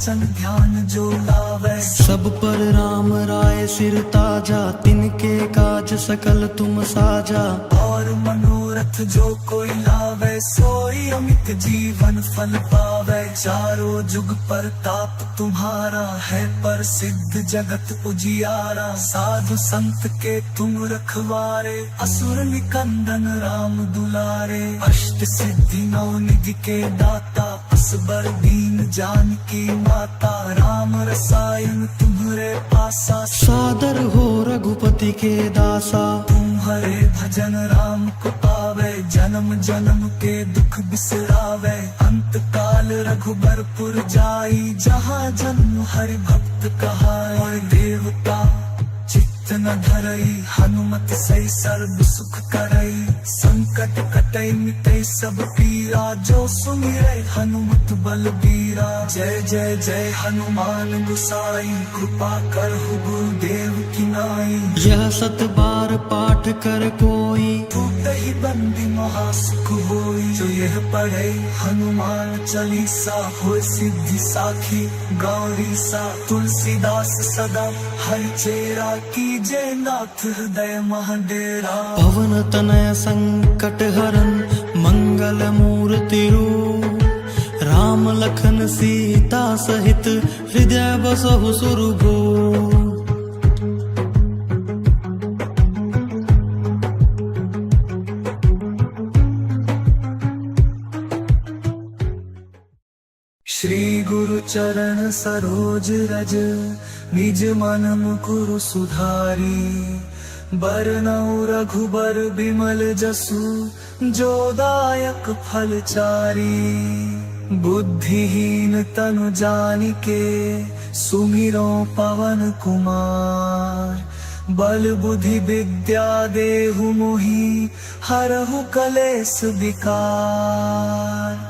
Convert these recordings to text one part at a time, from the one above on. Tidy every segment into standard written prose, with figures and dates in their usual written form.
सन ध्यान जो लावे। सब पर राम राय सिर ताजा, तिनके काज सकल तुम साजा। और मनोरथ जो कोई लावे, सोई अमित जीवन फल पावे। चारों जुग परताप तुम्हारा है, प्रसिद्ध जगत उजियारा। साधु संत के तुम रखवारे, असुर निकंदन राम दुलारे। अष्ट सिद्धि नौ निधि के दाता, असबर दीन जानकी माता। राम रसायन तुम्हारे पासा, सादर हो रघुपति के दासा। तुम्हारे भजन राम को पावे, जन्म जन्म के दुख बिसरावे। अंत काल रघुबरपुर जाई, जहाँ जन्म हरि भक्त कहाए। देवता चित्त न धरई, हनुमत सही सर्व सुख करई। संकट कटई मिटई सब पीरा, जो सुमिरै हनुमत बलबीरा। जय जय जय हनुमान गोसाई, कृपा करहु गुरुदेव की नाई। यह सत बार पाठ कर कोई, टूटहि बंदी महासुख होई। जो यह पढ़े हनुमान चालीसा, होय सिद्धि साखी गौरी सा। तुलसीदास सदा हरि चेरा, कीजे नाथ हृदय महडेरा। पवन तनय संकट हरन, मंगल मूर्ति रूप। राम लखन सीता सहित, हृदय बसहु सुरभूप। श्री गुरु चरण सरोज रज, निज मन मुकुरु सुधारी। बरनउँ रघुबर बिमल जसु, जो दायक फल चारी। बुद्धिहीन तनु जानिके, सुमिरो पवन कुमार। बल बुद्धि विद्या देहु मोहि, हरहु कलेस विकार।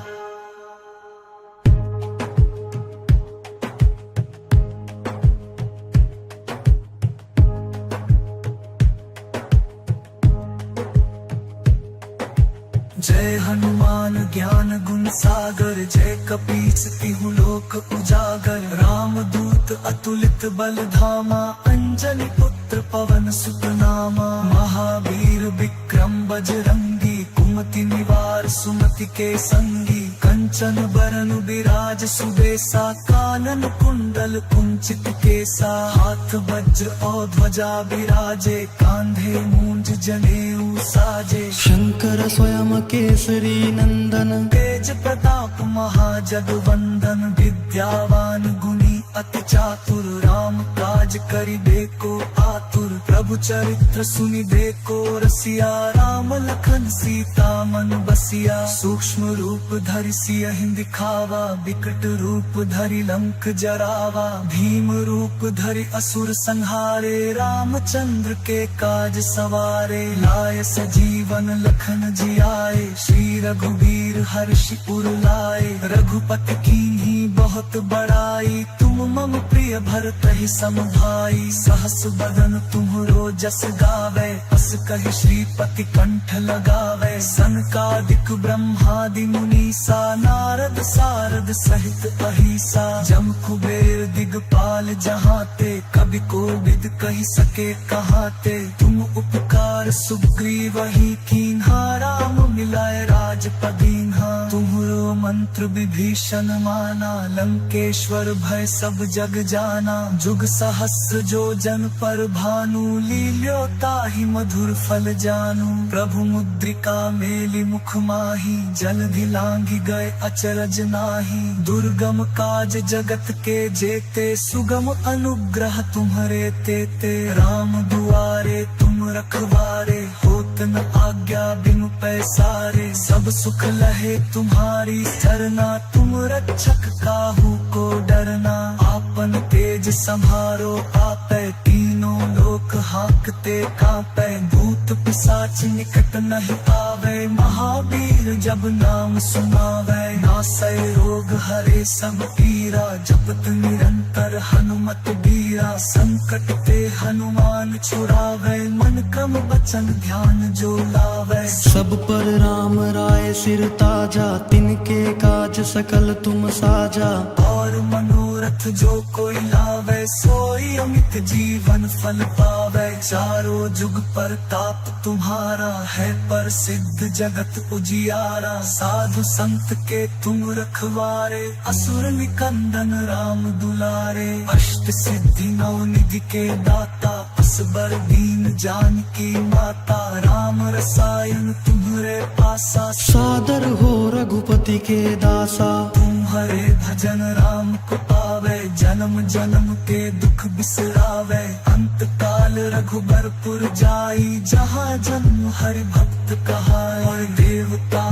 जय हनुमान ज्ञान गुण सागर, जय कपीस तिहु लोक उजागर। राम दूत अतुलित बल धामा, अंजनी पुत्र पवन सुत नामा। महावीर विक्रम बजरंगी, कुमति निवार सुमति के संगी। कंचन बरन बिराज सुबेसा, कानन कुंडल कुंचित केसा। हाथ वज्र और ध्वजा बिराजे, कांधे मूंज जनेऊ साजे। शंकर स्वयं केसरी नंदन, तेज प्रताप महाजगवंदन। विद्यावान गुणी अति चातुर, राम काज करिबे को आतुर। प्रभु चरित्र सुनिबे को रसिया, राम लखन सीता मन बसिया। सूक्ष्म रूप धरि सियहि दिखावा, विकट रूप धरि लंक जरावा। भीम रूप धरि असुर संहारे, रामचंद्र के काज सवारे। लाय सजीवन लखन जियाए, श्री रघुवीर हर्षि उर लाए। रघुपति कीन्ही बहुत बड़ाई, तुम मम प्रिय भरतहि सम भाई। सहस बदन तुम्हरो जस गावे, अस कहि श्रीपति कंठ लगावे। सनकादिक ब्रह्मादि मुनीसा, नारद सारद सहित अहिसा। जम कुबेर दिगपाल जहाते, कवि कोविद कहि सके कहाते। तुम उपकार सुग्रीवहि कीन्हा, राम मिलाए राजपद दीन्हा। तुम्हरो मंत्र विभीषण माना, लंकेश्वर भय सब जग जाना। जुग सहस्र जो जन पर भानु, लील्यो ताहि मधुर फल जानू। प्रभु मुद्रिका मेलि मुख माहि, जलधि लांघि गए अचरज नाहि। दुर्गम काज जगत के जेते, सुगम अनुग्रह तुम्हरे तेते। राम दुआरे तुम रखवारे, होत न आज्ञा बिनु पैसारे। सब सुख लहे तुम्हारी सरना, तुम रक्षक काहू को डरना। आपन तेज संहारो आपै, तीनों लोक हांकते कांपै। भूत पिशाच निकट नहीं आवे, महावीर जब नाम सुनावे। नासै रोग हरे सब पीरा, जपत निरंतर हनुमत बीरा। संकट ते हनुमान छुड़ावे, मन क्रम वचन ध्यान जो लावे। सब पर राम राय सिर ताजा, तिनके काज सकल तुम साजा। और मनोरथ मनोरथ जो कोई लावे, सोई अमित जीवन फल पावे। चारों जुग प्रताप तुम्हारा है, प्रसिद्ध जगत उजियारा। साधु संत के तुम रखवारे, असुर निकंदन राम दुलारे। अष्ट सिद्धि नौ निधि के दाता, असबर दीन जानकी माता। राम रसायन तुम्हारे पासा, सादर हो रघुपति के दासा। तुम्हारे भजन राम को पावे, जन्म जन्म के दुख बिसरावे। अंत काल रघुबरपुर जाई, जहाँ जन्म हरि भक्त कहाए। और देवता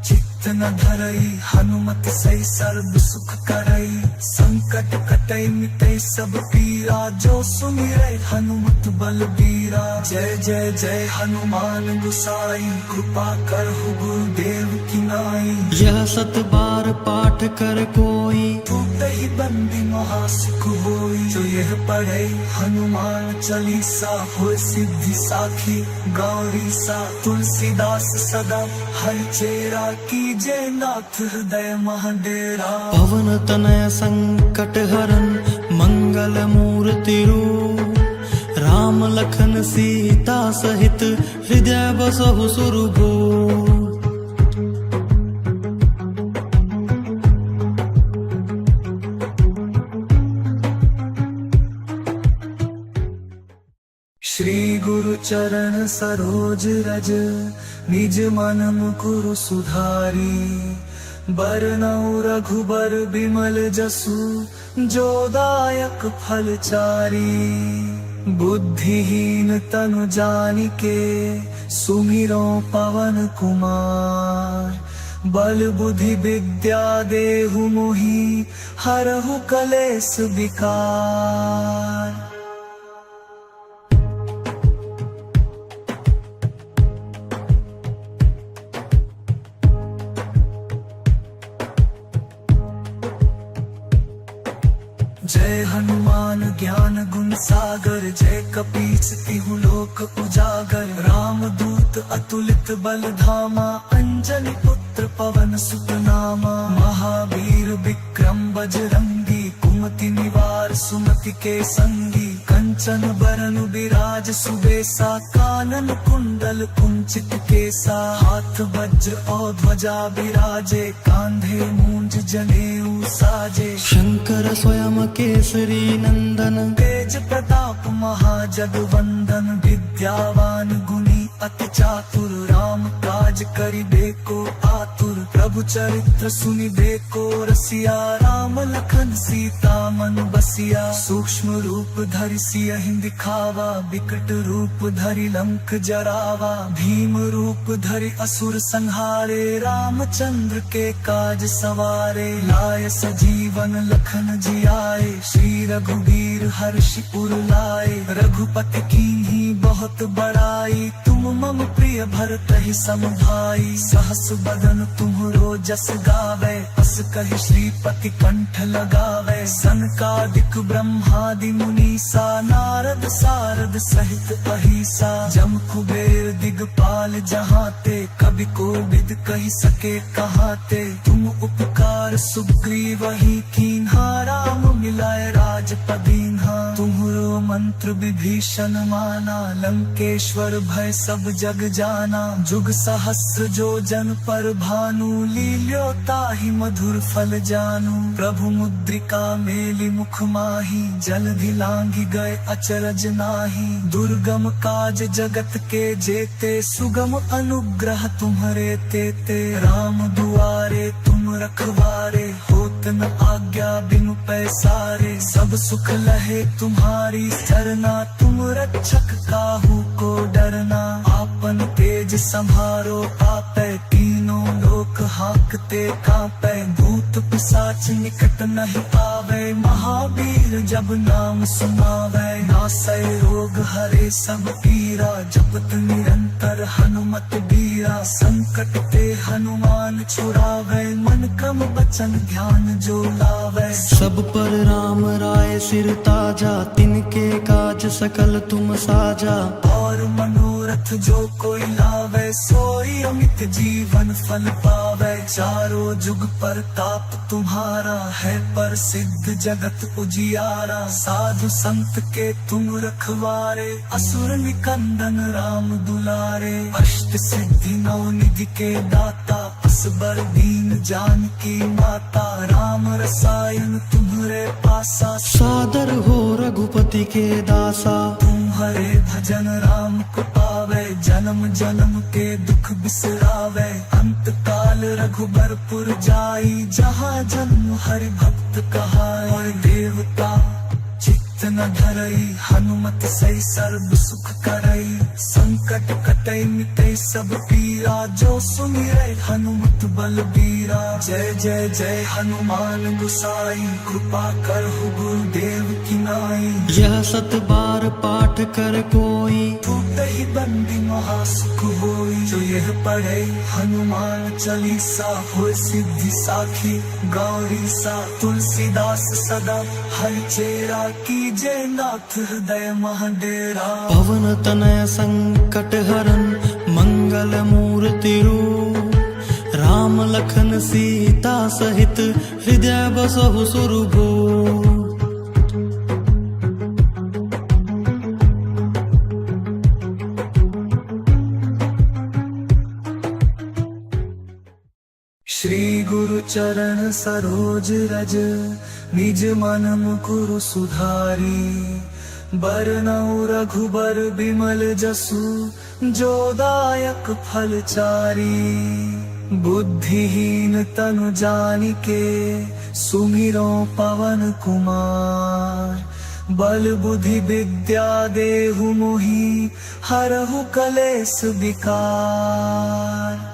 चित्त न धरई, हनुमत सही सर्व सुख करई। संकट कटई मिटई सब पीरा, जो सुमिरै हनुमत बलबीरा। जय जय जय हनुमान गुसाई, कृपा करहु गुरुदेव की नाई। यह 7 बार पाठ कर कोई, ही बंदी महासुख होई। जो यह पढ़े हनुमान चालीसा, हो सिद्धि साखी गौरी सा। तुलसीदास सदा हरि चेरा, कीजे नाथ हृदय महाडेरा। पवन तनय संकट हरन, मंगल मूर्ति रूप। राम लखन सीता सहित, हृदय बसहु सुरभूप। श्री गुरु चरण सरोज रज, निज मन मुकुरु सुधारी। बरनउँ रघुबर बिमल जसु, जो दायक फल चारी। बुद्धिहीन तनु जानिके, सुमिरो पवन कुमार। बल बुद्धि विद्या देहु मोहि, हरहु कलेस विकार। जय हनुमान ज्ञान गुण सागर, जय कपीस तिहु लोक उजागर। राम दूत अतुलित बल धामा, अंजनी पुत्र पवन सुत नामा। महावीर विक्रम बजरंगी, कुमति निवार सुमति के संगी। कंचन बरन बिराज सुबेसा, कानन कुंडल कुंचित केसा। हाथ वज्र और ध्वजा बिराजे, कांधे मूंज जनेऊ साजे। शंकर स्वयं केसरी नंदन, तेज प्रताप महाजगवंदन। विद्यावान गुणी अति चातुर, राम काज करिबेको आतुर। प्रभु चरित्र सुनिबेको रसिया, राम लखन सीता मन बसिया। सूक्ष्म रूप धरि सियहि दिखावा, विकट रूप धरि लंक जरावा। भीम रूप धरि असुर संहारे, रामचंद्र के काज सवारे। लाय सजीवन लखन जियाए, श्री रघुवीर हर्षि उर लाए। रघुपति कीन्ही बहुत बड़ाई, तुम मम प्रिय भरतहि सम भाई। सहस बदन तुम्हरो जस गावे, अस कहि श्रीपति कंठ लगावे। सनकादिक ब्रह्मादि मुनीसा, नारद सारद सहित अहिसा। जम कुबेर दिगपाल जहाते, कवि कोविद कहि सके कहाते। तुम उपकार सुग्रीवहि कीन्हा, राम मिलाए राजपद दीन्हा। तुम्हरो मंत्र विभीषण माना, लंकेश्वर भय सब जग जाना। जुग सहस्र जो जन पर भानु, लील्यो ताहि मधुर फल जानू। प्रभु मुद्रिका मेलि मुख माही, जलधि लांघि गए अचरज नाही। दुर्गम काज जगत के जेते, सुगम अनुग्रह तुम्हरे तेते। राम दुआरे तुम रखवारे, होत न आज्ञा बिनु पैसारे। सब सुख लहे तुम्हारी सरना, तुम रक्षक काहू को डरना। आपन तेज संभारो आपै, तीनों लोक हाकते कांपै। भूत पिशाच निकट नहीं आवे, महावीर जब नाम सुनावे। नासै रोग हरे सब पीरा, जपत निरंतर हनुमत बीरा। संकट ते हनुमान छुड़ावे, मन क्रम बचन ध्यान जो लावे। सब पर राम राय सिर ताजा, तिनके काज सकल तुम साजा। और मनोरथ मनोरथ जो कोई लावे, सोई अमित जीवन फल पावे। चारों जुग परताप तुम्हारा है, प्रसिद्ध जगत उजियारा। साधु संत के तुम रखवारे, असुर निकंदन राम दुलारे। अष्ट सिद्धि नौ निधि के दाता, असबर दीन जानकी माता। राम रसायन तुम्हारे पासा, सादर हो रघुपति के दासा। तुम्हारे भजन राम को पावे, जन्म जन्म के दुख बिसरावे। अंत काल रघुबरपुर जाई, जहाँ जन्म हरि भक्त कहाई। और देवता चित्त न धरई, हनुमत सही सर्व सुख करई। संकट कटई मिटई सब पीरा, जो सुमिरै हनुमत बलबीरा। जय जय जय हनुमान गोसाई, कृपा करहु गुरुदेव की नाई। यह 7 बार पाठ कर कोई, टूटहि बंदी महासुख होई। जो यह पढ़े हनुमान चालीसा, होय सिद्धि साखी गौरी सा। तुलसीदास सदा हरिचेरा, कीजे नाथ हृदय महाडेरा। पवन तनय संकट हरन, मंगल मूर्ति रूप। राम लखन सीता सहित, हृदय बसहु सुरभूप। श्री गुरु चरण सरोज रज, निज मन मुकुरु सुधारी। बरनउँ रघुबर बिमल जसु, जो दायक फल चारी। बुद्धिहीन तनु जानिके, सुमिरो पवन कुमार। बल बुद्धि विद्या देहु मोहि, हरहु कलेस विकार।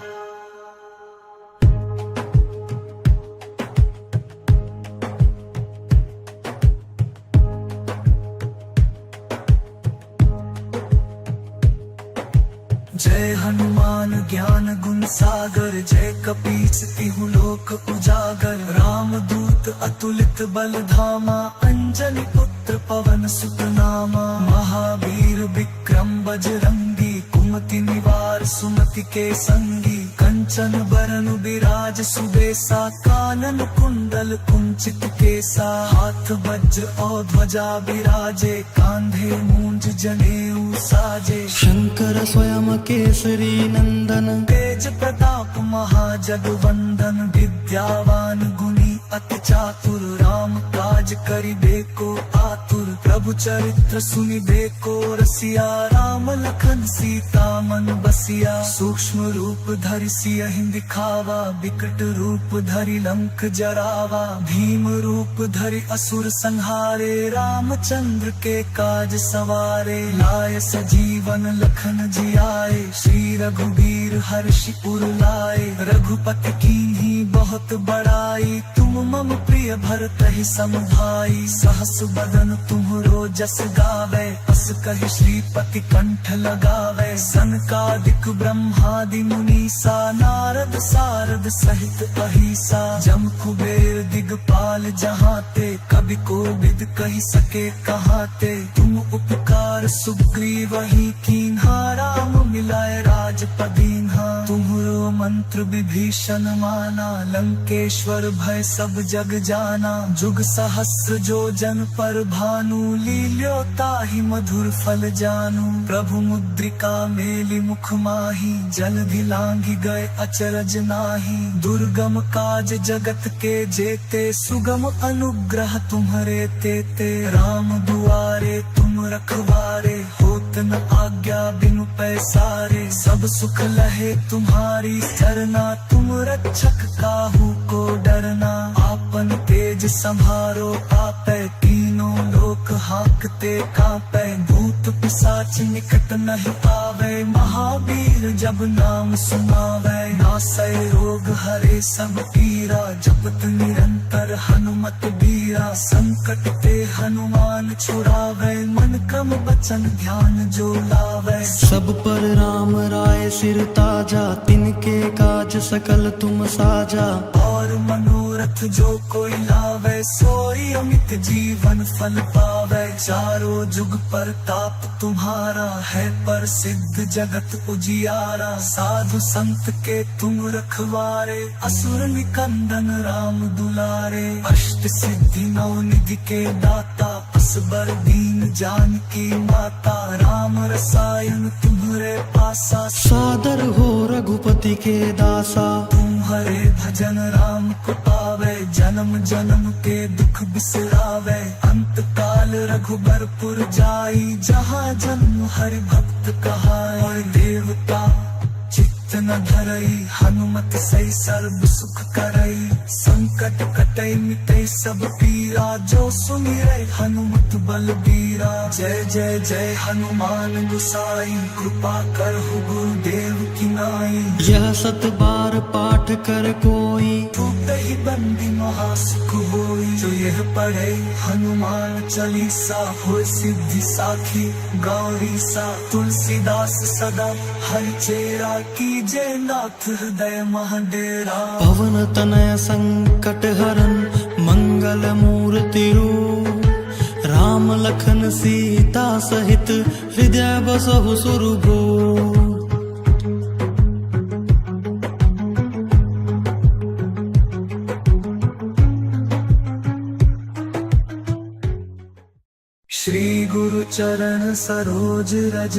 जय हनुमान ज्ञान गुण सागर, जय कपीस तिहु लोक उजागर। राम दूत अतुलित बल धामा, अंजनी पुत्र पवन सुत नामा। महावीर विक्रम बजरंगी, कुमति निवार सुमति के संगी। कंचन बरन बिराज सुबेसा, कानन कुंडल कुंचित केसा। हाथ वज्र और ध्वजा बिराजे, कांधे मूंज जनेऊ साजे। शंकर स्वयं केसरी नंदन, तेज प्रताप महाजगवंदन। विद्यावान गुणी अति चातुर, राम काज करिबेको आतुर। प्रभु चरित्र सुनिबेको रसिया, राम लखन सीता मन बसिया। सूक्ष्म रूप धरि सियहि दिखावा, विकट रूप धरि लंक जरावा। भीम रूप धरि असुर संहारे, रामचंद्र के काज सवारे। लाय सजीवन लखन जियाए, श्री रघुबीर हर्षि उर लाए। रघुपति कीन्ही बहुत बड़ाई, तुम मम प्रिय भरतहि सम भाई। सहस बदन तुम्हरो जस गावे, अस कहि श्रीपति कंठ लगावे। सनकादिक ब्रह्मादि मुनीसा, नारद सारद सहित अहिसा। जम कुबेर दिगपाल जहाते, कवि कोविद कहि सके कहाते। तुम उपकार सुग्रीवहि कीन्हा, राम मिलाए राजपदीन्हा। तुम्हरो मंत्र विभीषण माना, लंकेश्वर भय सब जग जाना। जुग सहस्र जो जन पर भानु, लील्यो ताहि मधुर फल जानू। प्रभु मुद्रिका मेलि मुख माहि, जलधि लांघि गए अचरज नाहि। दुर्गम काज जगत के जेते, सुगम अनुग्रह तुम्हरे तेते। राम दुआरे तुम रखवारे, होत न आज्ञा बिनु पैसारे। सब सुख लहे तुम्हारी सरना, तुम रक्षक काहू को डरना। आपन तेज संभारो आपै, तीनों लोक हांकते कांपै। भूत पिशाच निकट नहीं पावे, महावीर जब नाम सुनावे। नासै रोग हरे सब पीरा, जपत निरंतर हनुमत बीरा। संकट ते हनुमान छुड़ावे, मन क्रम वचन ध्यान जो लावे। सब पर राम राय सिर ताजा, तिनके काज सकल तुम साजा। और मनोरथ मनोरथ जो कोई लावे, सोई अमित जीवन फल पावे। चारों जुग परताप तुम्हारा है, प्रसिद्ध जगत उजियारा। साधु संत के तुम रखवारे, असुर निकंदन राम दुलारे। अष्ट सिद्धि नौ निधि के दाता, असबर दीन जानकी माता। राम रसायन तुम्हारे पासा, सादर हो रघुपति के दासा। तुम्हारे भजन राम को पावे, जन्म जन्म के दुख बिसरावे। अंत काल रघुबरपुर जाई, जहाँ जन्म हरि भक्त कहाए। देवता चित्त न धरई, हनुमत सही सर्व सुख करई। संकट कटई मिटई सब पीरा, जो सुमिरै हनुमत बलबीरा। जय जय जय हनुमान गोसाई, कृपा करहु गुरुदेव की नाई। यह 7 बार पाठ कर कोई, ही बंदी महासुख होई। जो यह पढ़े हनुमान चालीसा, हो सिद्धि साखी गौरी सा। तुलसीदास सदा हरि चेरा, कीजे नाथ हृदय महाडेरा। पवन तनय संकट हरन, मंगल मूर्ति रूप। राम लखन सीता सहित, हृदय बसहु सुरभूप। श्री गुरु चरण सरोज रज,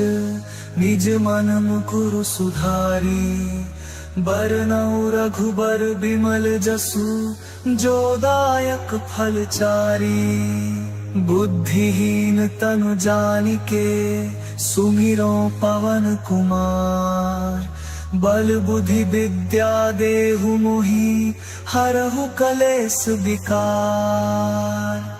निज मन मुकुरु सुधारी। बरनउँ रघुबर बिमल जसु, जो दायक फल चारी। बुद्धिहीन तनु जानिके, सुमिरो पवन कुमार। बल बुद्धि विद्या देहु मोहि, हरहु कलेस विकार।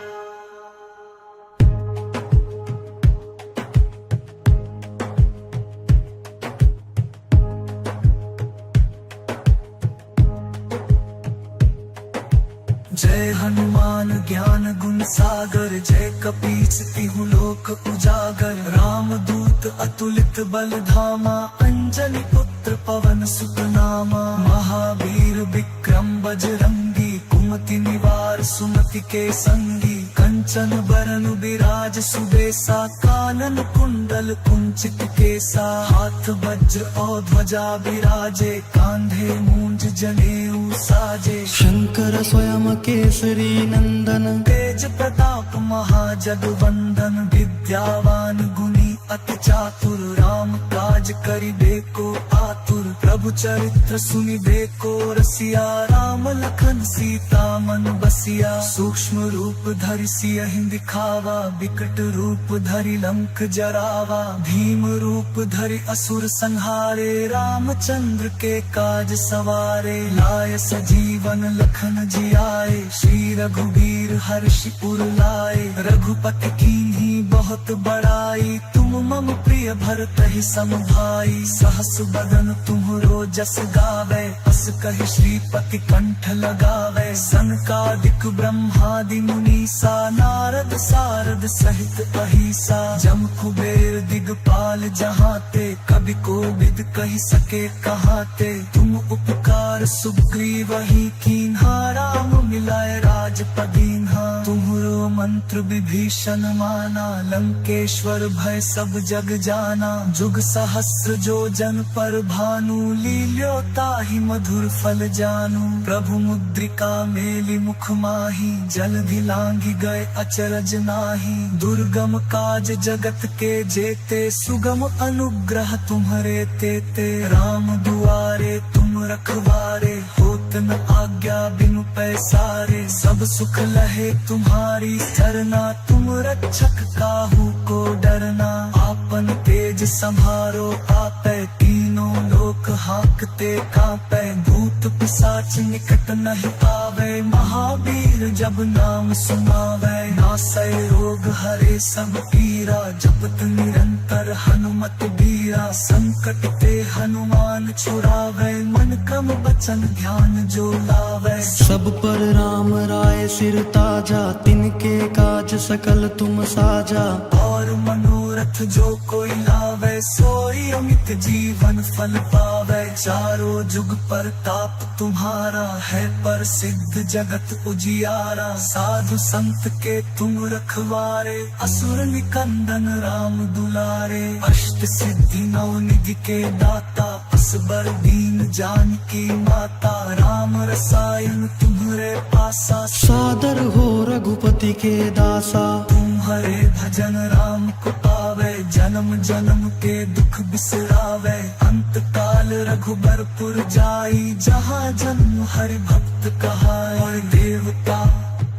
जय हनुमान ज्ञान गुण सागर, जय कपीस तिहु लोक उजागर। राम दूत अतुलित बल धामा, अंजनी पुत्र पवन सुत नामा। महावीर विक्रम बजरंगी, कुमति निवार सुमति के संगी। कंचन बरन बिराज सुबेसा, कानन कुंडल कुंचित केसा। हाथ वज्र और ध्वजा विराजे, कांधे मूंज जनेऊ साजे। शंकर स्वयं केसरी नंदन, तेज प्रताप महाजगवंदन। विद्यावान गुणी अति चातुर, राम काज करिबेको आतुर। प्रभु चरित्र सुनिबेको रसिया, राम लखन सीता मन बसिया। सूक्ष्म रूप धरि सियहि दिखावा, विकट रूप धरि लंक जरावा। भीम रूप धरि असुर संहारे, रामचंद्र के काज सवारे। लाय सजीवन लखन जियाए, श्री रघुबीर हर्षि उर लाए। रघुपति कीन्ही बहुत बड़ाई, तुम मम प्रिय भरतहि सम भाई। सहस बदन तुम्हरो जस गावे, अस कहि श्रीपति कंठ लगावे। सनकादिक ब्रह्मादि मुनीसा, नारद सारद सहित अहिसा। जम कुबेर दिगपाल जहाते, कवि कोविद कहि सके कहाते। तुम उपकार सुग्रीवहि कीन्हा, राम मिलाए राजपद दीन्हा। तुम्हरो मंत्र विभीषण माना, लंकेश्वर भय सब जग जाना। जुग सहस्र जो जन पर भानु, लील्यो ताहि मधुर फल जानू। प्रभु मुद्रिका मेलि मुख माहि, जलधि लांघि गए अचरज नाहि। दुर्गम काज जगत के जेते, सुगम अनुग्रह तुम्हरे तेते। राम दुआरे तुम रखवारे, होत न आज्ञा बिनु पैसारे। सब सुख लहे तुम्हारी सरना, तुम रक्षक काहू को डरना। आपन तेज संभारो आपै, तीनों लोक हांकते कांपै। भूत पिशाच निकट नहीं पावे, महावीर जब नाम सुनावे। नासै रोग रोग हरे सब पीरा, जपत निरंतर हनुमत बीरा। संकट ते हनुमान छुड़ावे, मन क्रम बचन ध्यान जो लावे। सब पर राम राय सिर ताजा, तिनके काज सकल तुम साजा। और मनोरथ जो कोई लावे, सोई अमित जीवन फल पावे। चारों जुग पर ताप तुम्हारा है, पर सिद्ध जगत उजियारा। साधु संत के तुम रखवारे, असुर निकंदन राम दुलारे। अष्ट सिद्धि नौ निधि के दाता, असबर दीन जानकी माता। राम रसायन तुम्हारे पासा, सादर हो रघुपति के दासा। तुम्हारे भजन राम को पावे, जन्म जन्म के दुख बिसरावे। अंत काल रघुबरपुर जाई, जहाँ जन्म हरि भक्त कहाई। और देवता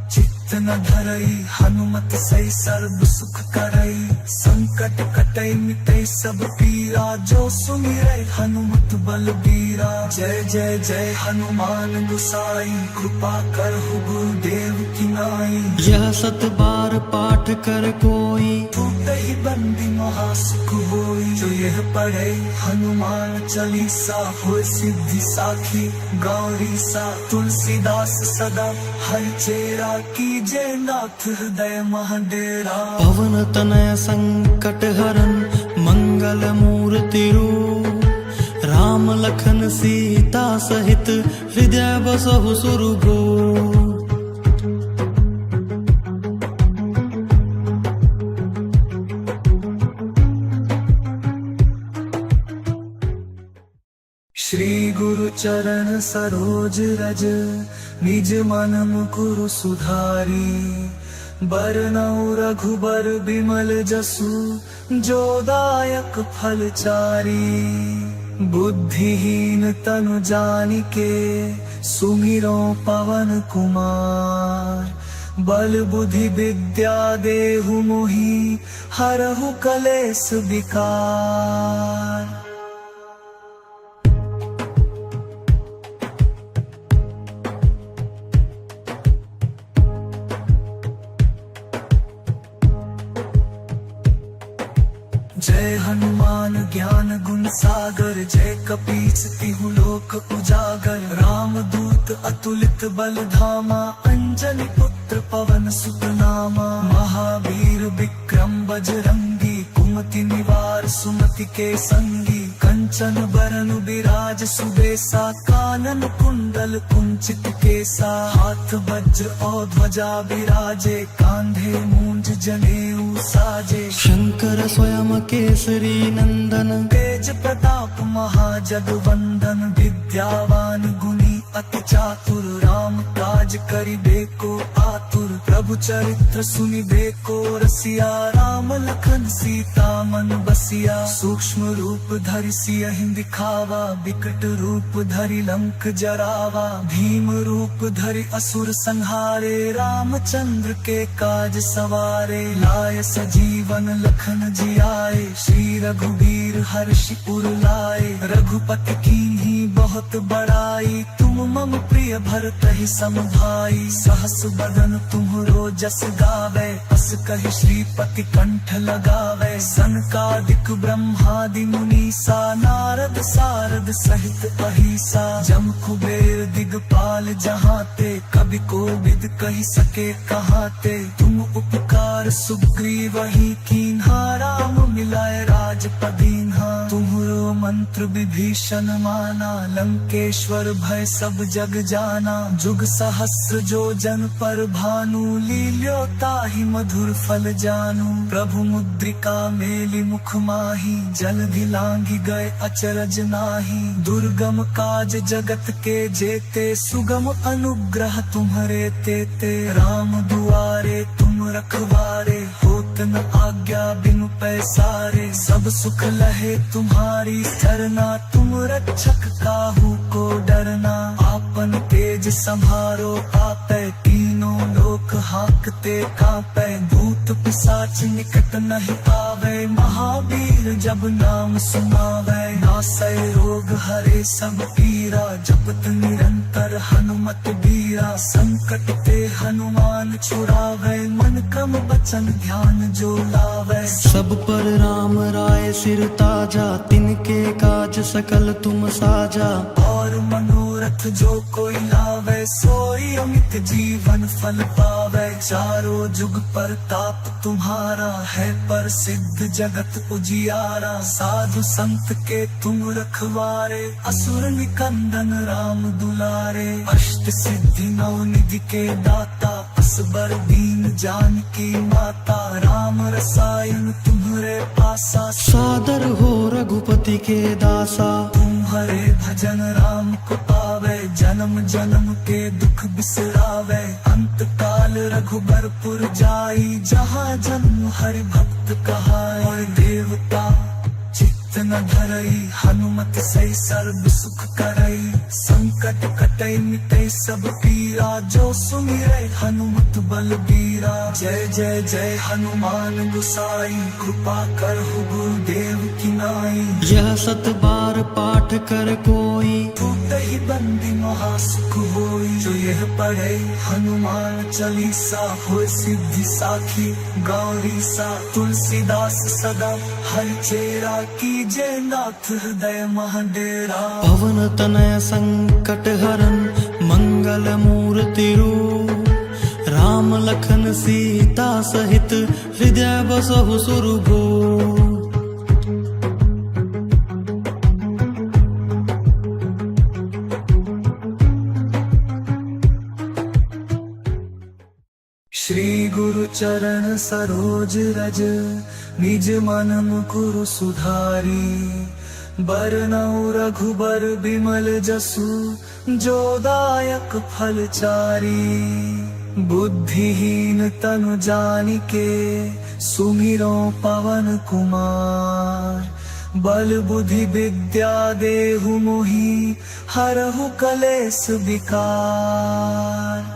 चित्त न धरई, हनुमत सही सर्व सुख करई। संकट कटई मिटई सब पीरा, जो सुमिरै हनुमत बलबीरा। जय जय जय हनुमान गुसाई, कृपा करहु गुरुदेव की नाई। यह सत बार पाठ कर कोई, टूटहि बंदी महासुख होई। जो यह पढ़े हनुमान चालीसा, होय सिद्धि साखी गौरी सा। तुलसीदास सदा हरि चेरा, कीजे नाथ हृदय महडेरा। पवन तनय संकट हरन, मंगल मूर्ति रूप। राम लखन सीता सहित, हृदय बसहु सुरभूप। श्री गुरु चरण सरोज रज, निज मन मुकुरु सुधारी। बरनउँ रघुबर बिमल जसु, जो दायक फल चारी। बुद्धिहीन तनु जानिके, सुमिरो पवन कुमार। बल बुद्धि विद्या देहु मोहि, हरहु कलेस विकार। जय हनुमान ज्ञान गुण सागर, जय कपीस तिहु लोक उजागर। राम दूत अतुलित बल धामा, अंजनी पुत्र पवन सुत नामा। महावीर विक्रम बजरंगी, कुमति निवार सुमति के संगी। कंचन बरन बिराज सुबेसा, कानन कुंडल कुंचित केसा। हाथ वज्र और ध्वजा बिराजे, कांधे मूंज जनेऊ साजे। शंकर स्वयं केसरी नंदन, तेज प्रताप महाजगवंदन। विद्यावान गुणी अति चातुर, राम काज करिबेको आतुर। प्रभु चरित्र सुनिबेको रसिया, राम लखन सीता मन बसिया। सूक्ष्म रूप धरि सियहि दिखावा, विकट रूप धरि लंक जरावा। भीम रूप धरि असुर संहारे, रामचंद्र के काज सवारे। लाय सजीवन लखन जियाए, श्री रघुवीर हर्षि उर लाए। रघुपति कीन्ही बहुत बड़ाई, तुम मम प्रिय भरतहि सम भाई। सहस बदन तुम्हरो जस गावे, अस कहि श्रीपति कंठ लगावे। सनकादिक ब्रह्मादि मुनीसा, नारद सारद सहित अहिसा। जम कुबेर दिगपाल जहाते, कवि कोविद कहि सके कहाते। तुम उपकार सुग्रीवहि कीन्हा, राम मिलाए राजपदीन्हा। तुम्हरो मंत्र विभीषण माना, लंकेश्वर भय सब जग जाना। जुग सहस्र जो जन पर भानु, लील्यो ताहि मधुर फल जानू। प्रभु मुद्रिका मेलि मुख माहि, जलधि लांघि गए अचरज नाहि। दुर्गम काज जगत के जेते, सुगम अनुग्रह तुम्हरे तेते। राम दुआरे तुम रखवारे, होत न आज्ञा बिनु पैसारे। सब सुख लहे तुम्हारी सरना, तुम रक्षक काहू को डरना। आपन तेज संभारो आपै, तीनों लोक हांकते कांपै। भूत पिशाच निकट नहीं आवे, महावीर जब नाम सुनावे। नासै रोग हरे सब पीरा, जपत निरंतर हनुमत बीरा। संकट ते हनुमान छुड़ावे, मन क्रम वचन ध्यान जो लावे। सब पर राम राय सिर ताजा, तिनके काज सकल तुम साजा। और मनोरथ जो कोई लावे, सोई अमित जीवन फल पावे। चारों जुग प्रताप तुम्हारा है, प्रसिद्ध जगत उजियारा। साधु संत के तुम रखवारे, असुर निकंदन राम दुलारे। अष्ट सिद्धि नौ निधि के दाता, असबर दीन जानकी माता। राम रसायन तुम्हारे पासा, सादर हो रघुपति के दासा। तुम्हारे भजन राम को पावे, जन्म जन्म के दुख बिसरावे। अंत काल रघुबरपुर जाई, जहाँ जन्म हरि भक्त कहाई। देवता चित्त न धरई, हनुमत सही सर्व सुख करई। संकट कटई मिटई सब पीरा, जो सुमिरै हनुमत बलबीरा। जय जय जय हनुमान गोसाई, कृपा करहु गुरुदेव की नाई। यह 7 बार पाठ कर कोई, टूटहि बंदी महासुख होई। जो यह पढ़े हनुमान चालीसा, होय सिद्धि साखी गौरी सा। तुलसीदास सदा हरि चेरा, कीजे नाथ हृदय महडेरा। पवन तनय संकट हरन, मंगल मूर्ति रूप। राम लखन सीता सहित, हृदय बसहु सुरभूप। श्री गुरु चरण सरोज रज, निज मन मुकुरु सुधारी। बरनउँ रघुबर बिमल जसु, जो दायक फल चारी। बुद्धिहीन तनु जानिके, सुमिरो पवन कुमार। बल बुद्धि विद्या देहु मोहि, हरहु कलेस विकार।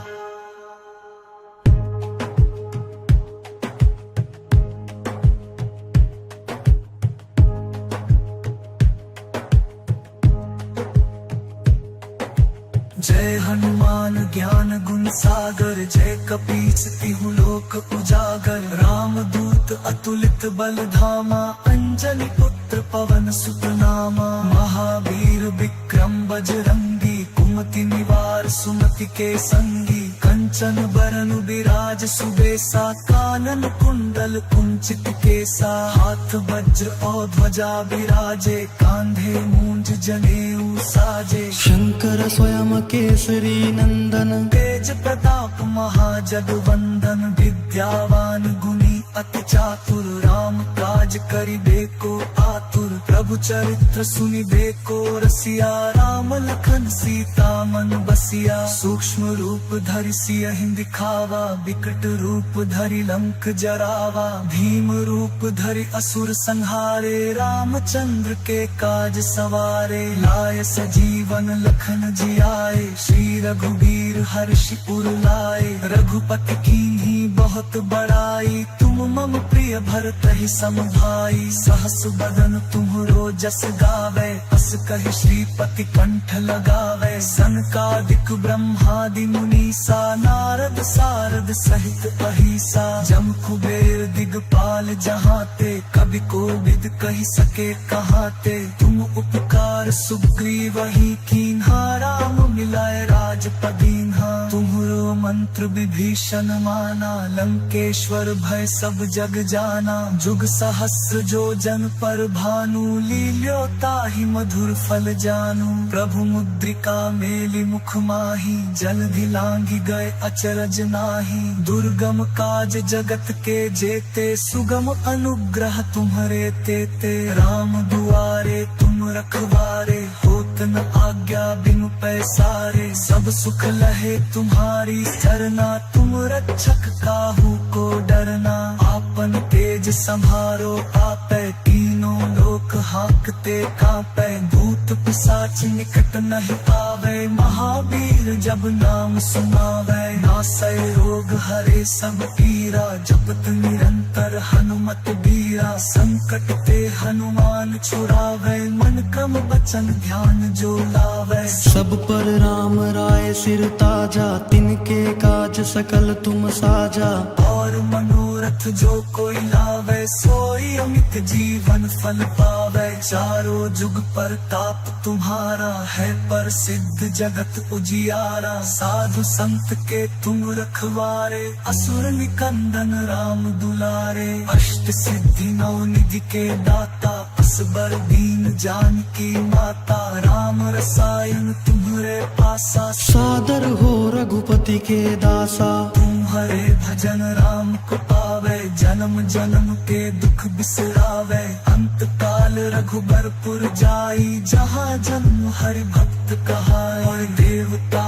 जय हनुमान ज्ञान गुण सागर, जय कपीस तिहु लोक उजागर। राम दूत अतुलित बल धामा, अंजनी पुत्र पवन सुत नामा। महावीर विक्रम बजरंगी, कुमति निवार सुमति के संगी। कंचन बरन विराज सुबेसा, कानन कुंडल कुंचित केसा। हाथ वज्र और ध्वजा विराजे, कांधे मूंज जनेऊ साजे। शंकर स्वयं केसरी नंदन, तेज प्रताप महाजगवंदन। विद्यावान गुणी अति चातुर, राम काज करिबेको आतुर। प्रभु चरित्र सुनिबेको रसिया, राम लखन सीता मन बसिया। सूक्ष्म रूप धरि सियहि दिखावा, विकट रूप धरि लंक जरावा। भीम रूप धरि असुर संहारे, रामचंद्र के काज सवारे। लाय सजीवन लखन जियाए, श्री रघुबीर हर्षि उर लाए। रघुपति कीन्ही बहुत बड़ाई, तुम मम प्रिय भरतहि सम भाई। सहस बदन तुम्हरो जस गावे, अस कहि श्रीपति कंठ लगावे। सनकादिक ब्रह्मादि मुनीसा, नारद सारद सहित अहिसा। जम कुबेर दिगपाल जहाते, कवि कोविद कहि सके कहाते। तुम उपकार सुग्रीवहि कीन्हा, राम मिलाए राजपद दीन्हा। तुम्हरो मंत्र विभीषण माना, लंकेश्वर भय सब जग जाना। जुग सहस्र जो जन पर भानु, लील्यो ताहि मधुर फल जानू। प्रभु मुद्रिका मेलि मुख माहि, जलधि लांघि गए अचरज नाहि। दुर्गम काज जगत के जेते, सुगम अनुग्रह तुम्हरे तेते। राम दुआरे तुम रखवारे, होत न आज्ञा बिनु पैसारे। सब सुख लहे तुम्हारी सरना, तुम रक्षक काहू को डरना। आपन तेज संभारो आपै, तीनों लोक हांकते कांपै। भूत भूत पिशाच निकट नहीं आवे, महावीर जब नाम सुनावे, नासै रोग हरे सब पीरा, जपत निरंतर हनुमत बीरा, संकट ते हनुमान छुड़ावे, मन क्रम वचन ध्यान जो लावे। सब पर राम राय सिर ताजा, तिनके काज सकल तुम साजा, और मनोरथ जो कोई लावे, सोई अमित जीवन फल पावे, चारों जुग पर ताप तुम्हारा है, पर सिद्ध जगत उजियारा, साधु संत के तुम रखवारे, असुर निकंदन राम दुलारे, अष्ट सिद्धि नौ निधि के दाता, असबर दीन जानकी माता, राम रसायन तुम्हारे पासा, सादर हो रघुपति के दासा, तुम्हारे भजन राम को पावे, जन्म जन्म के दुख बिसरावे, अंत काल रघुबरपुर जाई, जहाँ जन्म हरि भक्त कहाई, और देवता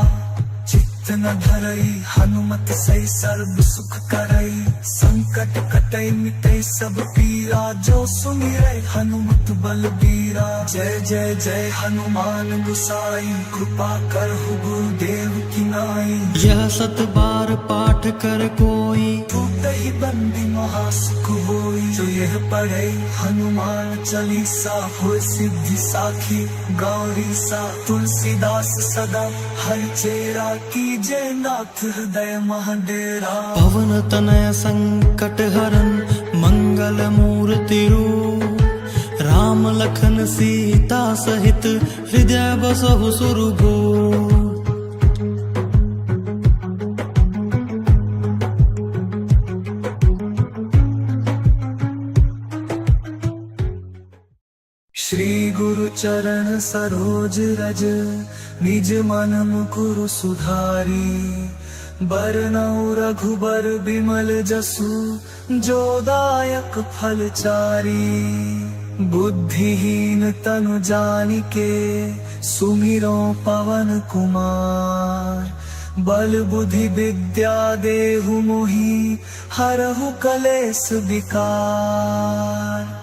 चित्त न धरई, हनुमत सही सर्व सुख करई, संकट कटई मिटई सब पीरा, जो सुमिरै हनुमत बलबीरा, जय जय जय हनुमान गुसाई, कृपा करहु गुरुदेव की नाई, यह 7 बार पाठ कर कोई, टूटहि बंदी महासुख होई, जो यह पढ़े हनुमान चालीसा, होय सिद्धि साखी गौरी सा, तुलसीदास सदा हरि चेरा, कीजे नाथ हृदय महडेरा, पवन तनय संकट हरन मंगल मूर्ति रूप, राम लखन सीता सहित हृदय बसहु सुरभूप। श्री गुरु चरण सरोज रज, निज मन मुकुरु सुधारी, बरनउँ रघुबर बिमल जसु, जो दायक फल चारी, बुद्धिहीन तनु जानिके, सुमिरो पवन कुमार, बल बुद्धि विद्या देहु मोहि, हरहु कलेस विकार।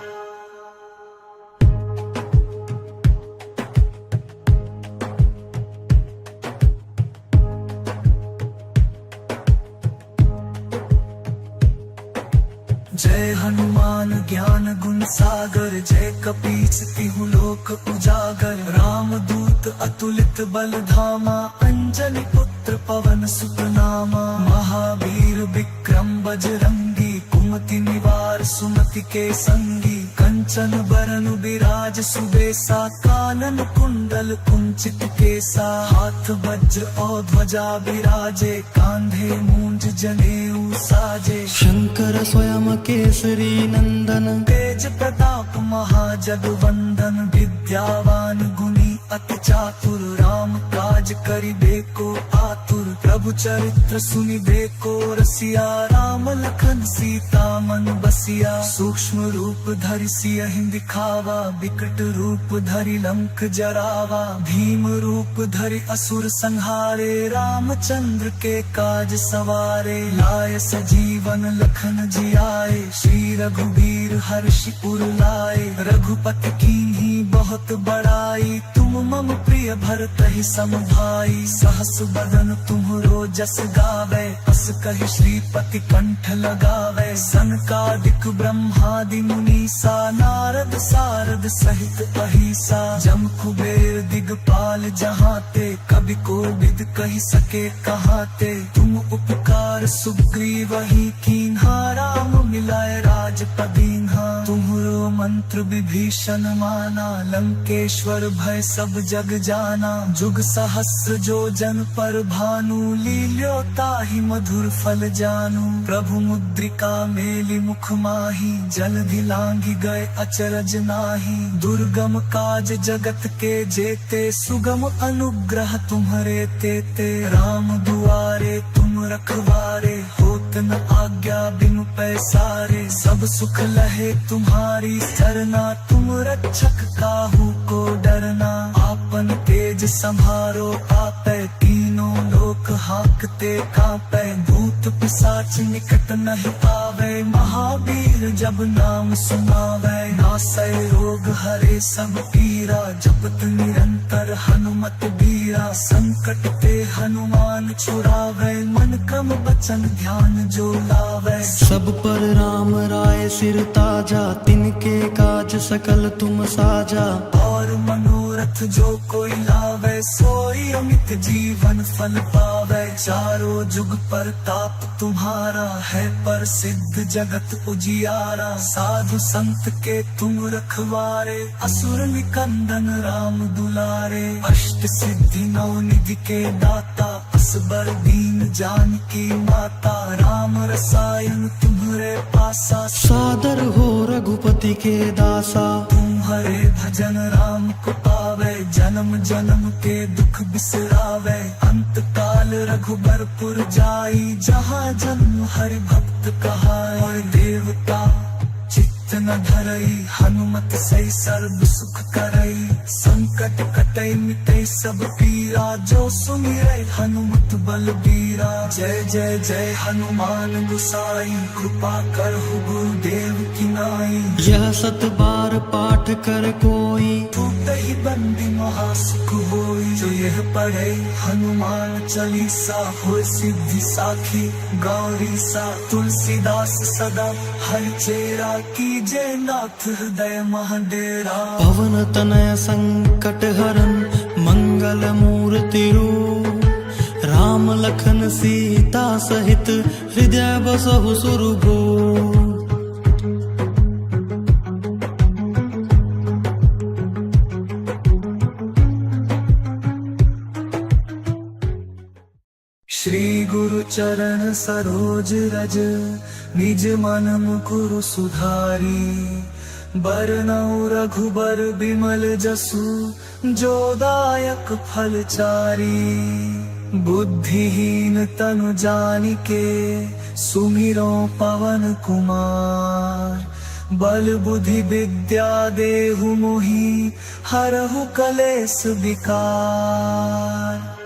जय हनुमान ज्ञान गुण सागर, जय कपीस तिहु लोक उजागर, राम दूत अतुलित बल धामा, अंजनी पुत्र पवन सुत नामा, महावीर विक्रम बजरंगी, कुमति निवार सुमति के संगी, कंचन बरन विराज सुबेसा, कानन कुंडल कुंचित केसा, हाथ वज्र और ध्वजा विराजे, कांधे मूंज जनेऊ साजे, शंकर स्वयं केसरी नंदन, तेज प्रताप महाजगवंदन, विद्यावान गुणी अति चातुर, राम काज करिबेको आतुर, प्रभु चरित्र सुनिबेको रसिया, राम लखन सीता मन बसिया, सूक्ष्म रूप धरि सियहि दिखावा, विकट रूप धरि लंक जरावा, भीम रूप धरि असुर संहारे, रामचंद्र के काज सवारे, लाय सजीवन लखन जियाए, श्री रघुबीर हर्षि उर लाए, रघुपति कीन्ही बहुत बड़ाई, तुम मम प्रिय भरतहि सम भाई, सहस बदन तुम्हरो जस गावे, अस कहि श्रीपति कंठ लगावे, सनकादिक ब्रह्मादि मुनीसा, नारद सारद सहित अहिसा, जम कुबेर दिगपाल जहाते, कवि कोविद कहि सके कहाते, तुम उपकार सुग्रीवहि कीन्हा, राम मिलाए राजपद दीन्हा, तुम्हरो मंत्र विभीषण माना, लंकेश्वर भय सब जग जाना, जुग सहस्र जो जन पर भानु, लील्यो ताहि मधुर फल जानू, प्रभु मुद्रिका मेलि मुख माही, जलधि लांघि गए अचरज नाही, दुर्गम काज जगत के जेते, सुगम अनुग्रह तुम्हरे तेते, राम दुआरे तुम रखवारे, होत न आज्ञा बिनु पैसारे, सब सुख लहे तुम्हारी सरना, तुम रक्षक काहू को डरना, आपन तेज संहारो आपै, तीनों लोक हाकते कांपै, भूत भूत पिशाच निकट नहीं आवे, महावीर जब नाम सुनावे, नासै रोग हरे सब पीरा, जपत निरंतर हनुमत बीरा, संकट ते हनुमान छुड़ावे, मन क्रम बचन ध्यान जो लावे। सब पर राम राय सिर ताजा, तिनके काज सकल तुम साजा, और मनोरथ जो कोई लावे, सोई अमित जीवन फल पावे, चारों जुग प्रताप तुम्हारा है, प्रसिद्ध जगत उजियारा, साधु संत के तुम रखवारे, असुर निकंदन राम दुलारे, अष्ट सिद्धि नौ निधि के दाता, असबर दीन जानकी माता, राम रसायन तुम्हारे पासा, सादर हो रघुपति के दासा, तुम्हारे भजन राम को पावे, जन्म जन्म के दुख बिसरावे, अंत काल रघुबरपुर जाई, जहाँ जन्म हरि भक्त कहाए, देवता चित्त न धरई, हनुमत सही सर्व सुख करई, संकट कटई मिटई सब पीरा, जो सुमिरै हनुमत बलबीरा, जय जय जय हनुमान गुसाई, कृपा करहु गुरुदेव की नाई, यह 7 बार पाठ कर कोई, टूटहि बंदी महासुख होई, जो यह पढ़े हनुमान चालीसा, होय सिद्धि साखी गौरी सा, तुलसीदास सदा हर चेरा, कीजे नाथ हृदय महाडेरा, पवन तनय संकट हरन मंगल मूर्ति रूप, राम लखन सीता सहित हृदय बसहु सुरभूप। श्री गुरु चरण सरोज रज, निज मन मुकुरु सुधारी, बरनउँ रघुबर बिमल जसु, जो दायक फल चारी, बुद्धिहीन तनु जानिके, सुमिरो पवन कुमार, बल बुद्धि विद्या देहु मोहि, हरहु कलेस विकार।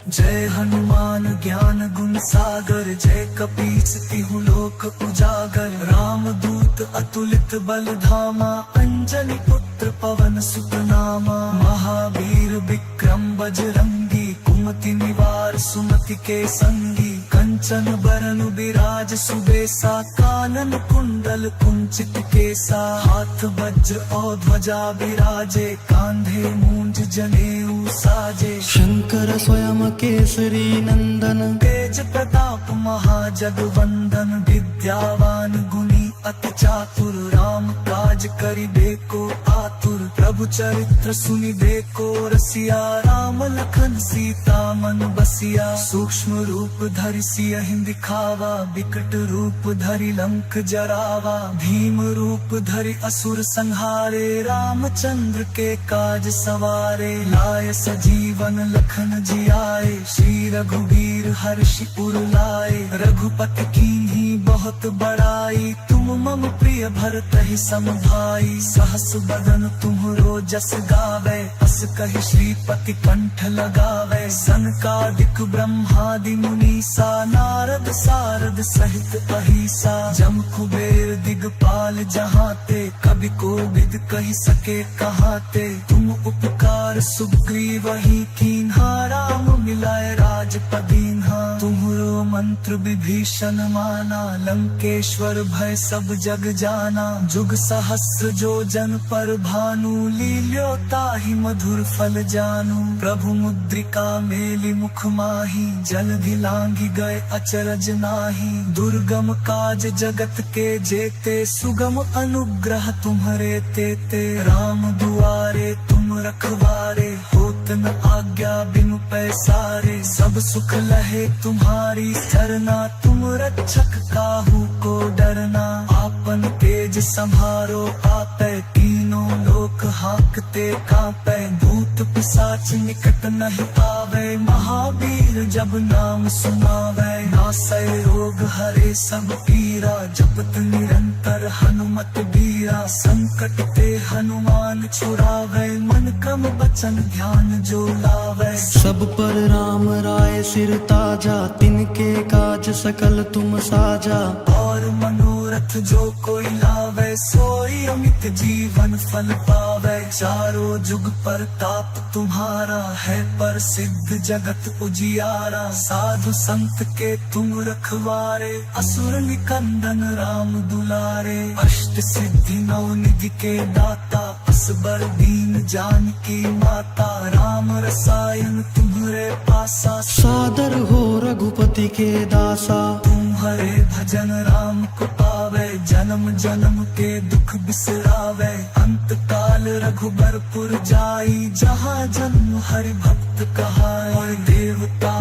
जय हनुमान ज्ञान गुण सागर, जय कपीस तिहु लोक उजागर, राम दूत अतुलित बल धामा, अंजनी पुत्र पवन सुत नामा, महावीर विक्रम बजरंगी, कुमति निवार सुमति के संगी, कंचन बरन बिराज सुबेसा, कानन कुंडल कुंचित केसा, हाथ वज्र और ध्वजा बिराजे, कांधे मूंज जनेऊ साजे, शंकर स्वयं केसरी नंदन, तेज प्रताप महाजगवंदन, विद्यावान गुणी अति चातुर, राम काज करिबेको आतुर, प्रभु चरित्र सुनिबेको रसिया, राम लखन सीता मन बसिया, सूक्ष्म रूप धरि सियहि दिखावा, विकट रूप धरि लंक जरावा, भीम रूप धरि असुर संहारे, रामचंद्र के काज सवारे, लाय सजीवन लखन जियाए, श्री रघुवीर हर्षि उर लाए, रघुपति कीन्ही बहुत बड़ाई, तुम मम प्रिय भरतहि सम भाई, सहस बदन तुम्हरो जस गावे, अस कहि श्रीपति कंठ लगावे, सनकादिक ब्रह्मादि मुनीसा, नारद सारद सहित अहिसा, जम कुबेर दिगपाल जहाते, कवि कोविद कहि सके कहाते, तुम उपकार सुग्रीवहि कीन्हा, राम मिलाए राजपद दीन्हा, तुम्हरो मंत्र विभीषण माना, लंकेश्वर भय सब जग जाना, जुग सहस्र जो जन पर भानु, लील्यो ताहि मधुर फल जानू, प्रभु मुद्रिका मेलि मुख माही, जलधि लांघि गए अचरज नाही, दुर्गम काज जगत के जेते, सुगम अनुग्रह तुम्हरे तेते, राम दुआरे तुम रखवारे, होत न आज्ञा बिनु पैसारे, सब सुख लहे तुम्हारी सरना, तुम रक्षक काहू को डरना, आपन तेज संभारो आपै, तीनों लोक हांकते कांपै, भूत भूत पिशाच निकट नहीं आवे, महावीर जब नाम सुनावे। नासै रोग हरे सब पीरा, जपत निरंतर हनुमत बीरा। संकट ते हनुमान छुड़ावे, मन क्रम बचन ध्यान जो लावे। सब पर राम राय सिर ताजा, तिनके काज सकल तुम साजा। और मनोरथ जो कोई लावे, सोई अमित जीवन फल पावे। चारों जुग प्रताप तुम्हारा है, प्रसिद्ध जगत उजियारा। साधु संत के तुम रखवारे, असुर निकंदन राम दुलारे। अष्ट सिद्धि नौ निधि के दाता, असबर दीन जानकी माता। राम रसायन तुम्हारे पासा, सादर हो रघुपति के दासा। तुम्हारे भजन राम को पावे, जन्म जन्म के दुख बिसरावे। अंत काल रघुबरपुर जाई, जहाँ जन्म हरि भक्त कहाई। देवता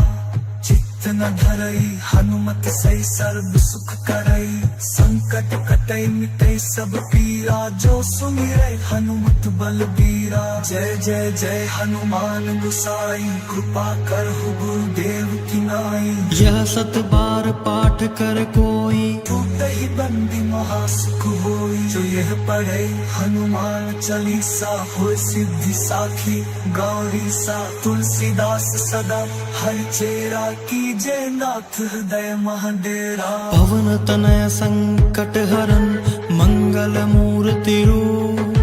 चित्त न धरई, हनुमत सही सर्व सुख करई। संकट कटई मिटई सब पीरा, जो सुमिरै हनुमत बलबीरा। जय जय जय हनुमान गोसाई, कृपा करहु गुरुदेव की नाई। यह 7 बार पाठ कर कोई, टूटहि बंदी महासुख होई। जो यह पढ़े हनुमान चालीसा, होय सिद्धि साखी गौरी सा। तुलसीदास सदा हरि चेरा, कीजे नाथ हृदय महाडेरा। पवन तनय संकट हरन, मंगल मूर्ति रूप।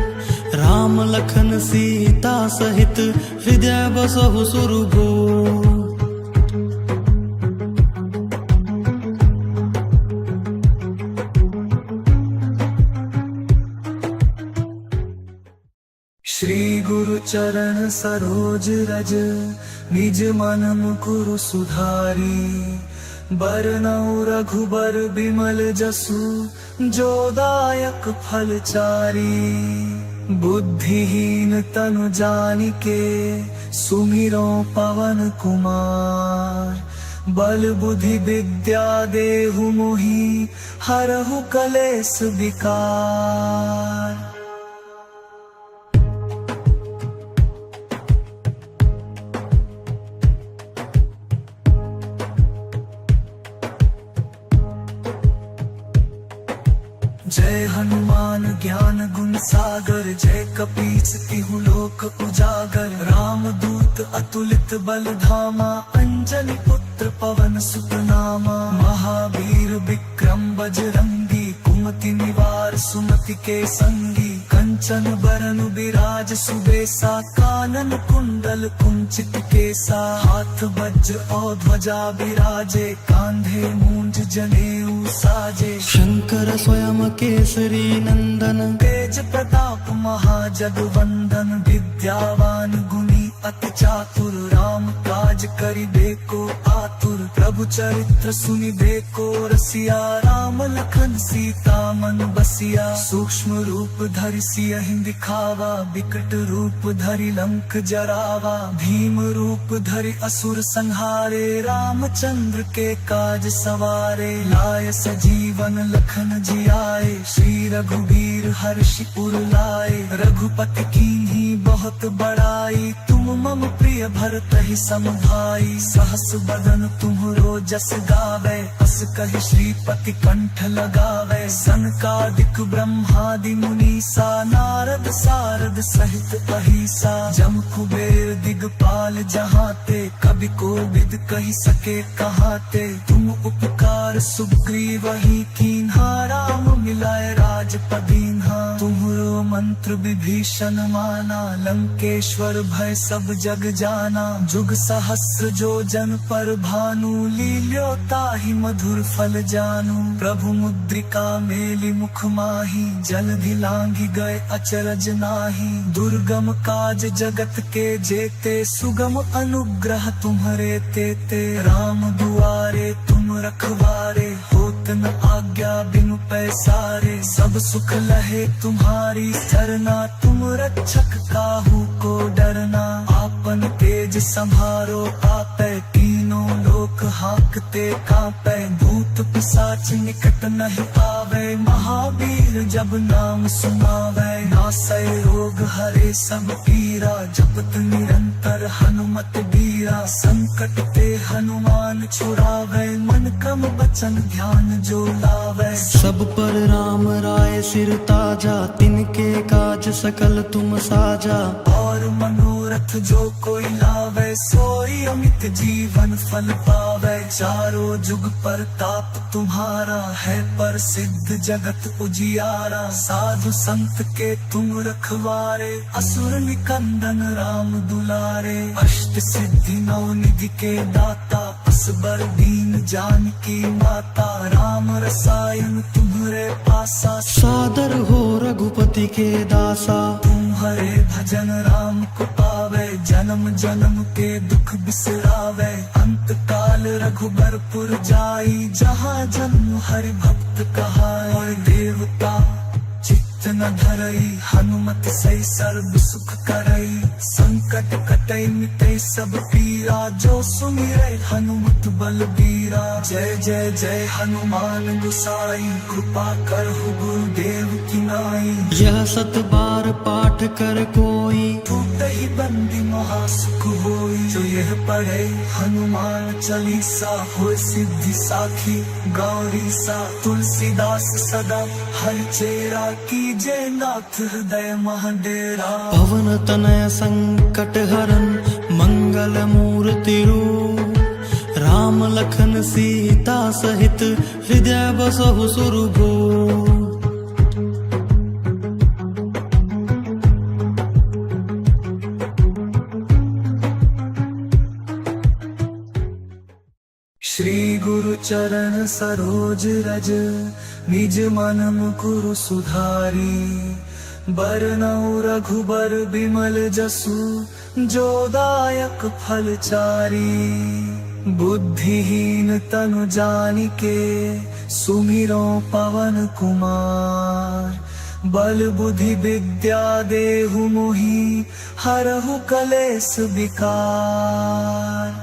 राम लखन सीता सहित, हृदय बसहु सुरभूप। श्री गुरु चरण सरोज रज, निज मन मुकुरु सुधारी। बरनउँ रघुबर बिमल जसु, जो दायक फल चारी। बुद्धिहीन तनु जानिके, सुमिरो पवन कुमार। बल बुद्धि विद्या देहु मोहि, हरहु कलेस विकार। जय हनुमान ज्ञान गुण सागर, जय कपीस तिहु लोक उजागर। राम दूत अतुलित बल धामा, अंजनी पुत्र पवन सुत नामा। महावीर विक्रम बजरंगी, कुमति निवार सुमति के संगी। कंचन बरन विराज सुबेसा, कानन कुंडल कुंचित केसा। हाथ वज्र और ध्वजा विराजे, कांधे मूंज जनेऊ साजे। शंकर स्वयं केसरी नंदन, तेज प्रताप महाजगवंदन। विद्यावान गुणी अति चातुर, राम काज करिबेको आतुर। प्रभु चरित्र सुनिबेको रसिया, राम लखन सीता मन बसिया। सूक्ष्म रूप धरि सियहि दिखावा, विकट रूप धरि लंक जरावा। भीम रूप धरि असुर संहारे, रामचंद्र के काज सवारे। लाय सजीवन लखन जियाए, श्री रघुवीर हर्षि उर लाए। रघुपति कीन्ही बहुत बड़ाई, तुम मम प्रिय भरतहि सम भाई। सहस बदन तुम्हरो जस गावे, अस कहि श्रीपति कंठ लगावे। सनकादिक ब्रह्मादि मुनीसा, नारद सारद सहित अहिसा। जम कुबेर दिगपाल जहाते, कवि कोविद कहि सके कहाते। तुम उपकार सुग्रीवहि कीन्हा, राम मिलाए राजपद दीन्हा। तुम्हरो मंत्र विभीषण माना, लंकेश्वर भय सब जग जाना। जुग सहस्र जो जन पर भानु, लील्यो ताहि मधुर फल जानू। प्रभु मुद्रिका मेलि मुख माहि, जलधि लांघि गए अचरज नाही। दुर्गम काज जगत के जेते, सुगम अनुग्रह तुम्हरे तेते। राम दुआरे तुम रखवारे, होत न आज्ञा बिनु पैसारे। सब सुख लहे तुम्हारी सरना, तुम रक्षक काहू को डरना। आपन तेज संभारो आपै, तीनों लोक हांकते कांपै। भूत पिशाच निकट नहीं आवे, महावीर जब नाम सुनावे। नासै रोग हरे सब पीरा, जपत निरंतर हनुमत बीरा। संकट ते हनुमान छुड़ावे, मन क्रम बचन ध्यान जो लावे। सब पर राम राय सिर ताजा, तिनके काज सकल तुम साजा। और मनोरथ जो कोई लावे, सोई अमित जीवन फल पावे। चारों जुग परताप तुम्हारा है, प्रसिद्ध जगत उजियारा। साधु संत के तुम रखवारे, असुर निकंदन राम दुलारे। अष्ट सिद्धि नौ निधि के दाता, असबर दीन जानकी माता। राम रसायन तुम्हारे पासा, सादर हो रघुपति के दासा। तुम्हारे भजन राम को पावे, जन्म जन्म के दुख बिसरावे। अंत काल रघुबरपुर जाई, जहाँ जन्म हरि भक्त कहाए। और देवता चित्त न धरई, हनुमत सही सर्व सुख करई। संकट कटई मिटई सब पीरा, जो सुमिरै हनुमत बलबीरा। जय जय जय हनुमान गोसाई, कृपा करहु गुरुदेव की नाई। यह 7 बार पाठ कर कोई, टूटहि बंदी महासुख होई। जो यह पढ़े हनुमान चालीसा, होय सिद्धि साखी गौरी सा। तुलसीदास सदा हर चेरा, कीजे नाथ हृदय महडेरा। पवन तनय संकट हरन, मंगल मूर्ति रूप। राम लखन सीता सहित, हृदय बसहु सुरभूप। श्री गुरु चरण सरोज रज, निज मन मुकुरु सुधारी। बरनउँ रघुबर बिमल जसु, जो दायक फल चारी। बुद्धिहीन तनु जानिके, सुमिरो पवन कुमार। बल बुद्धि विद्या देहु मोहि, हरहु कलेस विकार।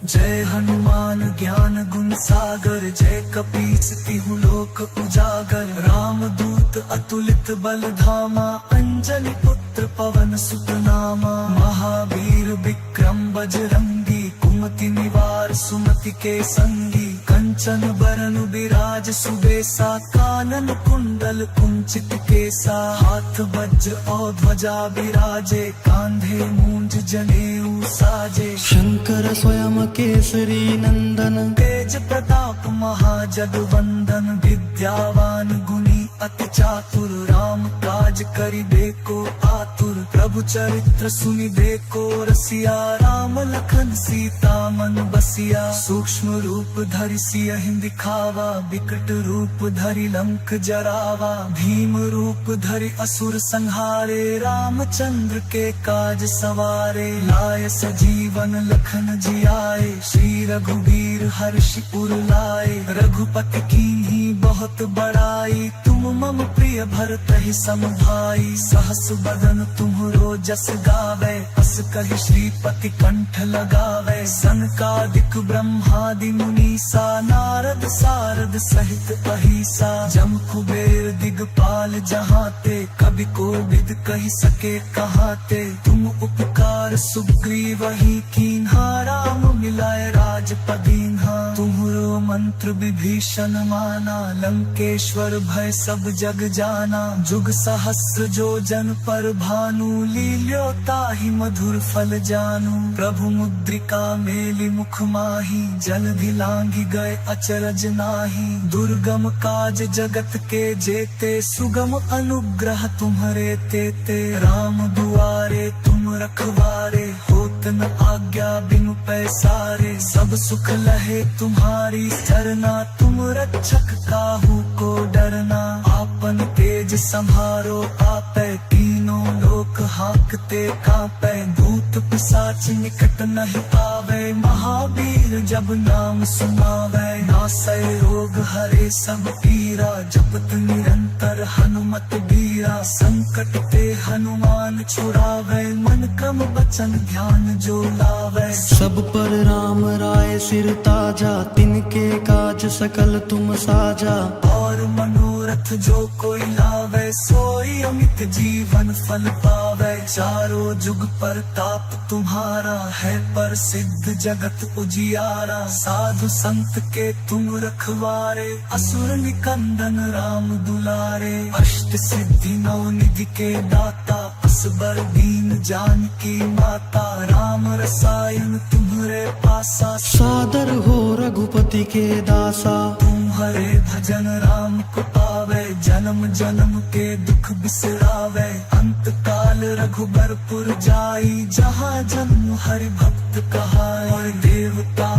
जय हनुमान ज्ञान गुण सागर, जय कपीस तिहु लोक उजागर। राम दूत अतुलित बल धामा, अंजनी पुत्र पवन सुत नामा। महावीर विक्रम बजरंगी, कुमति निवार सुमति के संगी। कंचन बरन बिराज सुबेसा, कानन कुंडल कुंचित केसा। हाथ वज्र और ध्वजा बिराजे, कांधे मूंज जनेऊ साजे। शंकर स्वयं केसरी नंदन, तेज प्रताप महाजगवंदन। विद्यावान गुणी अति चातुर, राम काज करिबेको आतुर। प्रभु चरित्र सुनिबेको रसिया, राम लखन सीता मन बसिया। सूक्ष्म रूप धरि सियहि दिखावा, विकट रूप धरि लंक जरावा। भीम रूप धरि असुर संहारे, रामचंद्र के काज सवारे। लाय सजीवन लखन जियाए, श्री रघुवीर हर्षि उर लाए। रघुपति कीन्ही बहुत बड़ाई, तुम मम प्रिय भरतहि सम भाई। सहस बदन तुम्हरो जस गावे, अस कहि श्रीपति कंठ लगावे। सनकादिक ब्रह्मादि मुनीसा, नारद सारद सहित अहिसा। जम कुबेर दिगपाल जहाते, कवि कोविद कहि सके कहाते। तुम उपकार सुग्रीवहि कीन्हा, राम मिलाए राजपद दीन्हा। तुम्हरो मंत्र विभीषण माना, लंकेश्वर भय सब जग जाना। जुग सहस्र जो जन पर भानु, लील्यो ताहि मधुर फल जानू। प्रभु मुद्रिका मेलि मुख माहि, जलधि लांघि गए अचरज नाहि। दुर्गम काज जगत के जेते, सुगम अनुग्रह तुम्हरे तेते। राम दुआरे तुम रखवारे, होत न आज्ञा बिनु पैसारे। सब सुख लहे तुम्हारी सरना, तुम रक्षक काहू को डरना। आपन तेज संहारो आपै, तीनों लोक हांकते कांपै। भूत पिशाच निकट नहीं आवे, महावीर जब नाम सुनावे। नासै रोग हरे सब पीरा, जपत निरंतर हनुमत बीरा। संकट ते हनुमान छुड़ावे, मन क्रम धर्म बचन ध्यान जो लावे। सब पर राम राय सिर ताजा, तिनके काज सकल तुम साजा। और मनोरथ जो कोई लावे, सोई अमित जीवन फल पावे। चारों जुग प्रताप तुम्हारा है, प्रसिद्ध जगत उजियारा। साधु संत के तुम रखवारे, असुर निकंदन राम दुलारे। अष्ट सिद्धि नौ निधि के दाता, असबर दीन जानकी माता। राम रसायन तुम्हारे पासा, सादर हो रघुपति के दासा। तुम्हारे भजन राम को पावे, जन्म जन्म के दुख बिसरावे। अंत काल रघुबरपुर जाई, जहाँ जन्म हरि भक्त कहाई। देवता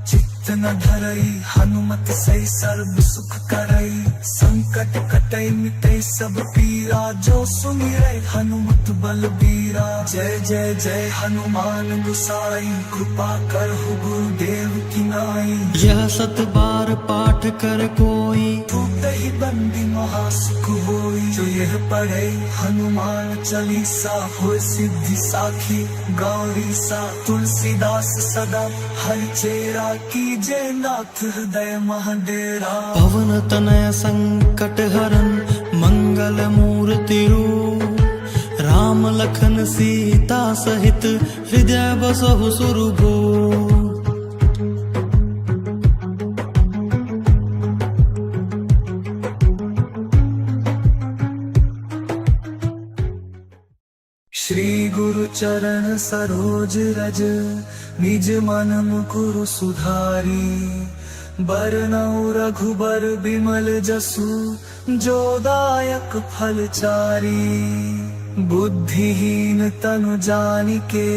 चित्त न धरई, हनुमत सही सर्व सुख करई। संकट कटई मिटई सब पीरा, जो सुमिरै हनुमत बलबीरा। जय जय जय हनुमान गोसाई, कृपा करहु गुरुदेव की नाई। यह सत बार पाठ कर कोई, टूटहि बंदी महासुख होई। जो यह पढ़े हनुमान चालीसा, होय सिद्धि साखी गौरी सा। तुलसीदास सदा हरि चेरा, कीजे नाथ हृदय महाडेरा। पवन तनय संकट हरन, मंगल मूर्ति रूप। राम लखन सीता सहित, हृदय बसहु सुरभूप। श्री गुरु चरण सरोज रज, निज मन मुकुरु सुधारी। बरनउँ रघुबर बिमल जसु, जो दायक फल चारी। बुद्धिहीन तनु जानिके,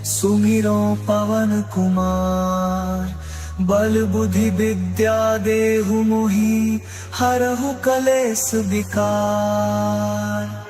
सुमिरो पवन कुमार। बल बुद्धि विद्या देहु मोहि, हरहु कलेस विकार।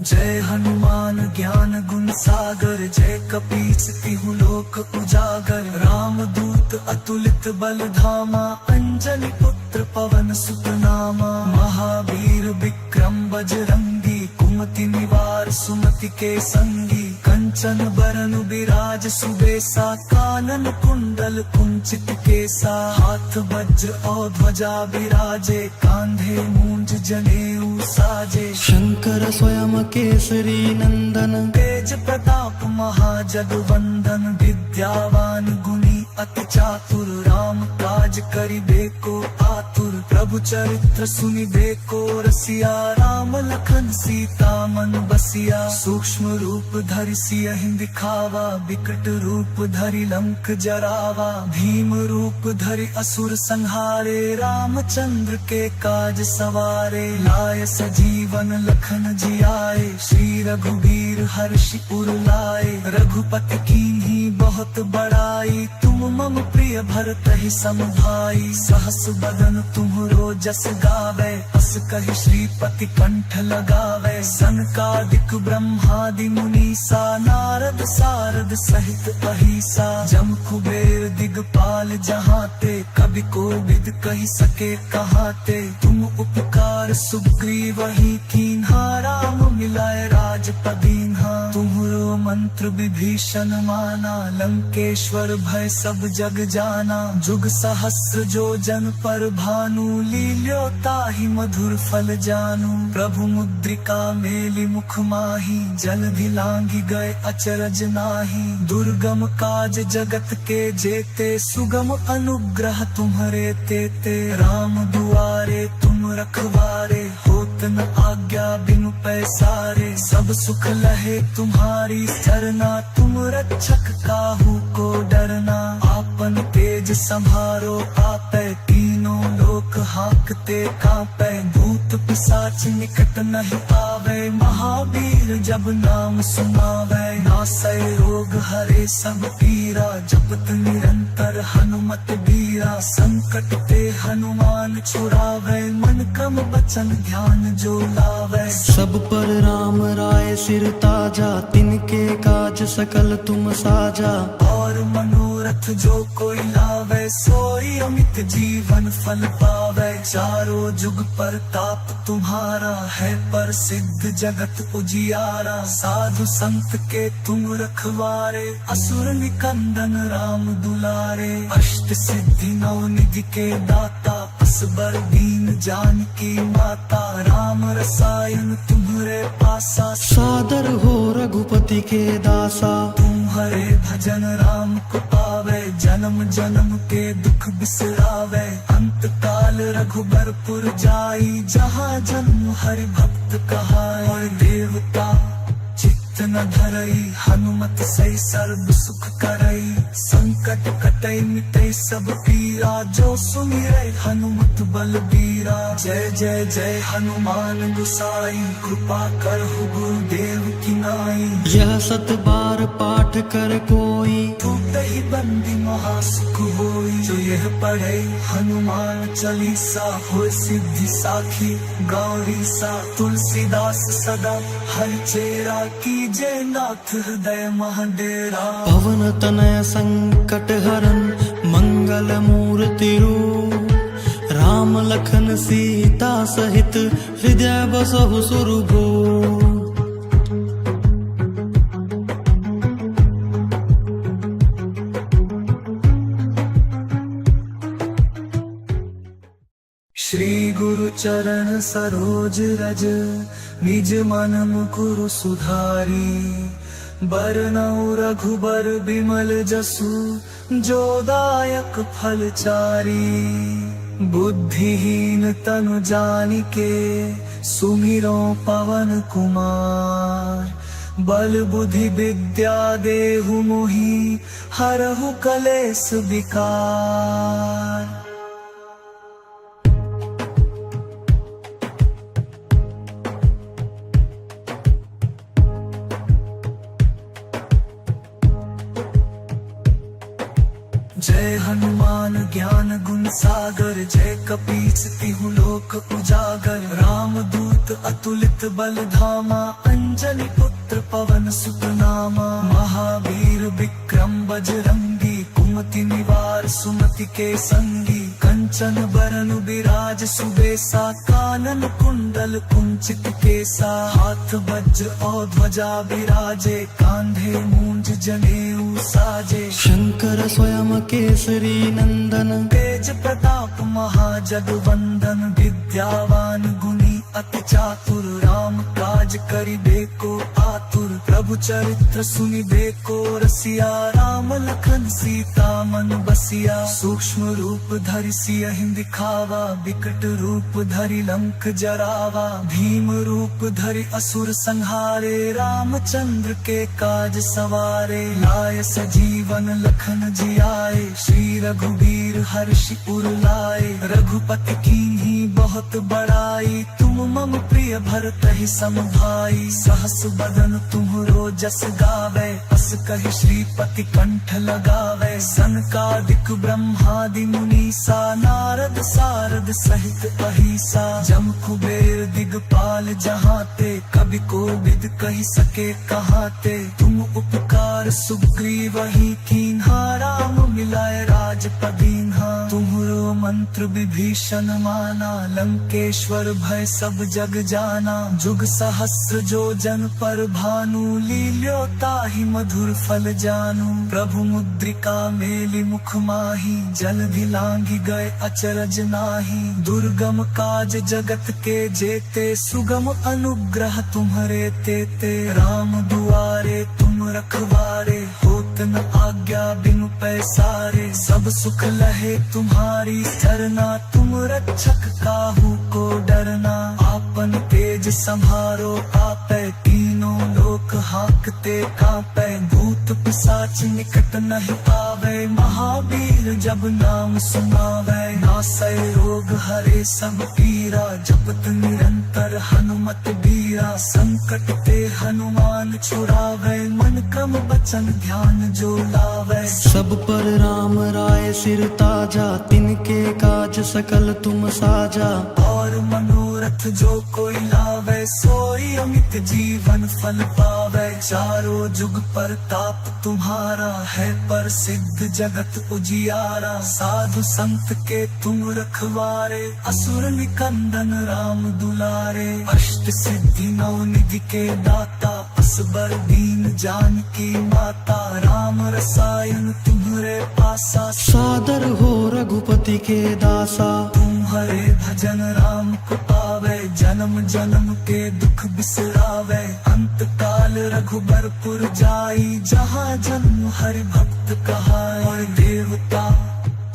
जय हनुमान ज्ञान गुण सागर, जय कपीस तिहु लोक उजागर। राम दूत अतुलित बल धामा, अंजनी पुत्र पवन सुत नामा। महावीर विक्रम बजरंगी, कुमति निवार सुमति के संगी। कंचन बरन बिराज सुबेसा, कानन कुंडल कुंचित केसा। हाथ वज्र और ध्वजा विराजे, कांधे मूंज जनेऊ साजे। शंकर स्वयं केसरी नंदन, तेज प्रताप महाजगवंदन। विद्यावान गुणी अति चातुर, राम काज करिबेको आतुर। प्रभु चरित्र सुनिबेको रसिया, राम लखन सीता मन बसिया। सूक्ष्म रूप धरि सियहि दिखावा, विकट रूप धरि लंक जरावा। भीम रूप धरि असुर संहारे, रामचंद्र के काज सवारे। लाय सजीवन लखन जियाए, श्री रघुवीर हर्षि उर लाए। रघुपति कीन्ही बहुत बड़ाई, तुम मम प्रिय भरतहि सम भाई। सहस बदन तुम्हरो जस गावे, अस कहि श्रीपति कंठ लगावे। सनकादिक ब्रह्मादि मुनीसा, नारद सारद सहित अहिसा। जम कुबेर दिगपाल जहाते, कवि कोविद कहि सके कहाते। तुम उपकार सुग्रीवहि कीन्हा, राम मिलाए राजपद दीन्हा। तुम्हरो मंत्र विभीषण माना, लंकेश्वर भय सब जग जाना। जुग सहस्र जो जन पर भानु, लील्यो ताहि मधुर फल जानू। प्रभु मुद्रिका मेलि मुख माहि, जलधि लांघि गए अचरज नाहि। दुर्गम काज जगत के जेते, सुगम अनुग्रह तुम्हरे तेते। राम दुआरे तुम रखवारे, होत न आज्ञा बिनु पैसारे। सब सुख लहे तुम्हारी सरना, तुम रक्षक काहू को डरना। आपन तेज संभारो आपै, तीनों लोक हाकते कांपै। भूत भूत पिशाच निकट नहीं आवे, महावीर जब नाम सुनावे। नासै रोग हरे सब पीरा, जपत निरंतर हनुमत बीरा। संकट ते हनुमान छुड़ावे, मन क्रम बचन ध्यान जो लावे। सब पर राम राय सिर ताजा, तिनके काज सकल तुम साजा। और मनोरथ जो कोई लावे, सोई अमित जीवन फल पावे। चारों जुग परताप तुम्हारा है, प्रसिद्ध जगत उजियारा। साधु संत के तुम रखवारे, असुर निकंदन राम दुलारे। अष्ट सिद्धि नौ निधि के दाता, असबर दीन जानकी माता। राम रसायन तुम्हारे पासा, सादर हो रघुपति के दासा। तुम्हारे भजन राम को पावे, जन्म जन्म के दुख बिसरावे। अंत काल रघुबरपुर जाई, जहाँ जन्म हरि भक्त कहाए। और देवता चित्त न धरई, हनुमत सही सर्व सुख करई। संकट कटई मिटई सब पीरा, जो सुमिरै हनुमत बलबीरा। जय जय जय हनुमान गुसाई, कृपा करहु गुरुदेव की नाई। यह 7 बार पाठ कर कोई, टूटहि बंदी महासुख होई। जो यह पढ़े हनुमान चालीसा, हो सिद्धि साखी गौरी सा। तुलसीदास सदा हरिचेरा, कीजे नाथ हृदय महडेरा। पवन तनय संकट हरन, मंगल मूर्ति रूप। राम लखन सीता सहित, हृदय बसहु सुरभूप। श्री गुरु चरण सरोज रज, निज मन मुकुरु सुधारी। बरनउँ रघुबर बिमल जसु, जो दायक फल चारी। बुद्धिहीन तनु जानिके, सुमिरो पवन कुमार। बल बुद्धि विद्या देहु मोहि, हरहु कलेस विकार। जय हनुमान ज्ञान गुण सागर, जय कपीस तिहु लोक उजागर। राम दूत अतुलित बल धामा, अंजनी पुत्र पवन सुत नामा। महावीर विक्रम बजरंगी, कुमति निवार सुमति के संगी। कंचन बरन बिराज सुबेसा, कानन कुंडल कुंचित केसा। हाथ वज्र और ध्वजा बिराजे, कांधे मूंज जनेऊ साजे। शंकर स्वयं केसरी नंदन, तेज प्रताप महाजगवंदन। विद्यावान गुणी अति चातुर, राम काज करिबेको आतुर। प्रभु चरित्र सुनिबेको रसिया, राम लखन सीता मन बसिया। सूक्ष्म रूप धरि सियहि दिखावा, विकट रूप धरि लंक जरावा। भीम रूप धरि असुर संहारे, रामचंद्र के काज सवारे। लाय सजीवन लखन जियाए, श्री रघुबीर हर्षि उर लाए। रघुपति कीन्ही बहुत बड़ाई, तुम मम प्रिय भरतहि सम भाई। सहस बदन तुम्हरो जस गावे, अस कहि श्रीपति कंठ लगावे। सनकादिक ब्रह्मादि मुनीसा, नारद सारद सहित अहिसा। जम कुबेर दिगपाल जहाते, कवि कोविद कहि सके कहाते। तुम उपकार सुग्रीवहि कीन्हा, राम मिलाए राजपदीन्हा। तुम्हरो मंत्र विभीषण माना, लंकेश्वर भय सब जग जाना। जुग सहस्र जो जन पर भानु, लील्यो ताहि मधुर फल जानू। प्रभु मुद्रिका मेलि मुख माहि, जलधि लांघि गए अचरज नाही। दुर्गम काज जगत के जेते, सुगम अनुग्रह तुम्हरे तेते। राम दुआरे तुम रखवारे, होत न आज्ञा बिनु पैसारे। सब सुख लहे तुम्हारी सरना, तुम रक्षक काहू को डरना। आपन तेज संहारो आपै, तीनों लोक हाकते कांपै। भूत पिशाच निकट नहीं आवे, महावीर जब नाम सुनावे। नासै रोग हरे सब पीरा जपत निरंतर हनुमत बीरा संकट ते हनुमान छुड़ावे मन क्रम बचन ध्यान जो लावे सब पर राम राय सिर ताजा तिनके काज सकल तुम साजा और मनोरथ जो कोई लावे सोई अमित जीवन फल पावे चारों जुग प्रताप तुम्हारा है प्रसिद्ध जगत उजियारा साधु संत के तुम रखवारे असुर निकंदन राम दुलारे अष्ट सिद्धि नौ निधि के दाता असबर दीन जानकी माता राम रसायन तुम्हारे पासा सादर हो रघुपति के दासा तुम्हारे भजन राम को पावे जन्म जन्म के दुख बिसरावे अंत काल रघुबरपुर जाई जहाँ जन्म हरि भक्त कहाए और देवता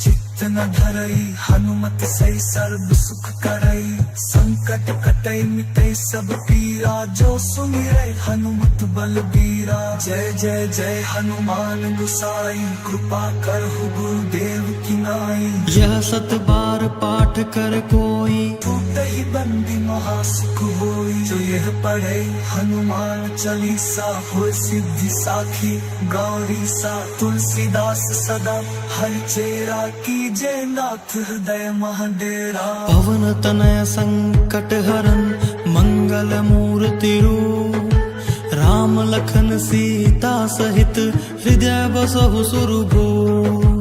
चित्त न धरई हनुमत सही सर्व सुख करई संकट कटई मिटई सब पीरा जो सुमिरै हनुमत बलबीरा जय जय जय हनुमान गुसाई कृपा करहु गुरुदेव की नाई यह सत बार पाठ कर कोई टूटहि बंदी महासुख होई जो यह पढ़े हनुमान चालीसा हो सिद्धि साखी गौरी सा तुलसीदास सदा हरि चेरा की जय नाथ हृदय महाडेरा पवन तनय संकट हरन मंगल मूर्ति रूप राम लखन सीता सहित हृदय बसहु सुरभूप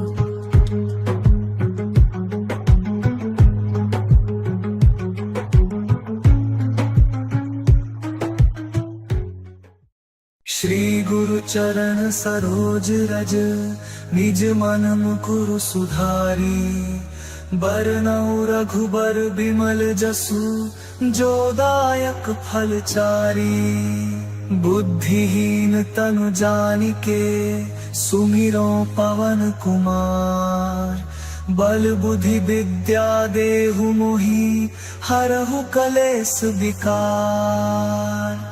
श्री गुरु चरण सरोज रज निज मन मुकुरु सुधारी बरनउँ रघुबर बिमल जसु जो दायक फल चारी बुद्धिहीन तनु जानिके सुमिरो पवन कुमार बल बुद्धि विद्या देहु मोहि हरहु कलेस विकार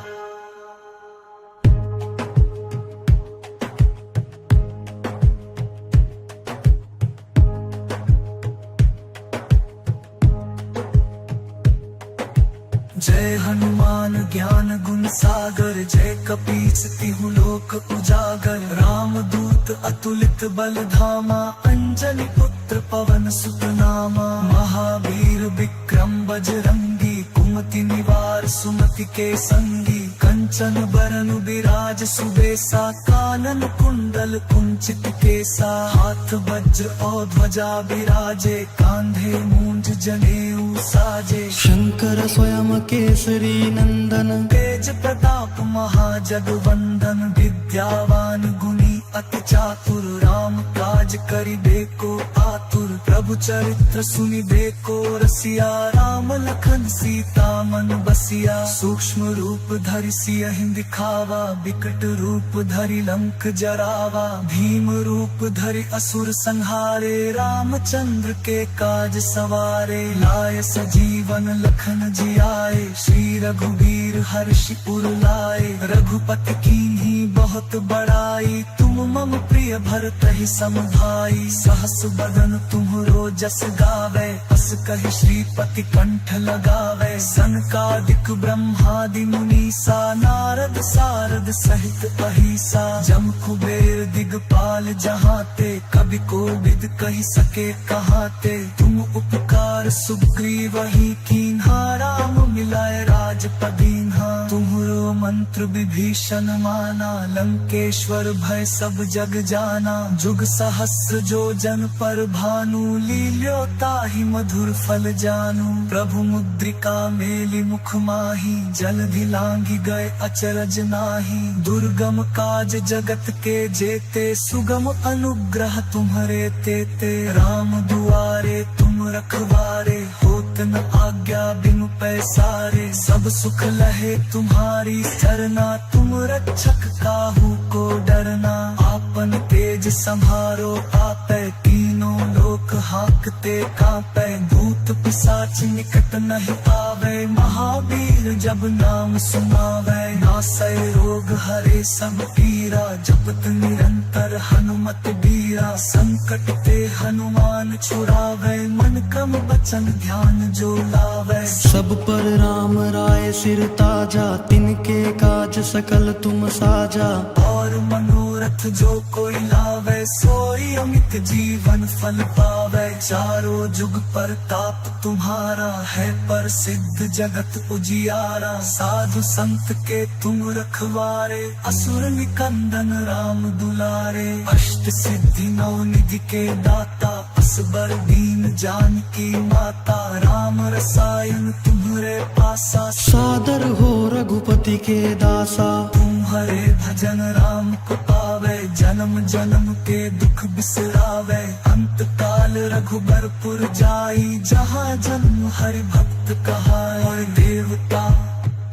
जय हनुमान ज्ञान गुण सागर जय कपीस तिहु लोक उजागर राम दूत अतुलित बल धामा अंजनी पुत्र पवन सुत नामा महावीर विक्रम बजरंगी कुमति निवार सुमति के संगी कंचन बरन बिराज सुबेसा कानन कुंडल कुंचित केसा हाथ वज्र और ध्वजा बिराजे कांधे मूंज जनेऊ साजे शंकर स्वयं केसरी नंदन तेज प्रताप महाजगवंदन विद्यावान गुणी अति चातुर राम काज करिबे को आतुर प्रभु चरित्र सुनिबे को रसिया राम लखन सीता मन बसिया सूक्ष्म रूप धरि सियहि दिखावा विकट रूप धरि लंक जरावा भीम रूप धरि असुर संहारे रामचंद्र के काज सवारे लाय सजीवन लखन जियाए श्री रघुवीर हर्षि उर लाए रघुपति कीन्ही बहुत बड़ाई तुम मम प्रिय भरतहि सम भाई सहस बदन तुम्हरो जस गावे अस कहि श्रीपति कंठ लगावे सनकादिक ब्रह्मादि मुनीसा नारद सारद सहित अहिसा जम कुबेर दिगपाल जहाते कवि कोविद कहि सके कहाते तुम उपकार सुग्रीवहि कीन्हा राम मिलाए राजपदीन्हा तुम्हरो मंत्र विभीषण माना लंकेश्वर भय सब जग जाना जुग सहस्र जो जन पर भानु लील्यो ताहि मधुर फल जानू प्रभु मुद्रिका मेलि मुख माही जलधि लांघि गए अचरज नाही दुर्गम काज जगत के जेते सुगम अनुग्रह तुम्हरे तेते राम दुआरे तुम रखवारे होत न आज्ञा बिनु पैसारे सब सुख लहे तुम्हारी सरना तुम रक्षक काहू को डरना आपन तेज संहारो आपै तीनों लोक हाकते कांपै भूत पिशाच निकट नहीं आवे, महावीर जब नाम सुनावे। नासै रोग हरे सब पीरा, जपत निरंतर हनुमत बीरा। संकट ते हनुमान छुड़ावे, मन क्रम बचन ध्यान जो लावे। सब पर राम राय सिर ताजा, तिनके काज सकल तुम साजा। और मनोरथ जो कोई लावे, सोई अमित जीवन फल पावे। चारों जुग प्रताप तुम्हारा है, प्रसिद्ध जगत उजियारा। साधु संत के तुम रखवारे, असुर निकंदन राम दुलारे। अष्ट सिद्धि नौ निधि के दाता, असबर दीन जानकी माता। राम रसायन तुम्हारे पासा, सादर हो रघुपति के दासा। तुम्हारे भजन राम को पावे, जन्म जन्म के दुख बिसरावे। अंत काल रघुबरपुर जाई, जहाँ जन्म हरि भक्त कहाई। देवता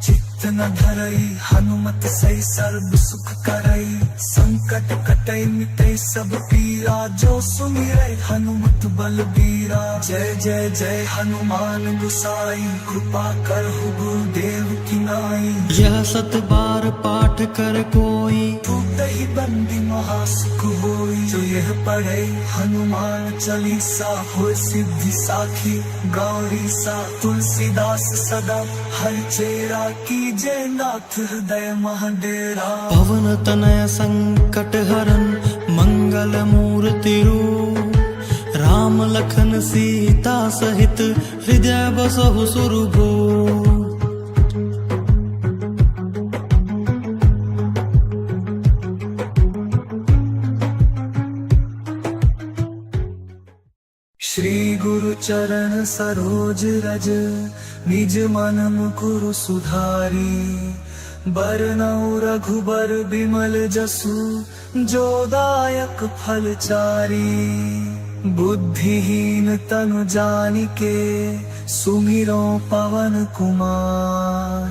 चित्त न धरई, हनुमत सही सर्व सुख करई। संकट कटई मिटई सब पीरा, जो सुमिरै हनुमत बलबीरा। जय जय जय हनुमान गुसाई, कृपा करहु गुरुदेव की नाई। यह 7 बार पाठ कर कोई, टूटहि बंदी महासुख होई। जो यह पढ़े हनुमान चालीसा, हो सिद्धि साखी गौरी सा। तुलसीदास सदा हर चेरा, कीजे नाथ हृदय महडेरा। पवन तनय संकट हरन, मंगल मूर्ति रूप। राम लखन सीता सहित, हृदय बसहु सुरभूप। श्री गुरु चरण सरोज रज, निज मन मुकुरु सुधारी। बरनउँ रघुबर बिमल जसु, जो दायक फल चारी। बुद्धिहीन तनु जानिके, सुमिरो पवन कुमार।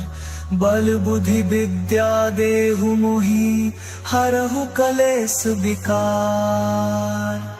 बल बुद्धि विद्या देहु मोहि, हरहु कलेस विकार।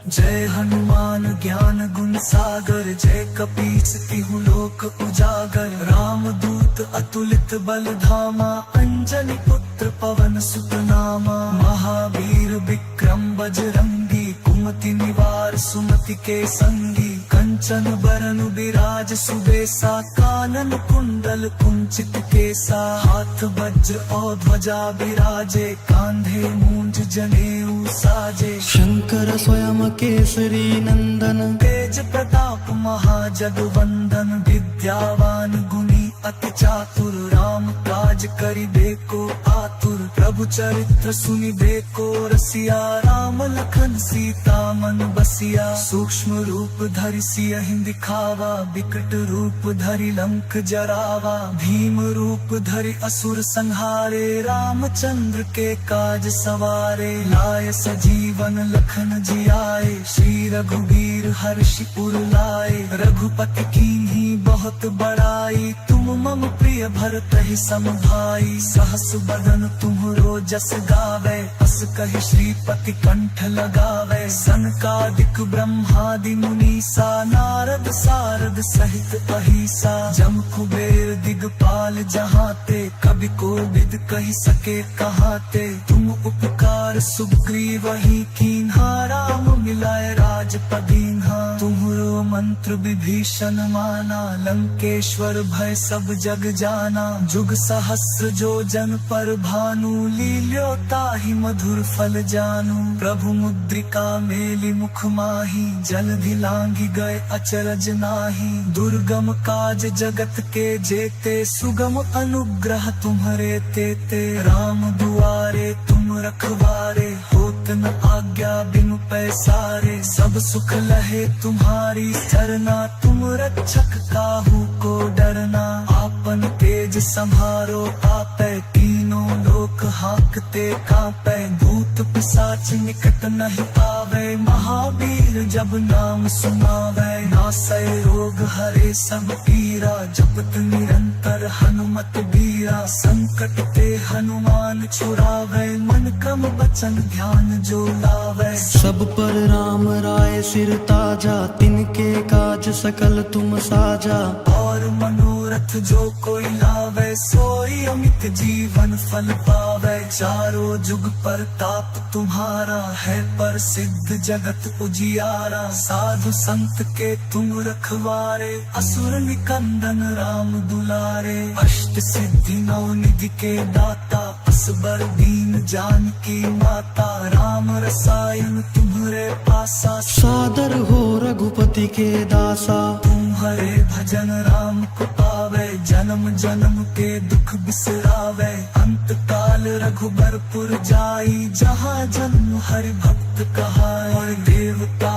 जय हनुमान ज्ञान गुण सागर, जय कपीस तिहु लोक उजागर। राम दूत अतुलित बल धामा, अंजनी पुत्र पवन सुत नामा। महावीर विक्रम बजरंगी, कुमति निवार सुमति के संगी। कंचन बरन बिराज सुबेसा, कानन कुंडल कुंचित केसा। हाथ वज्र और ध्वजा बिराजे, कांधे मूंज जनेऊ साजे। शंकर स्वयं केसरी नंदन, तेज प्रताप महाजगवंदन। विद्यावान गुणी अति चातुर, राम काज करिबेको आतुर। प्रभु चरित्र सुनिबेको रसिया, राम लखन सीता मन बसिया। सूक्ष्म रूप धरि सियहि दिखावा, विकट रूप धरि लंक जरावा। भीम रूप धरि असुर संहारे, रामचंद्र के काज सवारे। लाय सजीवन लखन जियाए, श्री रघुवीर हर्षि उर लाए। रघुपति कीन्ही बहुत बड़ाई, तुम मम प्रिय भरतहि सम भाई। सहस बदन तुम्हरो जस गावे, अस कहि श्रीपति कंठ लगावे। सनकादिक ब्रह्मादि मुनीसा, नारद सारद सहित अहिसा। जम कुबेर दिगपाल जहाते, कवि कोविद कहि सके कहाते। तुम उपकार सुग्रीवहि कीन्हा, राम मिलाए राजपद दीन्हा। तुम्हरो मंत्र विभीषण माना, लंकेश्वर भय सब जग जाना। जुग सहस्र जो जन पर भानु, लील्यो ताहि मधुर फल जानू। प्रभु मुद्रिका मेलि मुख माहि, जलधि लांघि गए अचरज नाहि। दुर्गम काज जगत के जेते, सुगम अनुग्रह तुम्हरे तेते। राम दुआरे तुम रखवारे, होत न आज्ञा बिनु पैसारे। सब सुख लहे तुम्हारी सरना, तुम रक्षक काहू को डरना। आपन तेज संहारो आपै, तीनों लोक हाकते कांपै। भूत पिशाच निकट नहीं आवे, महावीर जब नाम सुनावे। नासै रोग रोग हरे सब पीरा, जपत निरंतर हनुमत बीरा। संकट ते हनुमान छुड़ावे, मन क्रम वचन ध्यान जो लावे। सब पर राम राय सिर ताजा, तिनके काज सकल तुम साजा। और मनोरथ जो कोई लावे, सोई अमित जीवन फल पावे। चारों जुग पर ताप तुम्हारा है, पर सिद्ध जगत उजियारा। साधु संत के तुम रखवारे, असुर निकंदन राम दुलारे। अष्ट सिद्धि नौ निधि के दाता, असबर दीन जानकी माता। राम रसायन तुम्हारे पासा, सादर हो रघुपति के दासा। तुम्हारे भजन राम को पावे, जन्म जन्म के दुख बिसरावे। अंत काल रघुबरपुर जाई, जहाँ जन्म हरि भक्त कहाई। और देवता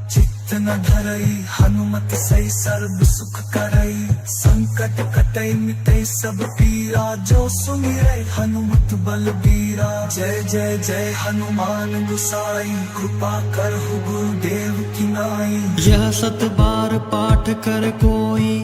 चित्त न धरई, हनुमत सही सर्व सुख करई। संकट कटई मिटई सब पीरा, जो सुमिरै हनुमत बलबीरा। जय जय जय हनुमान गुसाई, कृपा करहु गुरुदेव की नाई। यह 7 बार पाठ कर कोई,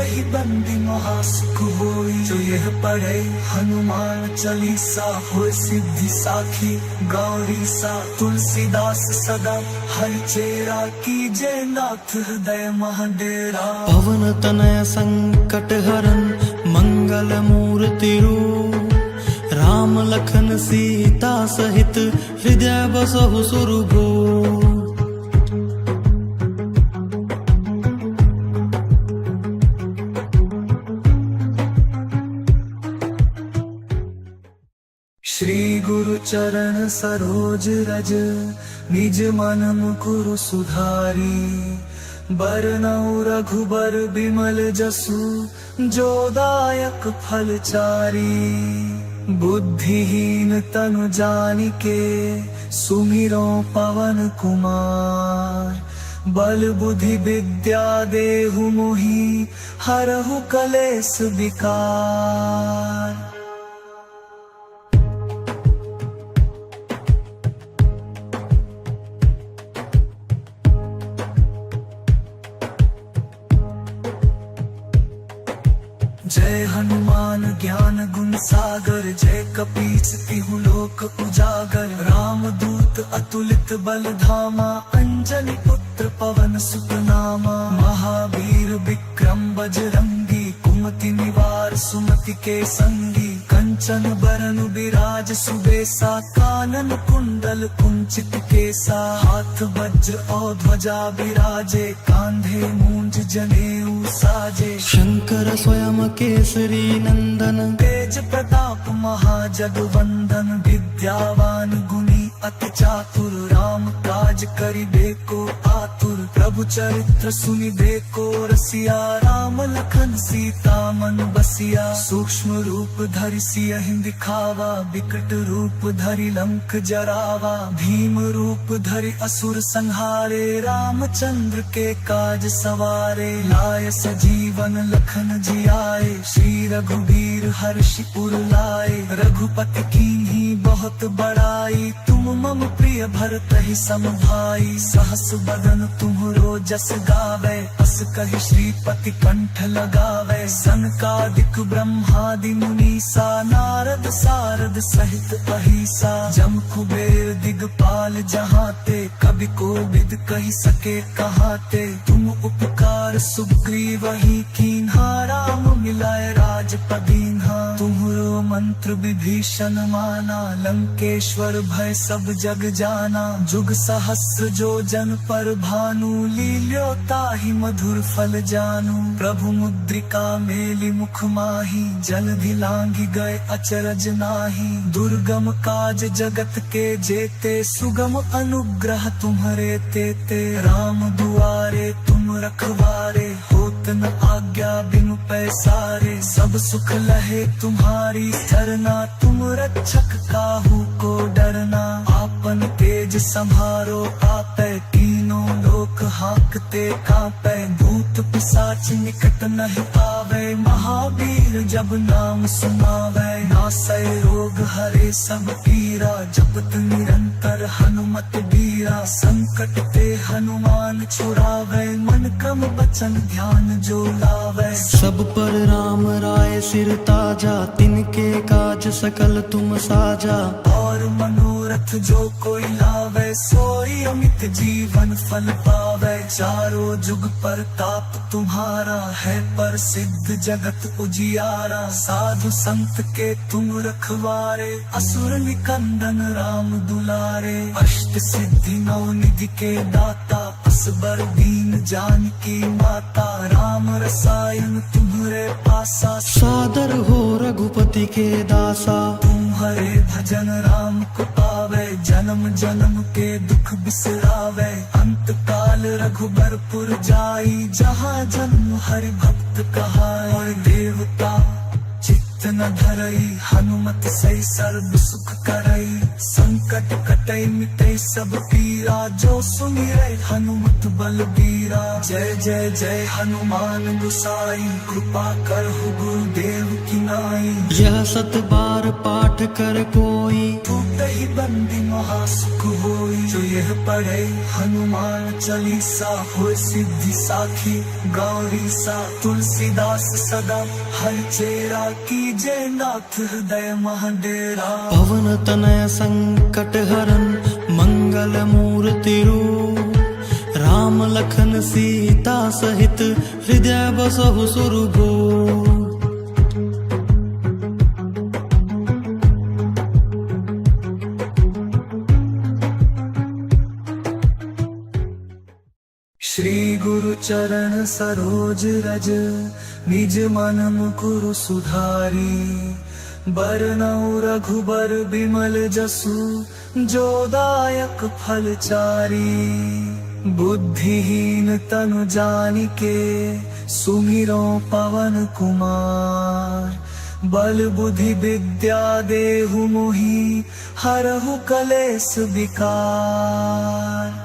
ही बंदी महासुख होई। जो यह पढ़े हनुमान चालीसा, हो सिद्धि साखी गौरी सा। तुलसीदास सदा हरि चेरा, कीजे नाथ हृदय महाडेरा। पवन तनय संकट हरन, मंगल मूर्ति रूप। राम लखन सीता सहित, हृदय बसहु सुरभूप। श्री गुरु चरण सरोज रज, निज मन मुकुरु सुधारी। बरनउँ रघुबर बिमल जसु, जो दायक फल चारी। बुद्धिहीन तनु जानिके, सुमिरो पवन कुमार। बल बुद्धि विद्या देहु मोहि, हरहु कलेस विकार। जय हनुमान ज्ञान गुण सागर, जय कपीस तिहु लोक उजागर। राम दूत अतुलित बल धामा, अंजनी पुत्र पवन सुत नामा। महावीर विक्रम बजरंगी, कुमति निवार सुमति के संगी। कंचन बरन बिराज सुबेसा, कानन कुंडल कुंचित केसा। हाथ वज्र और ध्वजा बिराजे, कांधे मूंज जनेऊ साजे। शंकर स्वयं केसरी नंदन, तेज प्रताप महाजगवंदन। विद्यावान गुणी अति चातुर, राम काज करिबेको आतुर। प्रभु चरित्र सुनिबेको रसिया, राम लखन सीता मन बसिया। सूक्ष्म रूप धरि सियहि दिखावा, विकट रूप धरि लंक जरावा। भीम रूप धरि असुर संहारे, रामचंद्र के काज सवारे। लाय सजीवन लखन जियाए, श्री रघुबीर हर्षि उर लाए। रघुपति कीन्ही बहुत बड़ाई, तुम मम प्रिय भरतहि सम भाई। सहस बदन तुम्हरो जस गावे, अस कहि श्रीपति कंठ लगावे। सनकादिक ब्रह्मादि मुनीसा, नारद सारद सहित अहिसा। जम कुबेर दिगपाल जहाते, कवि कोविद कहि सके कहाते। तुम उपकार सुग्रीवहि कीन्हा, राम मिलाए राजपद दीन्हा। तुम्हरो मंत्र विभीषण माना, लंकेश्वर भय सब जग जाना। जुग सहस्र जो जन पर भानु, लील्यो ताहि मधुर फल जानू। प्रभु मुद्रिका मेलि मुख माहि, जलधि लांघि गए अचरज नाहि। दुर्गम काज जगत के जेते, सुगम अनुग्रह तुम्हरे तेते। राम दुआरे तुम रखवारे, होत न आज्ञा बिनु पैसारे। सब सुख लहे तुम्हारी सरना, तुम रक्षक काहू को डरना। आपन तेज संभारो आपै, तीनों लोक हांकते कांपै। भूत पिशाच निकट नहीं आवे, महावीर जब नाम सुनावे। नासै रोग हरे सब पीरा, जपत निरंतर हनुमत बीरा। संकट ते हनुमान छुड़ावे, मन क्रम बचन ध्यान जो लावे। सब पर राम राय सिर ताजा, तिनके काज सकल तुम साजा। और मनोरथ जो कोई लावे, सोई अमित जीवन फल पावे। चारों जुग प्रताप तुम्हारा है, प्रसिद्ध जगत उजियारा। साधु संत के तुम रखवारे, असुर निकंदन राम दुलारे। अष्ट सिद्धि नौ निधि के दाता, असबर दीन जानकी माता। राम रसायन तुम्हारे पासा, सादर हो रघुपति के दासा। तुम्हारे भजन राम को पावे, जन्म जन्म के दुख बिसरावे। अंत काल रघुबरपुर जाई, जहाँ जन्म हरि भक्त कहाई। देवता चित्त न धरई, हनुमत सही सर्व सुख करई। संकट कटई मिटई सब पीरा, जो सुमिरै हनुमत बलबीरा। जय जय जय हनुमान गोसाई, कृपा करहु गुरुदेव की नाई। यह सत बार पाठ कर कोई, टूटहि बंदी महासुख होई। जो यह पढ़े हनुमान चालीसा, होय सिद्धि साखी गौरी सा। तुलसीदास सदा हरचेरा, कीजे नाथ हृदय महडेरा। पवन तनय संकट हरन, मंगल मूर्ति रूप। राम लखन सीता सहित, हृदय बसहु सुरभूप। श्री गुरु चरण सरोज रज, निज मन मुकुरु सुधारी। बरनउँ रघुबर बिमल जसु, जो दायक फल चारी। बुद्धिहीन तनु जानिके, सुमिरो पवन कुमार। बल बुद्धि विद्या देहु मोहि, हरहु कलेस विकार।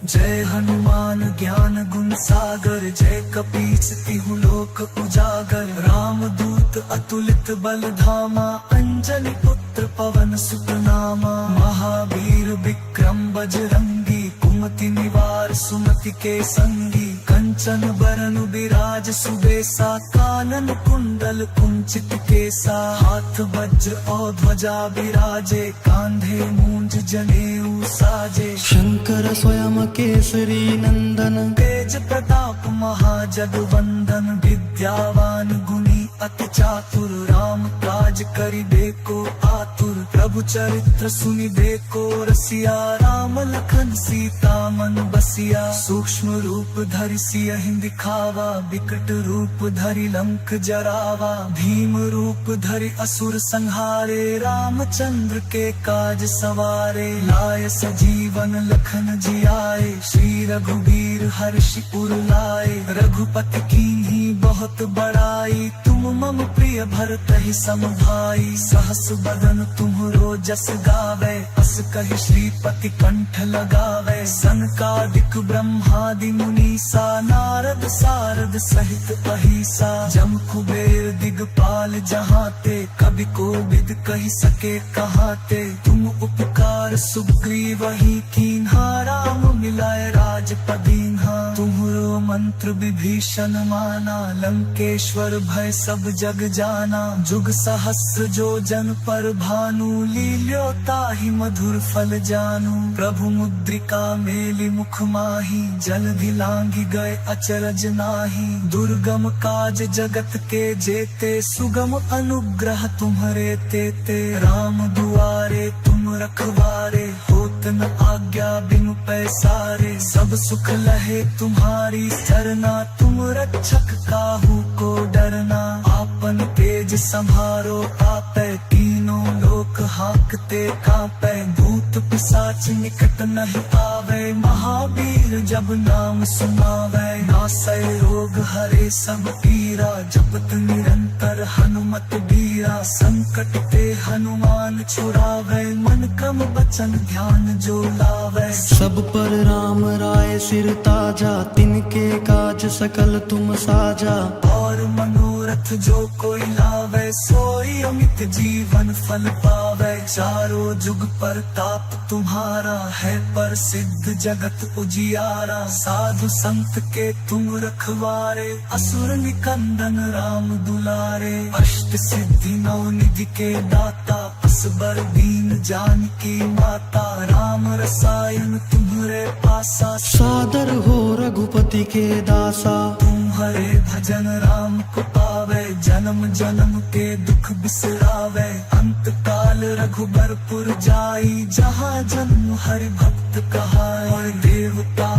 जय हनुमान ज्ञान गुण सागर, जय कपीस तिहु लोक उजागर। राम दूत अतुलित बल धामा, अंजनी पुत्र पवन सुत नामा। महावीर विक्रम बजरंगी, कुमति निवार सुमति के संगी। कंचन बरन बिराज सुबेसा, कानन कुंडल कुंचित केसा। हाथ वज्र और ध्वजा बिराजे, कांधे मूंज जनेऊ साजे। शंकर स्वयं केसरी नंदन, तेज प्रताप महाजगवंदन। विद्यावान गुणी अति चातुर, राम काज करिबेको आतुर। प्रभु चरित्र सुनिबेको रसिया, राम लखन सीता मन बसिया। सूक्ष्म रूप धरि सियहि दिखावा, विकट रूप धरि लंक जरावा। भीम रूप धरि असुर संहारे, रामचंद्र के काज सवारे। लाय सजीवन लखन जियाए, श्री रघुवीर हर्षि उर लाए। रघुपति कीन्ही बहुत बड़ाई, तुम मम प्रिय भरतहि सम भाई। सहस बदन तुम्हरो जस गावे, अस कहि श्रीपति कंठ लगावे। सनकादिक ब्रह्मादि मुनीसा, नारद सारद सहित अहिसा। जम कुबेर दिगपाल जहाते, कवि कोविद कहि सके कहाते। तुम उपकार सुग्रीवहि कीन्हा, राम मिलाए राजपद दीन्हा। तुम्हरो मंत्र विभीषण माना, लंकेश्वर भय सब जग जाना। जुग सहस्र जो जन पर भानु, लील्यो ताहि मधुर फल जानू। प्रभु मुद्रिका मेलि मुख माहि, जलधि लांघि गए अचरज नाहि। दुर्गम काज जगत के जेते, सुगम अनुग्रह तुम्हरे तेते। राम दुआरे तुम रखवारे, होत न आज्ञा बिनु पैसारे। सब सुख लहे तुम्हारी सरना, तुम रक्षक काहू को डरना। आपन तेज संभारो आपै, तीनों लोक हाकते कांपै। भूत पिशाच निकट नहीं आवे, महावीर जब नाम सुनावे। नासै रोग हरे सब पीरा, जपत निरंतर हनुमत बीरा। संकट ते हनुमान छुड़ावे, मन क्रम बचन ध्यान जो लावे। सब पर राम राय सिर ताजा, तिनके काज सकल तुम साजा। और मनोरथ मनोरथ जो कोई लावे, सोई अमित जीवन फल पावे। चारों जुग प्रताप तुम्हारा है, प्रसिद्ध जगत उजियारा। साधु संत के तुम रखवारे, असुर निकंदन राम दुलारे। अष्ट सिद्धि नौ निधि के दाता, असबर दीन जानकी माता। राम रसायन तुम्हारे पासा, सादर हो रघुपति के दासा। तुम्हारे भजन राम को पावे, जन्म जन्म के दुख बिसरावे। अंत काल रघुबरपुर जाई, जहाँ जन्म हरि भक्त कहाए। और देवता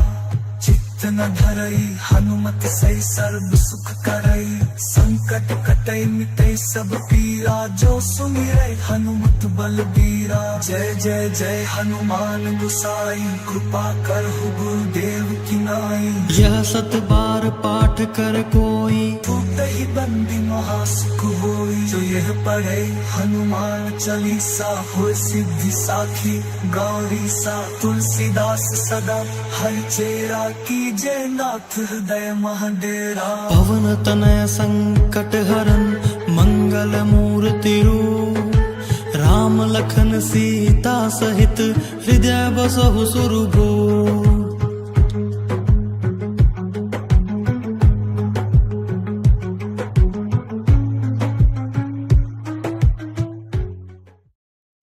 चित्त न धरई, हनुमत सही सर्व सुख करई। संकट कटई मिटई सब पीरा, जो सुमिरै हनुमत बलबीरा। जय जय जय हनुमान गुसाई, कृपा करहु गुरुदेव की नाई। यह 7 बार पाठ कर कोई, टूटहि बंदी महासुख होई। जो यह पढ़े हनुमान चालीसा, हो सिद्धि साखी गौरी सा। तुलसीदास सदा हरिचेरा, कीजे नाथ हृदय महडेरा। पवन तनय संकट हरन, मंगल मूर्ति रूप। राम लखन सीता सहित, हृदय बसहु सुरभूप।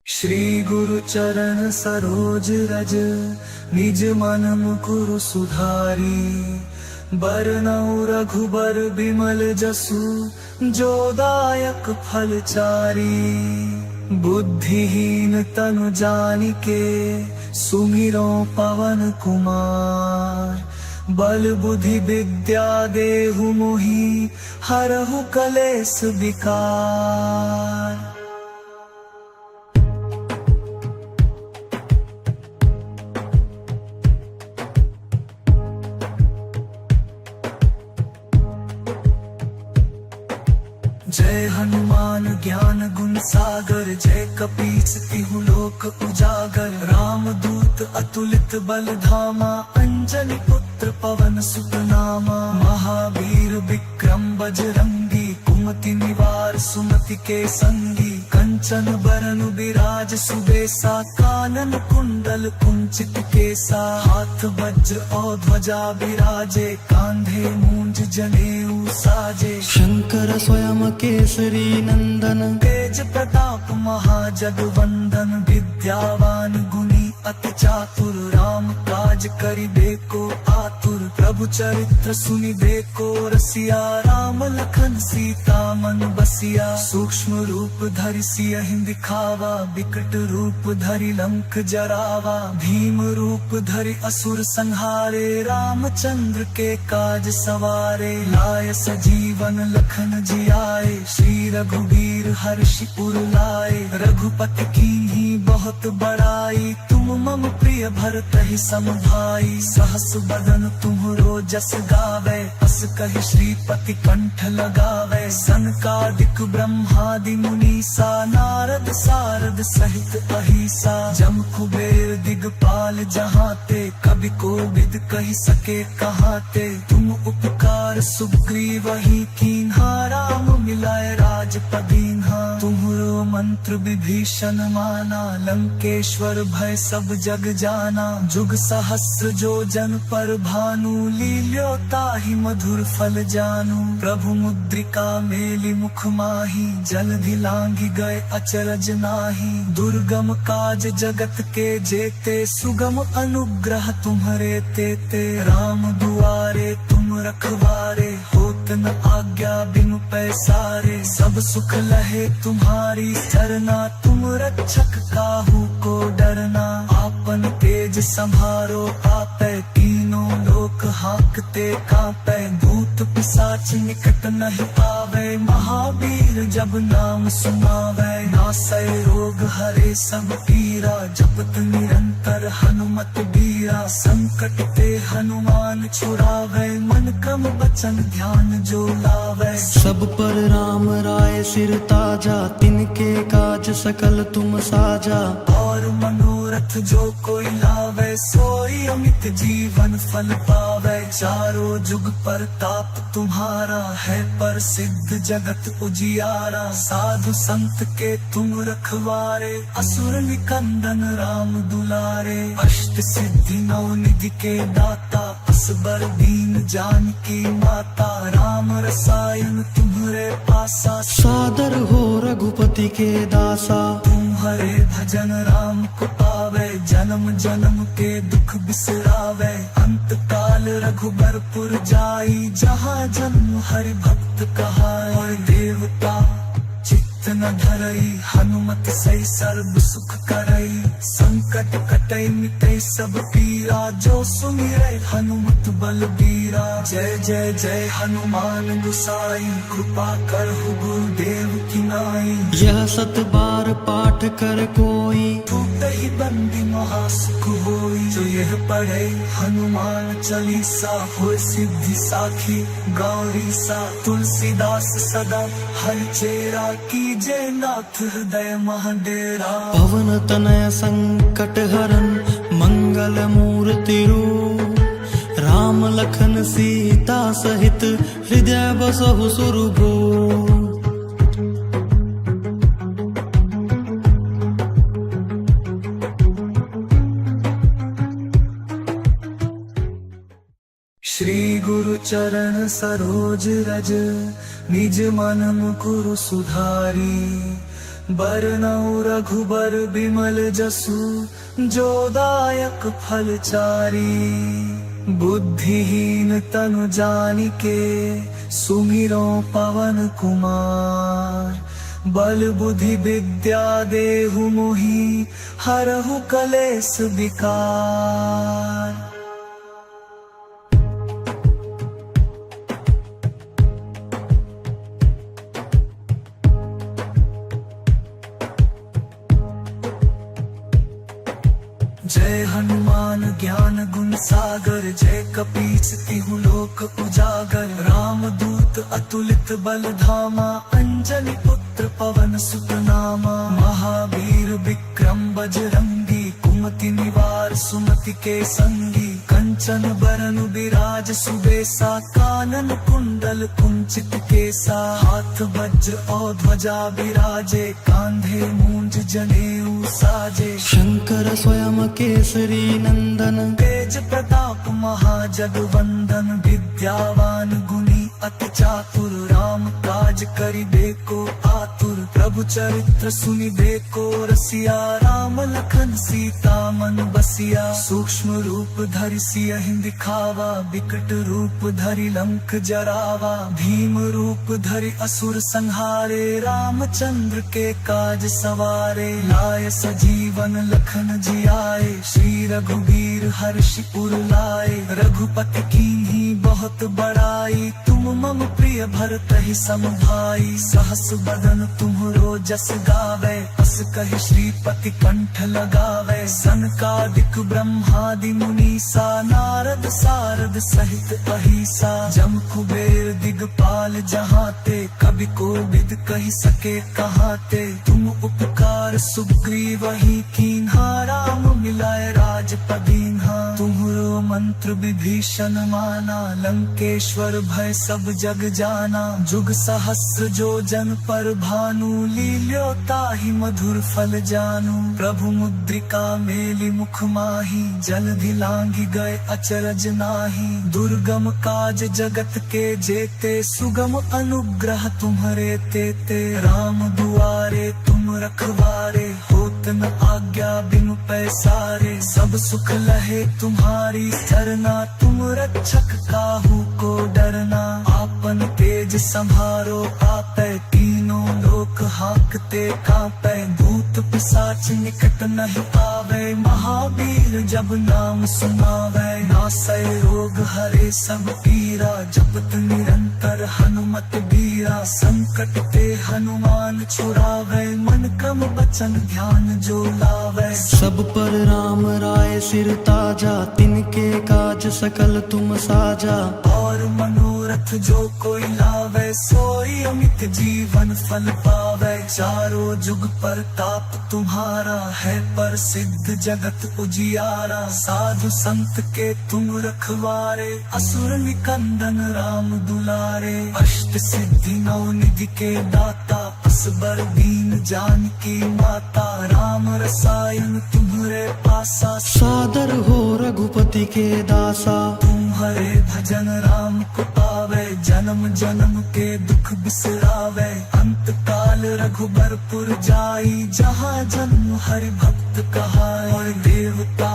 श्री गुरु चरण सरोज रज, निज मन मुकुरु सुधारी। बरनउँ रघुबर बिमल जसु, जो दायक फल चारी। बुद्धिहीन तनु जानिके, सुमिरो पवन कुमार। बल बुद्धि विद्या देहु मोहि, हरहु कलेस विकार। जय हनुमान ज्ञान गुण सागर, जय कपीस तिहु लोक उजागर। राम दूत अतुलित बल धामा, अंजनी पुत्र पवन सुत नामा। महावीर विक्रम बजरंगी, कुमति निवार सुमति के संगी। कंचन बरन विराज सुबेसा, कानन कुंडल कुंचित केसा। हाथ वज्र और ध्वजा विराजे, कांधे मूंज जनेऊ साजे। शंकर स्वयं केसरी नंदन, तेज प्रताप महाजगवंदन। विद्यावान गुणी अति चातुर, राम काज करिबेको आतुर। प्रभु चरित्र सुनिबेको रसिया, राम लखन सीता मन बसिया। सूक्ष्म रूप धरि सियहि दिखावा, विकट रूप धरि लंक जरावा। भीम रूप धरि असुर संहारे, रामचंद्र के काज सवारे। लाय सजीवन लखन जियाए, श्री रघुवीर हर्षि उर लाए। रघुपति कीन्ही बहुत बड़ाई, तुम मम प्रिय भरतहि सम भाई। सहस बदन तुम्हरो जस गावे, अस कहि श्रीपति कंठ लगावे। सनकादिक ब्रह्मादि मुनीसा, नारद सारद सहित अहिसा। जम कुबेर दिगपाल जहाते, कवि कोविद कहि सके कहाते। तुम उपकार सुग्रीवहि कीन्हा, राम मिलाए राजपद दीन्हा। तुम्हरो मंत्र विभीषण माना, लंकेश्वर भय सब जग जाना। जुग सहस्र जो जन पर भानु, लील्यो ताहि मधुर फल जानू। प्रभु मुद्रिका मेलि मुख माहि, जलधि लांघि गए अचरज नाहि। दुर्गम काज जगत के जेते, सुगम अनुग्रह तुम्हरे तेते। राम दुआरे तुम रखवारे, होत न आज्ञा बिनु पैसारे। सब सुख लहे तुम्हारी सरना, तुम रक्षक काहू को डरना। आपन तेज संभारो आपै, तीनों लोक हाकते कांपै। भूत पिशाच निकट नहीं आवे, महावीर जब नाम सुनावे। नासै रोग हरे सब पीरा, जपत निरंतर हनुमत बीरा। संकट ते हनुमान छुड़ावे, मन क्रम वचन ध्यान जो लावे। सब पर राम राय सिर ताजा, तिनके काज सकल तुम साजा। और मनोरथ जो कोई लावे, सोई अमित जीवन फल पावे। पावे। चारों जुग प्रताप तुम्हारा है प्रसिद्ध जगत उजियारा। साधु संत के तुम रखवारे असुर निकंदन राम दुलारे। अष्ट सिद्धि नौ निधि के दाता असबर दीन जानकी माता। राम रसायन तुम्हारे पासा सादर हो रघुपति के दासा। तुम्हारे भजन राम को पावे जन्म जन्म के दुख बिसरावे। अंत काल रघुबरपुर जाई जहाँ जन्म हरि भक्त कहाए। और देवता चित्त न धरई हनुमत सही सर्व सुख करई। संकट कटई मिटई सब पीरा जो सुमिरै हनुमत बलबीरा। जय जय जय हनुमान गुसाई कृपा करहु गुरुदेव की नाई। यह 7 बार पाठ कर कोई टूटहि बंदी महासुख होई। जो यह पढ़े हनुमान चालीसा होय सिद्धि साखी गौरी सा। तुलसीदास सदा हर चेरा कीजे नाथ हृदय महाडेरा। पवन तनय संकट हरन मंगल मूर्ति रूप। राम लखन सीता सहित हृदय बसहु सुरभूप। श्री गुरु चरण सरोज रज निज मन मुकुरु सुधारी। बरनउँ रघुबर बिमल जसु जो दायक फल चारी। बुद्धिहीन तनु जानिके सुमिरो पवन कुमार। बल बुद्धि विद्या देहु मोहि हरहु कलेस विकार। जय हनुमान ज्ञान गुण सागर। जय कपीस तिहु लोक उजागर। राम दूत अतुलित बल धामा। अंजनी पुत्र पवन सुत नामा। महावीर विक्रम बजरंगी कुमति निवार सुमति के संगी। कंचन बरन बिराज सुबेसा। कानन कुंडल कुंचित केसा। हाथ वज्र और ध्वजा बिराजे। कांधे मूंज जनेऊ साजे। शंकर स्वयं केसरी नंदन। तेज प्रताप महाजगवंदन। विद्यावान गुणी अति चातुर। राम काज करिबे को आतुर। प्रभु चरित्र सुनिबे को रसिया। राम लखन सीता मन बसिया। सूक्ष्म रूप धरि सियहि दिखावा। विकट रूप धरि लंक जरावा। भीम रूप धरि असुर संहारे। रामचंद्र के काज सवारे। लाय सजीवन लखन जियाए। श्री रघुवीर हर्षि उर लाए। रघुपति कीन्ही बहुत बड़ाई। तुम मम प्रिय भरतहि सम भाई। सहस बदन तुम्हरो जस गावे। अस कहि श्रीपति कंठ लगावे। सनकादिक ब्रह्मादि मुनीसा। नारद सारद सहित अहिसा। जम कुबेर दिगपाल जहाते। कवि कोविद कहि सके कहाते। तुम उपकार सुग्रीवहि कीन्हा। राम मिलाए राजपद दीन्हा। तुम्हरो मंत्र विभीषण माना। लंकेश्वर भय सब जग जाना। जुग सहस्र जो जन पर भानु। लील्यो ताहि मधुर फल जानू। प्रभु मुद्रिका मेलि मुख माही। जलधि लांघि गए अचरज नाही। दुर्गम काज जगत के जेते। सुगम अनुग्रह तुम्हरे तेते। राम दुआरे तुम रखवारे। होत न आज्ञा बिनु पैसारे। सब सुख लहे तुम्हारी सरना। तुम रक्षक काहू को डरना। आपन तेज संभारो आपै। तीनों लोक हाकते कांपै। भूत पिशाच निकट नहीं आवे। महावीर जब नाम सुनावे। नासै रोग हरे सब पीरा। जपत निरंतर हनुमत बीरा। संकट ते हनुमान छुड़ावे। मन क्रम वचन ध्यान जो लावे। सब पर राम राय सिर ताजा। तिनके काज सकल तुम साजा। और मनोरथ मनोरथ जो कोई लावे, सोई अमित जीवन फल पावे। चारों जुग परताप तुम्हारा है, प्रसिद्ध जगत उजियारा। साधु संत के तुम रखवारे, असुर निकंदन राम दुलारे। अष्ट सिद्धि नौ निधि के दाता, असबर दीन जानकी माता। राम रसायन तुम्हारे पासा, सादर हो रघुपति के दासा। तुम्हारे भजन राम को पावे, जन्म जन्म के दुख बिसरावे। अंत काल रघुबरपुर जाई, जहाँ जन्म हरि भक्त कहाए। देवता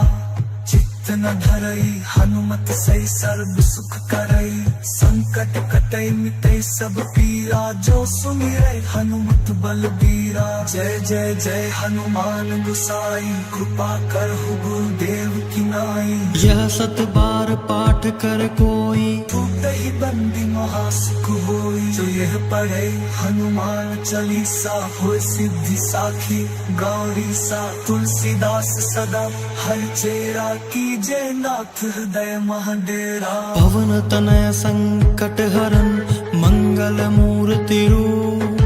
चित्त न धरई, हनुमत सही सर्व सुख करई। संकट कटई मिटई सब पीरा, जो सुमिरै हनुमत बलबीरा। जय जय जय हनुमान गोसाई, कृपा करहु गुरुदेव की नाई। यह 7 बार पाठ कर कोई, टूटहि बंदी महासुख होई। जो यह पढ़े हनुमान चालीसा, होय सिद्धि साखी गौरी सा। तुलसीदास सदा हरचेरा, कीजे नाथ हृदय महाडेरा। पवन तनय संकट हरन, मंगल मूर्ति रूप।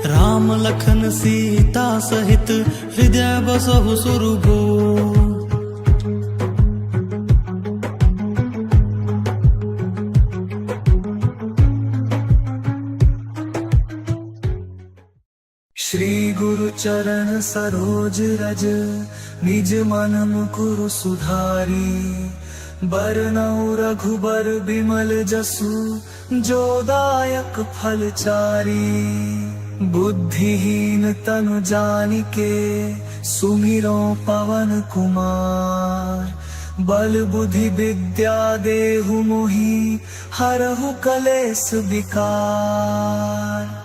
राम लखन सीता सहित, हृदय बसहु सुरभूप। श्री गुरु चरण सरोज रज, निज मन मुकुरु सुधारी। बरनउँ रघुबर बिमल जसु, जो दायक फल चारी। बुद्धिहीन तनु जानिके, सुमिरो पवन कुमार। बल बुद्धि विद्या देहु मोहि, हरहु कलेस विकार।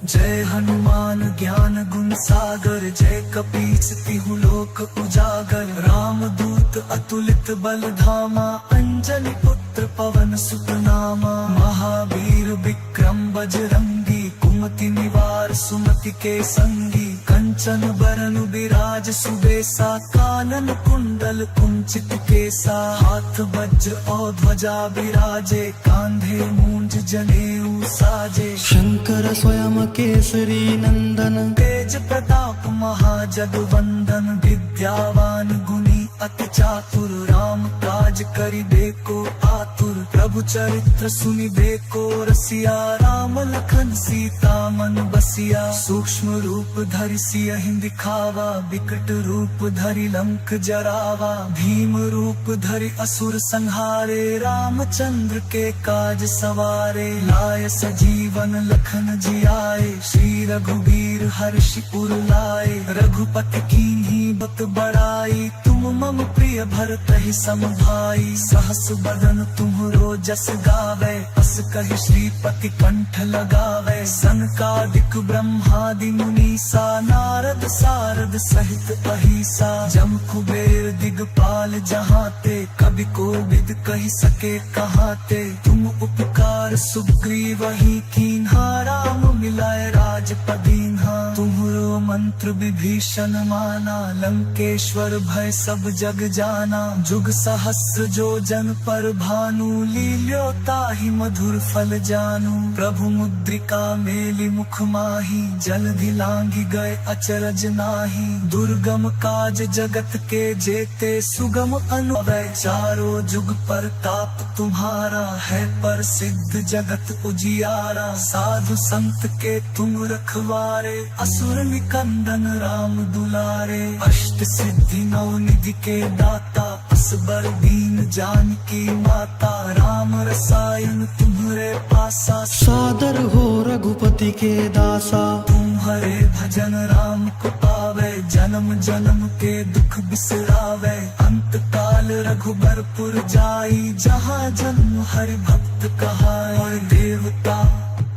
जय हनुमान ज्ञान गुण सागर, जय कपीस तिहु लोक उजागर। राम दूत अतुलित बल धामा, अंजनी पुत्र पवन सुत नामा। महावीर विक्रम बजरंगी, कुमति निवार सुमति के संगी। कंचन बरन बिराज सुबेसा, कानन कुंडल कुंचित केसा। हाथ वज्र और ध्वजा बिराजे, कांधे मूंज जनेऊ साजे। शंकर स्वयं केसरी नंदन, तेज प्रताप महाजगवंदन। विद्यावान गुणी अति चातुर, राम काज करिबेको आतुर। प्रभु चरित्र सुनिबेको रसिया, राम लखन सीता मन बसिया। सूक्ष्म रूप धरि सियहि दिखावा, विकट रूप धरि लंक जरावा। भीम रूप धरि असुर संहारे, रामचंद्र के काज सवारे। लाय सजीवन लखन जियाए, श्री रघुवीर हर्षि उर लाए। रघुपति कीन्ही बत बड़ाई, तुम मम प्रिय भरतहि सम भाई। सहस बदन तुम्हरो जस गावे, अस कहि श्रीपति कंठ लगावे। सनकादिक ब्रह्मादि मुनीसा, नारद सारद सहित अहिसा। जम कुबेर दिगपाल जहाते, कवि कोविद कहि सके कहाते। तुम उपकार सुग्रीवहि कीन्हा, राम मिलाए राजपदीन्हा। तुम्हरो मंत्र विभीषण माना, लंकेश्वर भय सब जग जाना। जुग सहस्र जो जन पर भानु, लील्यो ताहि मधुर फल जानू। प्रभु मुद्रिका मेलि मुख माहि, जलधि लांघि गए अचरज नाही। दुर्गम काज जगत के जेते, सुगम अनुभव चारों जुग परताप तुम्हारा है। प्रसिद्ध जगत उजियारा, साधु संत के तुम रखवारे। असुर निकंदन राम दुलारे। अष्ट सिद्धि नौ निधि के दाता, असबर दीन जानकी माता। राम रसायन तुम्हारे पासा, सादर हो रघुपति के दासा। तुम्हारे भजन राम को पावे, जन्म जन्म के दुख बिसरावे। अंत काल रघुबरपुर जाई, जहाँ जन्म हरि भक्त कहाए। देवता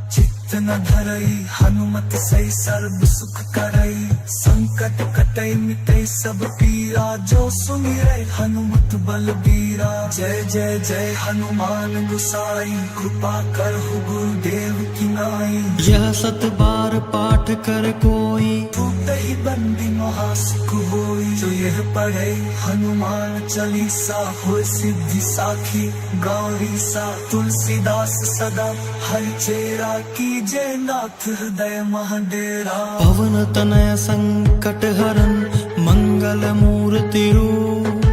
चित्त न धरई, हनुमत सही सर्व सुख करई। संत संकट कटै मिटै सब पीरा, जो सुमिरै हनुमत बलबीरा। जय जय जय हनुमान गोसाई, कृपा करहु गुरुदेव की नाई। यह 7 बार पाठ कर कोई, टूटहि बंदी महासुख होई। जो यह पढ़े हनुमान चालीसा, होय सिद्धि साखी गौरी सा। तुलसीदास सदा हरिचेरा, कीजय नाथ हृदय महडेरा। पवन तनय संकट हरन, मंगल मूर्ति रूप।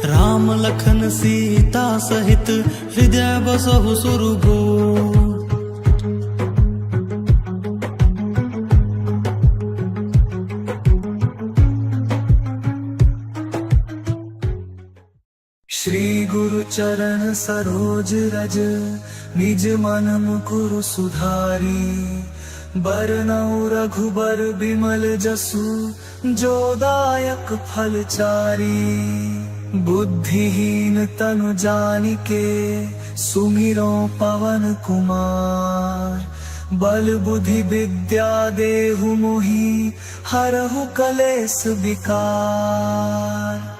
राम लखन सीता सहित, हृदय बसहु सुरभूप। श्री गुरु चरण सरोज रज, निज मन मुकुर सुधारी। बरनउँ रघुबर बिमल जसु, जो दायक फल चारी। बुद्धिहीन तनु जानिके, सुमिरो पवन कुमार। बल बुद्धि विद्या देहु मोहि, हरहु कलेस विकार।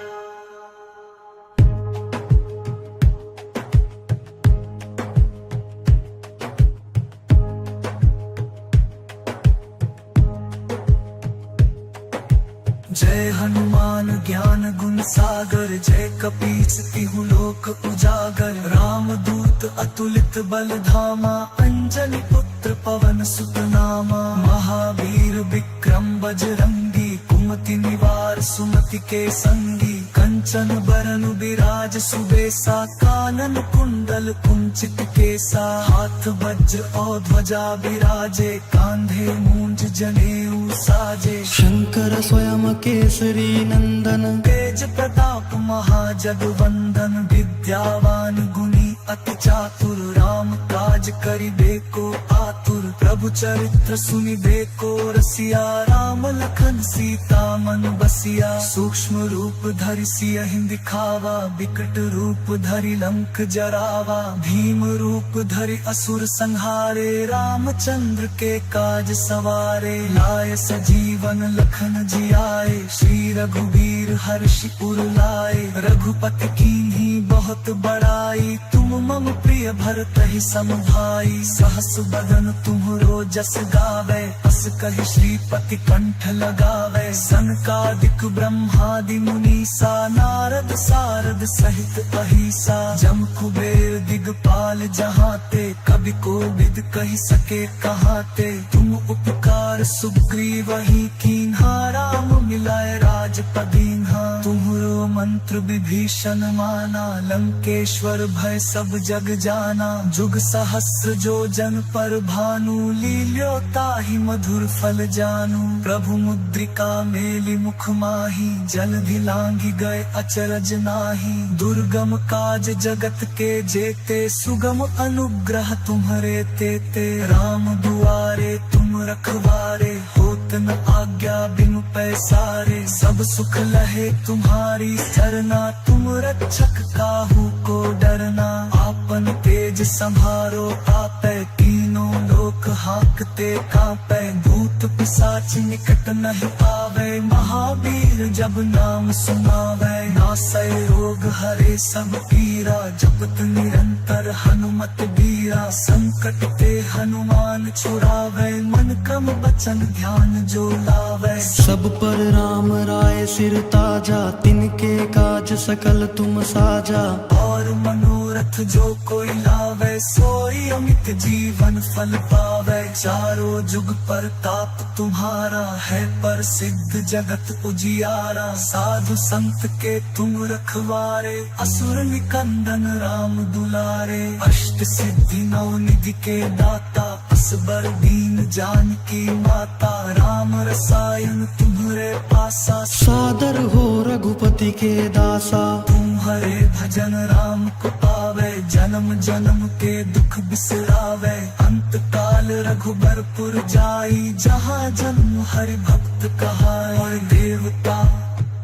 जय हनुमान ज्ञान गुण सागर, जय कपीस तिहु लोक उजागर। राम दूत अतुलित बल धामा, अंजनी पुत्र पवन सुत नामा। महावीर विक्रम बजरंगी, कुमति निवार सुमति के संगी। कंचन बरन बिराज सुबेसा, कानन कुंडल कुंचित केसा। हाथ वज्र और ध्वजा बिराजे, कांधे मूंज जनेऊ साजे। शंकर स्वयं केसरी नंदन, तेज प्रताप महाजगवंदन। विद्यावान गुणी अति चातुर, राम काज करिबेको आतुर। प्रभु चरित्र सुनिबेको रसिया, राम लखन सीता मन बसिया। सूक्ष्म रूप धरि सियहि दिखावा, विकट रूप धरि लंक जरावा। भीम रूप धरि असुर संहारे, रामचंद्र के काज सवारे। लाय सजीवन लखन जियाए, श्री रघुवीर हर्षि उर लाए। रघुपति कीन्ही बहुत बड़ाई, तुम मम प्रिय भरतहि सम भाई। सहस बदन तुम्हरो जस गावे, अस कहि श्रीपति कंठ लगावे। सनकादिक ब्रह्मादि मुनीसा, नारद सारद सहित अहिसा। जम कुबेर दिगपाल जहाते, कवि कोविद कहि सके कहाते। तुम उपकार सुग्रीवहि कीन्हा, राम मिलाए राजपद दीन्हा। तुम्हरो मंत्र विभीषण माना, लंकेश्वर भय सब जग जाना। जुग सहस्र जो जन पर भानु, लील्यो ताहि मधुर फल जानू। प्रभु मुद्रिका मेलि मुख माहि, जलधि लांघि गए अचरज नाहि। दुर्गम काज जगत के जेते, सुगम अनुग्रह तुम्हरे तेते। राम दुआरे तुम रखवारे, होत न आज्ञा बिनु पैसारे। सब सुख लहे तुम्हारी सरना, तुम रक्षक काहू को डरना। आपन तेज संभारो आपै, तीनों लोक हाकते कांपै। भूत पिशाच निकट नहीं आवे, महावीर जब नाम सुनावै। नासै रोग हरे सब पीरा, जपत निरंतर हनुमत बीरा। संकट ते हनुमान छुड़ावै, मन क्रम बचन ध्यान जो लावै। सब पर राम राय सिर ताजा, तिनके काज सकल तुम साजा। और मनोरथ जो कोई लावे, सोई अमित जीवन फल पावे। चारों जुग परताप तुम्हारा, है प्रसिद्ध जगत उजियारा। साधु संत के तुम रखवारे, असुर निकंदन राम दुलारे। अष्ट सिद्धि नौ निधि के दाता, असबर दीन जानकी माता। राम रसायन तुम्हरे पासा, सादर हो रघुपति के दासा। तुम्हारे भजन राम को पावे, जन्म जन्म के दुख बिसरावे। अंत काल रघुबरपुर जाई, जहाँ जन्म हरि भक्त कहाई। और देवता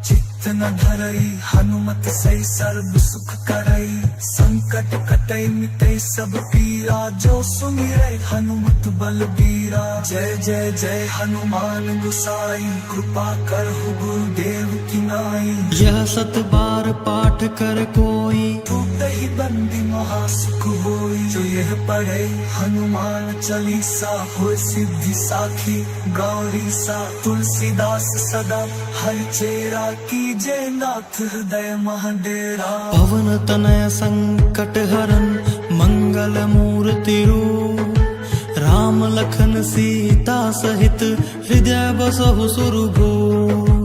चित्त न धरई, हनुमत सही सर्व सुख करई। संकट कटे मिटे सब पीरा, जो सुमिरै हनुमत बलबीरा। जय जय जय हनुमान गोसाई, कृपा करहु गुरुदेव की नाई। यह 7 बार पाठ कर कोई, ही बंदी महासुख होई। जो यह पढ़े हनुमान चालीसा, हो सिद्धि साखी गौरी सा। तुलसीदास सदा हर चेरा, कीजे नाथ हृदय महडेरा। पवन तनय संकट हरन, मंगल मूर्ति रूप। राम लखन सीता सहित, हृदय बसहु सुरभूप।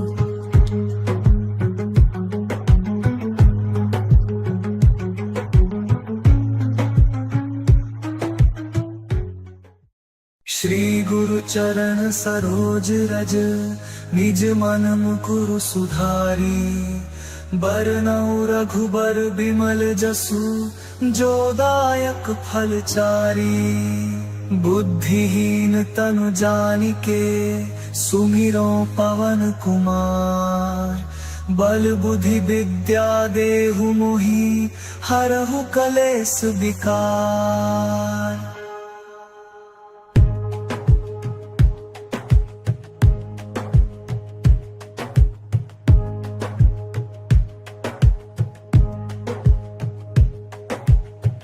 श्री गुरु चरण सरोज रज, निज मन मुकुरु सुधारी। बरनउँ रघुबर बिमल जसु, जो दायक फल चारी। बुद्धिहीन तनु जानिके, सुमिरो पवन कुमार। बल बुद्धि विद्या देहु मोहि, हरहु कलेस विकार।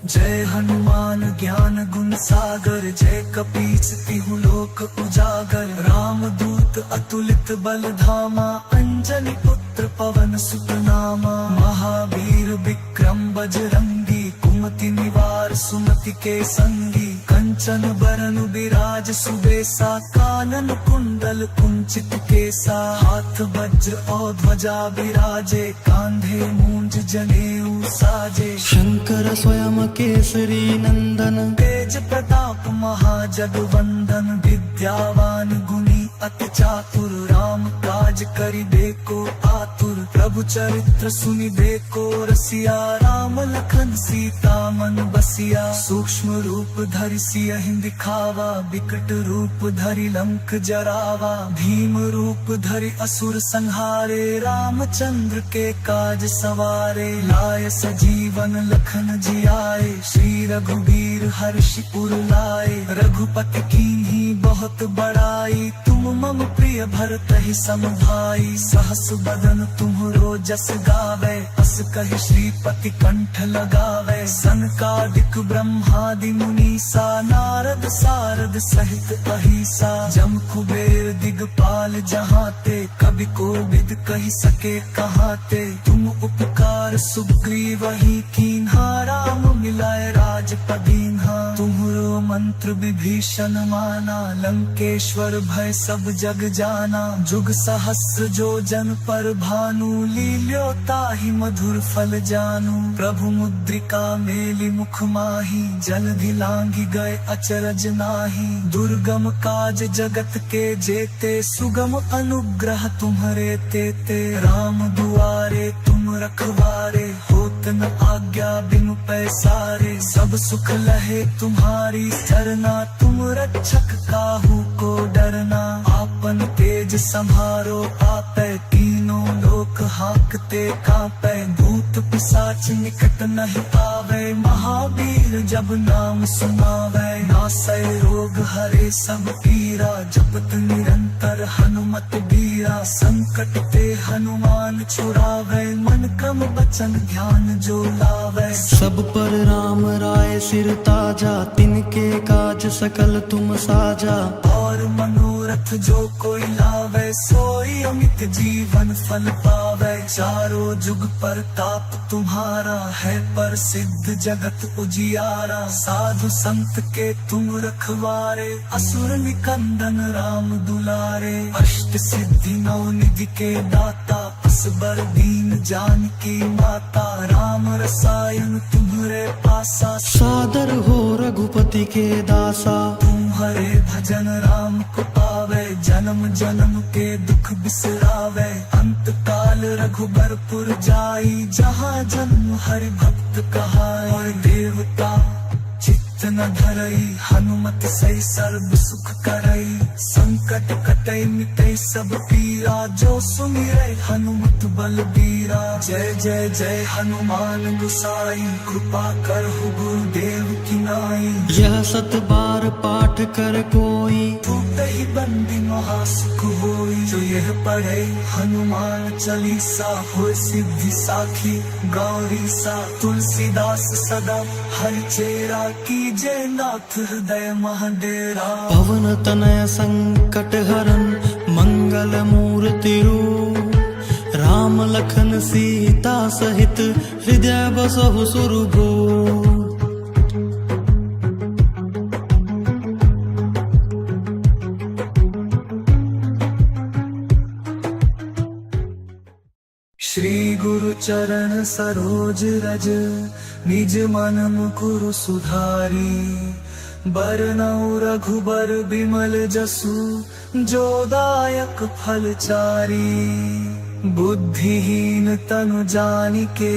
जय हनुमान ज्ञान गुण सागर, जय कपीस तिहु लोक उजागर। राम दूत अतुलित बल धामा, अंजनी पुत्र पवन सुत नामा। महावीर विक्रम बजरंगी, कुमति निवार सुमति के संगी। कंचन बरन बिराज सुबेसा, कानन कुंडल कुंचित केसा। हाथ वज्र और ध्वजा बिराजे, कांधे मूंज जनेऊ साजे। शंकर स्वयं केसरी नंदन, तेज प्रताप महाजगवंदन। विद्यावान गुणी अति चातुर, राम काज करिबेको आतुर। प्रभु चरित्र सुनिबेको रसिया, राम लखन सीता मन बसिया। सूक्ष्म रूप धरि सियहि दिखावा, विकट रूप धरि लंक जरावा। भीम रूप धरि असुर संहारे, रामचंद्र के काज सवारे। लाय सजीवन लखन जियाए, श्री रघुबीर हर्षि उर लाए। रघुपति कीन्ही बहुत बड़ाई, तुम मम प्रिय भरतहि सम भाई। सहस बदन तुम्हरो जस गावे, अस कहि श्रीपति कंठ लगावे। सनकादिक ब्रह्मादि मुनीसा, नारद सारद सहित अहिसा। जम कुबेर दिगपाल जहाते, कवि कोविद कहि सके कहाते। तुम उपकार सुग्रीवहि कीन्हा, राम मिलाए राजपद दीन्हा। तुम्हरो मंत्र विभीषण माना, लंकेश्वर भय सब जग जाना। जुग सहस्र जो जन पर भानु, लील्यो ताहि मधुर फल जानू। प्रभु मुद्रिका मेलि मुख माहि, जलधि लांघि गए अचरज नाहि। दुर्गम काज जगत के जेते, सुगम अनुग्रह तुम्हरे तेते। राम दुआरे तुम रखवारे, होत न आज्ञा बिनु पैसारे। सब सुख लहे तुम्हारी सरना, तुम रक्षक काहू को डरना। आपन तेज संभारो आपै, तीनों लोक हाकते कांपै। भूत पिशाच निकट नहीं आवे, महावीर जब नाम सुनावे। नासै रोग हरे सब पीरा, जपत निरंतर हनुमत बीरा। संकट ते हनुमान छुड़ावे, मन क्रम वचन ध्यान जो लावे। सब पर राम राय सिर ताजा, तिनके काज सकल तुम साजा। और मनोरथ जो कोई लावे, सोई अमित जीवन फल पावे। चारों जुग परताप तुम्हारा है, प्रसिद्ध जगत उजियारा। साधु संत के तुम रखवारे, असुर निकंदन राम दुलारे। अष्ट सिद्धि नौ निधि के दाता, असबर दीन जानकी माता। राम रसायन तुम्हरे पासा, सादर हो रघुपति के दासा। तुम्हारे भजन राम को पावे, जन्म जन्म के दुख बिसरावे। अंत काल रघुबरपुर जाई, जहाँ जन्म हरि भक्त कहाई। और देवता चित्त चित्त न धरई हनुमत सही सर्व सुख करई। संकट कटई मिटई सब पीरा जो सुमिरै हनुमत बलबीरा। जय जय जय हनुमान गुसाई कृपा करहु गुरुदेव की नाई। यह 7 बार पाठ कर कोई टूटहि बंदी महासुख होई। जो यह पढ़े हनुमान चालीसा होय सिद्धि साखी। गौरी सा तुलसीदास सदा हरि चेरा कीजे नाथ हृदय महाडेरा। पवन तनय संकट हरन मंगल मूर्ति रूप। राम लखन सीता सहित हृदय बसहु सुरभूप। श्री गुरु चरण सरोज रज निज मन मुकुरु सुधारी। बरनउँ रघुबर बिमल जसु जो दायक फल चारी। बुद्धिहीन तनु जानिके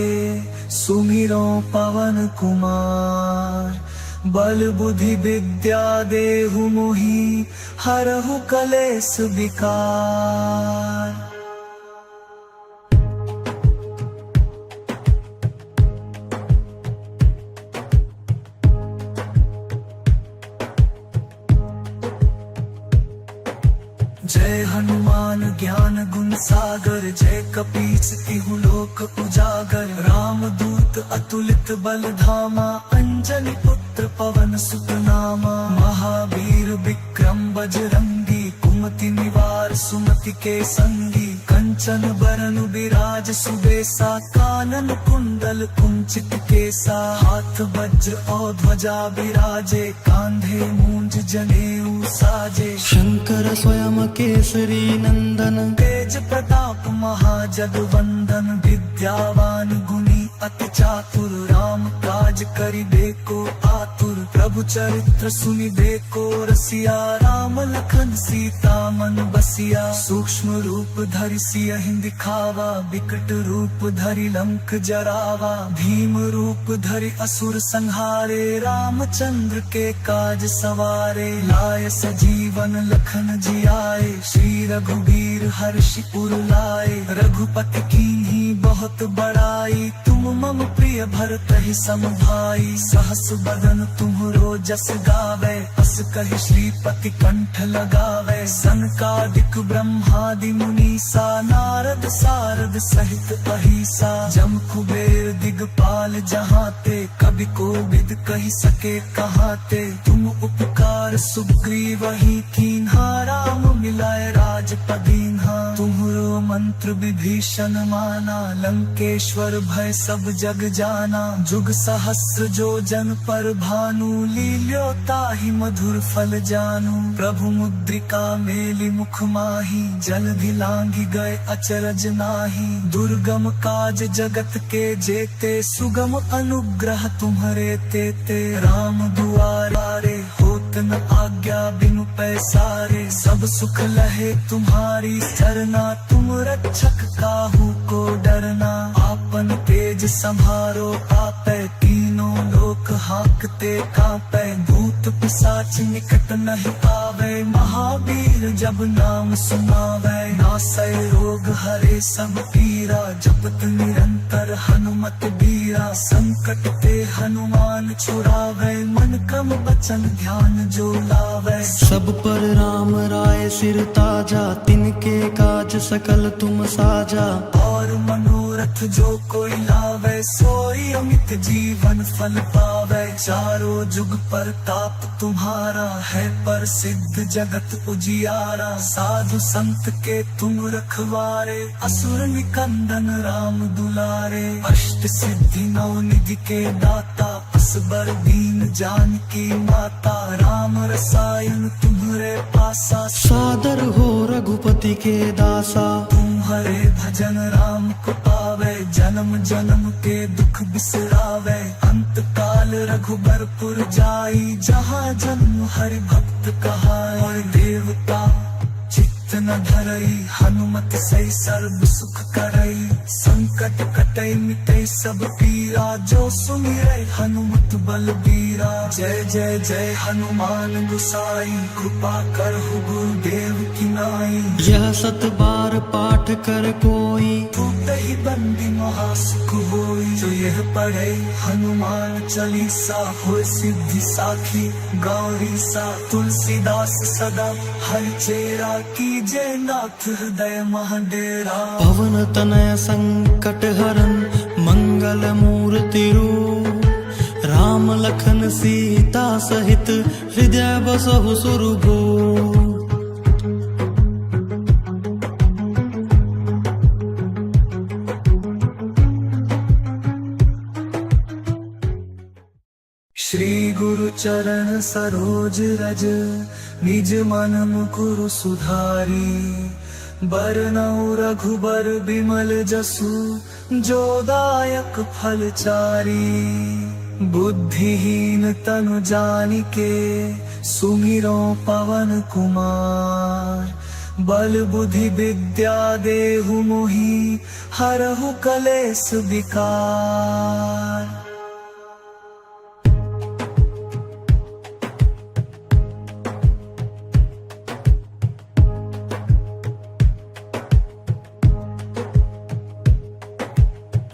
सुमिरो पवन कुमार। बल बुद्धि विद्या देहु मोहि हरहु कलेस विकार। जय हनुमान ज्ञान गुण सागर। जय कपीस तिहु लोक उजागर। राम दूत अतुलित बल धामा। अंजनी पुत्र पवन सुत नामा। महावीर विक्रम बजरंगी कुमति निवार सुमति के संगी। कंचन बरन बिराज सुबेसा कानन कुंडल कुंचित केसा। हाथ वज्र और ध्वजा बिराजे कांधे मूंज जनेऊ साजे। शंकर स्वयं केसरी नंदन तेज प्रताप महाजगवंदन। विद्यावान गुणी अति चातुर राम काज करिबेको आतुर। प्रभु चरित्र सुनिबेको रसिया। राम लखन सीता मन बसिया। सूक्ष्म रूप धरि सियहि दिखावा। विकट रूप धरि लंक जरावा। भीम रूप धरि असुर संहारे। रामचंद्र के काज सवारे। लाय सजीवन लखन जियाए। श्री रघुबीर हर्षि उर लाए। रघुपति कीन्ही बहुत बड़ाई। तुम मम प्रिय भरतहि सम भाई। सहस बदन तुम्हरो जस गावे। अस कहि श्रीपति कंठ लगावे। सनकादिक ब्रह्मादि मुनीसा। नारद सारद सहित अहिसा। जम कुबेर दिगपाल जहाते। कवि कोविद कहि सके कहाते। तुम उपकार सुग्रीवहि कीन्हा। राम मिलाए राजपद दीन्हा। तुम्हरो मंत्र विभीषण माना। लंकेश्वर भय सब जग जाना। जुग सहस्र जो जन पर भानु। लील्यो ताहि मधुर फल जानू। प्रभु मुद्रिका मेलि मुख माहि। जलधि लांघि गए अचरज नाही। दुर्गम काज जगत के जेते। सुगम अनुग्रह तुम्हरे तेते। राम दुआरे होत न आज्ञा बिनु पैसारे। सब सुख लहे तुम्हारी सरना। तुम रक्षक काहू को डरना। आपन तेज संभारो आपै। तीनों लोक हांकते कांपै। भूत पिशाच निकट नहीं आवे। महावीर जब नाम सुनावे। नासै रोग हरे सब पीरा। जपत निरंतर हनुमत बीरा। संकट ते हनुमान छुड़ावे। मन क्रम वचन ध्यान जो लावे। सब पर राम राय सिर ताजा। तिनके काज सकल तुम साजा। और मनोरथ जो कोई लावे। सोई अमित जीवन फल पावे। चारों जुग परताप तुम्हारा है। प्रसिद्ध जगत उजियारा। साधु संत के तुम रखवारे। असुर निकंदन राम दुलारे। अष्ट सिद्धि नौ निधि के दाता। असबर दीन जानकी माता। राम रसायन तुम्हरे पासा। सादर हो रघुपति के दासा। तुम्हारे भजन राम को पावे। जन्म जन्म के दुख बिसरावे। अंत काल रघुबरपुर जाई। जहाँ जन्म हरि भक्त कहाई। और देवता चित्त न धरई हनुमत सही सर्व सुख करई। संत संकट कटे मिटे सब पीरा, जो सुमिरै हनुमत बलबीरा। जय जय जय हनुमान गुसाई, कृपा करहु गुरुदेव की नाई। यह 7 बार पाठ कर कोई, टूटहि बंदी महासुख होई। जो यह पढ़े हनुमान चालीसा, होय सिद्धि साखी गौरी सा। तुलसीदास सदा हरिचेरा, कीजे नाथ हृदय महडेरा। पवन तनय संकट हरन, मंगल मूर्ति रूप। राम लखन सीता सहित, हृदय बसहु सुरभूप। श्री गुरु चरण सरोज रज, निज मन मुकुरु सुधारी। बरनउँ रघुबर बिमल जसु, जो दायक फल चारी। बुद्धिहीन तनु जानिके, सुमिरो पवन कुमार। बल बुद्धि विद्या देहु मोहि, हरहु कलेस विकार।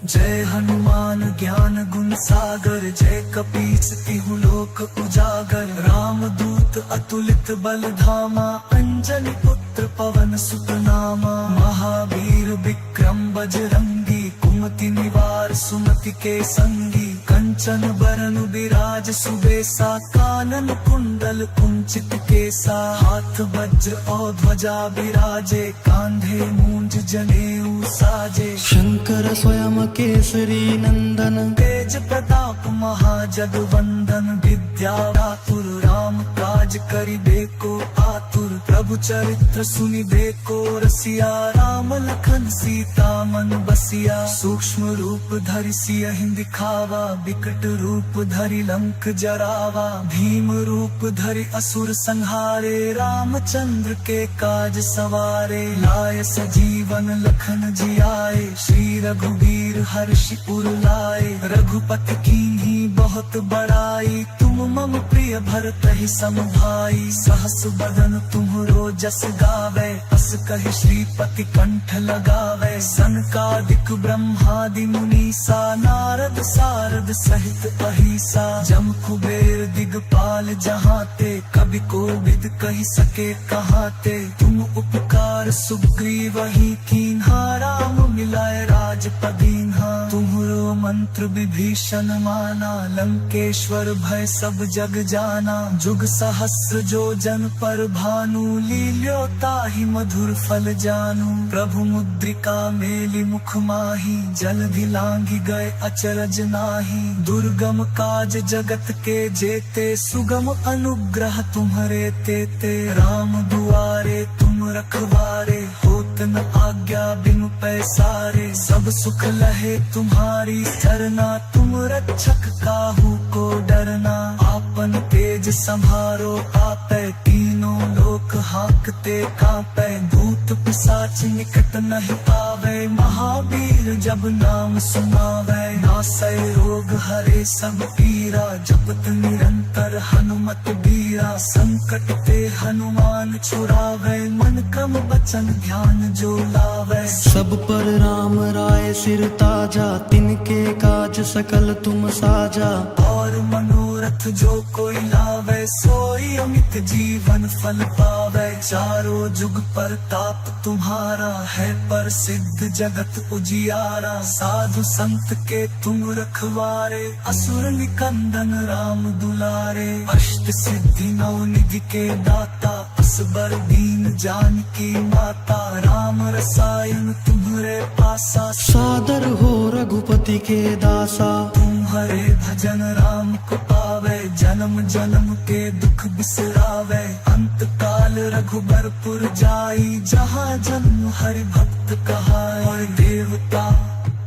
जय हनुमान ज्ञान गुण सागर, जय कपीस तिहु लोक उजागर। राम दूत अतुलित बल धामा, अंजनी पुत्र पवन सुत नामा। महावीर विक्रम बजरंगी, कुमति निवार सुमति के संगी। कंचन बरन विराज सुबेसा, कानन कुंडल कुंचित केसा। हाथ वज्र और ध्वजा विराजे, कांधे मूंज जनेऊ साजे। शंकर स्वयं केसरी नंदन, तेज प्रताप महाजगवंदन। विद्या दातुर राम काज करिबेको आतुर। प्रभु चरित्र सुनिबेको रसिया, राम लखन सीता मन बसिया। सूक्ष्म रूप धरि सियहि दिखावा, विकट रूप धरि लंक जरावा। भीम रूप धरि असुर संहारे, रामचंद्र के काज सवारे। लाय सजीवन लखन जियाए, श्री रघुवीर हर्षि उर लाए। रघुपति कीन्ही बहुत बड़ाई, तुम मम प्रिय भरतहि सम भाई। सहस बदन तुम्हरो जस गावे, अस कहि श्रीपति कंठ लगावे। सनकादिक ब्रह्मादि मुनीसा, नारद सारद सहित अहिसा। जम कुबेर दिगपाल जहाते, कवि कोविद कहि सके कहाते। तुम उपकार सुग्रीवहि कीन्हा, राम मिलाए राजपद दीन्हा। तुम्हरो मंत्र विभीषण माना, लंकेश्वर भय सब जग जाना। जुग सहस्र जो जन पर भानु, लील्यो ताहि मधुर फल जानू। प्रभु मुद्रिका मेलि मुख माहि, जलधि लांघि गए अचरज नाहि। दुर्गम काज जगत के जेते, सुगम अनुग्रह तुम्हरे तेते। राम दुआरे तुम रखवारे, होत न आज्ञा बिनु पैसारे। सब सुख लहे तुम्हारी सरना, तुम रक्षक काहू को डरना। आपन तेज संभारो आपै, तीनों लोक हाकते कांपै। भूत पिशाच निकट नहीं पावे, महावीर जब नाम सुनावै। नासै रोग हरे सब पीरा, जपत निरंतर हनुमत बीरा। संकट ते हनुमान छुड़ावै, मन क्रम वचन ध्यान जो लावै। सब पर राम राय सिर ताजा, तिनके काज सकल तुम साजा। और मनोरथ जो कोई लावे, सोई अमित जीवन फल पावे। चारों जुग परताप तुम्हारा है, प्रसिद्ध जगत उजियारा। साधु संत के तुम रखवारे, असुर निकंदन राम दुलारे। अष्ट सिद्धि नौ निधि के दाता, असबर दीन जानकी माता। राम रसायन तुम्हरे पासा, सादर हो रघुपति के दासा। तुम्हारे भजन राम को पावे, जन्म जन्म के दुख बिसरावे। अंत काल रघुबरपुर जाई, जहाँ जन्म हरि भक्त कहाए। और देवता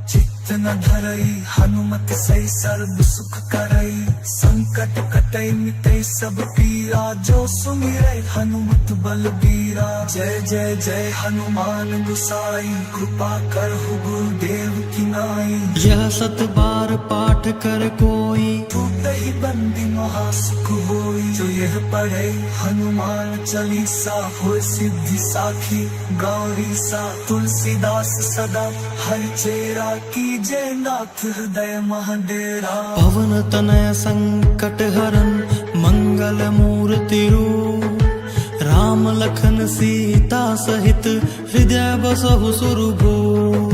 चित्त चित्त न धरई, हनुमत सही सर्व सुख करई। संकट कटई मिटई सब पीरा, जो सुमिरै हनुमत बलबीरा। जय जय जय हनुमान गुसाई, कृपा करहु गुरुदेव की नाई। यह 7 बार पाठ कर कोई, टूटहि बंदी महा सुख होई। जो यह पढ़े हनुमान चालीसा, होय सिद्धि साखी गौरी सा। तुलसीदास सदा हरिचेरा, कीजे नाथ हृदय महडेरा। पवन तनय संकट हरन, मंगल मूर्ति रूप। राम लखन सीता सहित, हृदय बसहु सुरभूप।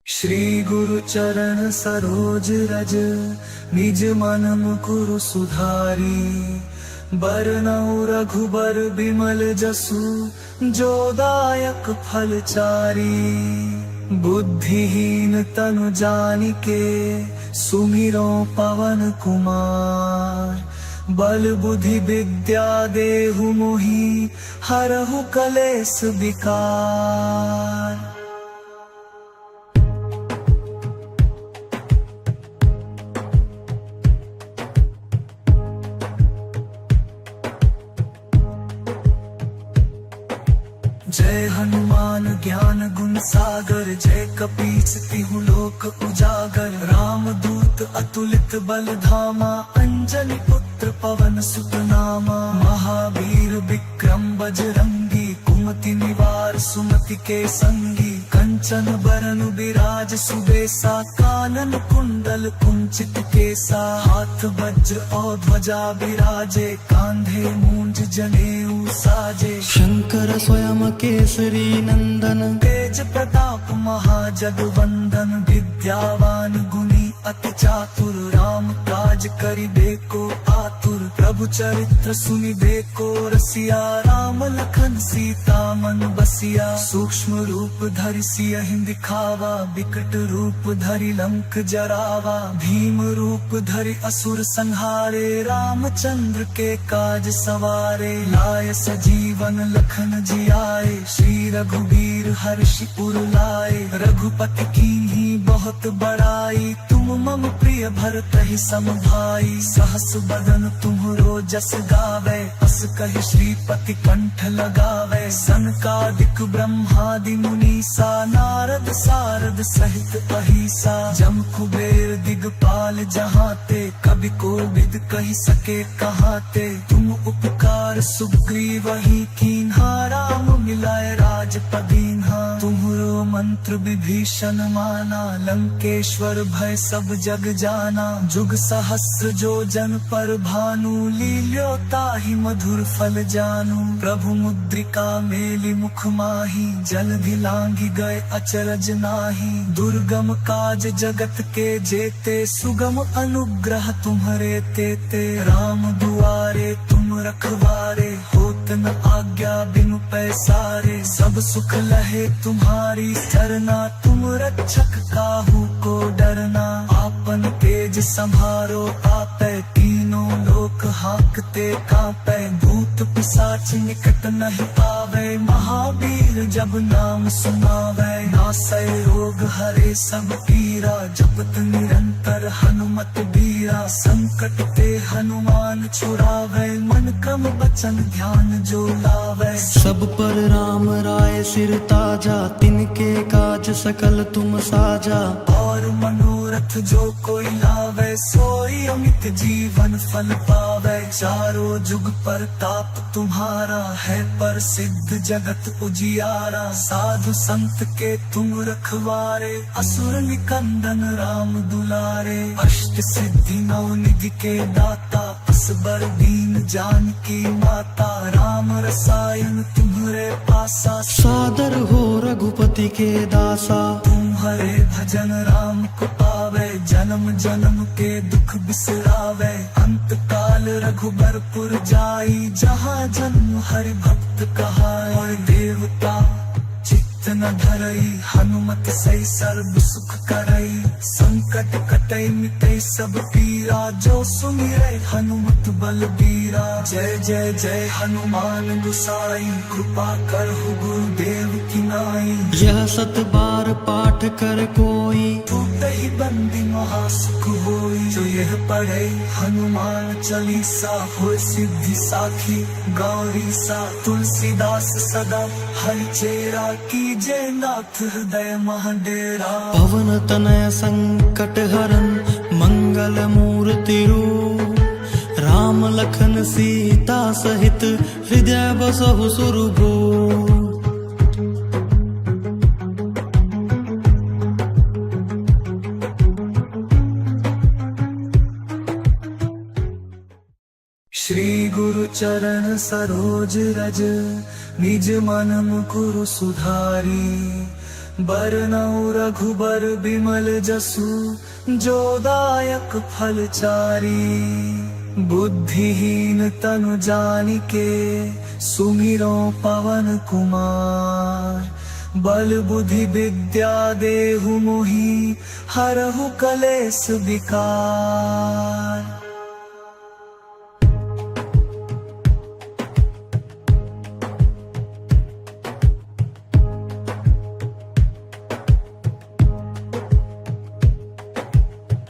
श्री गुरु चरण सरोज रज, निज मन मुकुरु सुधारी। बरनउँ रघुबर बिमल जसु, जो दायक फल चारी। बुद्धिहीन तनु जानिके, सुमिरो पवन कुमार। बल बुद्धि विद्या देहु मोहि, हरहु कलेस विकार। जय हनुमान ज्ञान गुण सागर, जय कपीस तिहु लोक उजागर। राम दूत अतुलित बल धामा, अंजनी पुत्र पवन सुत नामा। महावीर विक्रम बजरंगी, कुमति निवार सुमति के संगी। कंचन बरन बिराज सुबेसा, कानन कुंडल कुंचित केसा। हाथ वज्र और ध्वजा बिराजे, कांधे मूंज जनेऊ साजे। शंकर स्वयं केसरी नंदन, तेज प्रताप महाजगवंदन। विद्यावान गुणी अति चातुर, राम काज करिबेको आतुर। प्रभु चरित्र सुनिबेको रसिया, राम लखन सीता मन बसिया। सूक्ष्म रूप धरि सियहि दिखावा, बिकट रूप धरि लंक जरावा। भीम रूप धरि असुर संहारे, रामचंद्र के काज सवारे। लाय सजीवन लखन जियाए, श्री रघुवीर हर्षि उर लाए। रघुपति कीन्ही बहुत बड़ाई, तुम मम प्रिय भरतहि सम भाई। सहस बदन तुम्हरो जस गावे, अस कहि श्रीपति कंठ लगावे। सनकादिक ब्रह्मादि मुनीसा, नारद सारद सहित अहिसा। जम कुबेर दिगपाल जहाते, कवि कोविद कहि सके कहाते। तुम उपकार सुग्रीवहि कीन्हा, राम मिलाए राजपद दीन्हा। तुम्हरो मंत्र विभीषण माना, लंकेश्वर भय सब जग जाना। जुग सहस्र जो जन पर भानु, लील्यो ताहि मधुर फल जानू। प्रभु मुद्रिका मेलि मुख माही, जलधि लांघि गए अचरज नाही। दुर्गम काज जगत के जेते, सुगम अनुग्रह तुम्हरे तेते। राम दुआरे तुम रखवारे, होत न आज्ञा बिनु पैसारे। सब सुख लहे तुम्हारी सरना, तुम रक्षक काहू को डरना। आपन तेज संभारो आपै, तीनों लोक हाकते कांपै। भूत पिशाच निकट नहीं आवे, महावीर जब नाम सुनावे। नासै रोग हरे सब पीरा, जपत निरंतर हनुमत बीरा। संकट ते हनुमान छुड़ावे, मन क्रम वचन ध्यान जो लावे। सब पर राम राय सिर ताजा, तिनके काज सकल तुम साजा। और मनोरथ जो कोई लावे, सोई अमित जीवन फल पावे। चारों जुग परताप तुम्हारा है, प्रसिद्ध जगत उजियारा। साधु संत के तुम रखवारे, असुर निकंदन राम दुलारे। अष्ट सिद्धि नौ निधि के दाता, असबर दीन जानकी माता। राम रसायन तुम्हरे पासा, सादर हो रघुपति के दासा। तुम्हारे भजन राम को पावे, जन्म जन्म के दुख बिसरावे। अंत काल रघुबरपुर जाई, जहाँ जन्म हरि भक्त कहाए। और देवता चित्त न धरई हनुमत सही सर्व सुख करई। संकट कटई मिटई सब पीरा जो सुमिरै हनुमत बलबीरा। जय जय जय हनुमान गुसाई कृपा करहु गुरुदेव की नाई। यह 7 बार पाठ कर कोई टूटहि बंदी महासुख होई। जो यह पढ़े हनुमान चालीसा होय सिद्धि साखी। गौरी सा तुलसीदास सदा हरिचेरा कीजे नाथ हृदय महाडेरा। पवन तनय संकट हरन मंगल मूर्ति रूप। राम लखन सीता सहित हृदय बसहु सुरभूप। श्री गुरु चरण सरोज रज निज मन मुकुरु सुधारी। बरनउँ रघुबर बिमल जसु जो दायक फल चारी। बुद्धिहीन तनु जानिके सुमिरो पवन कुमार। बल बुद्धि विद्या देहु मोहि हरहु कलेस विकार।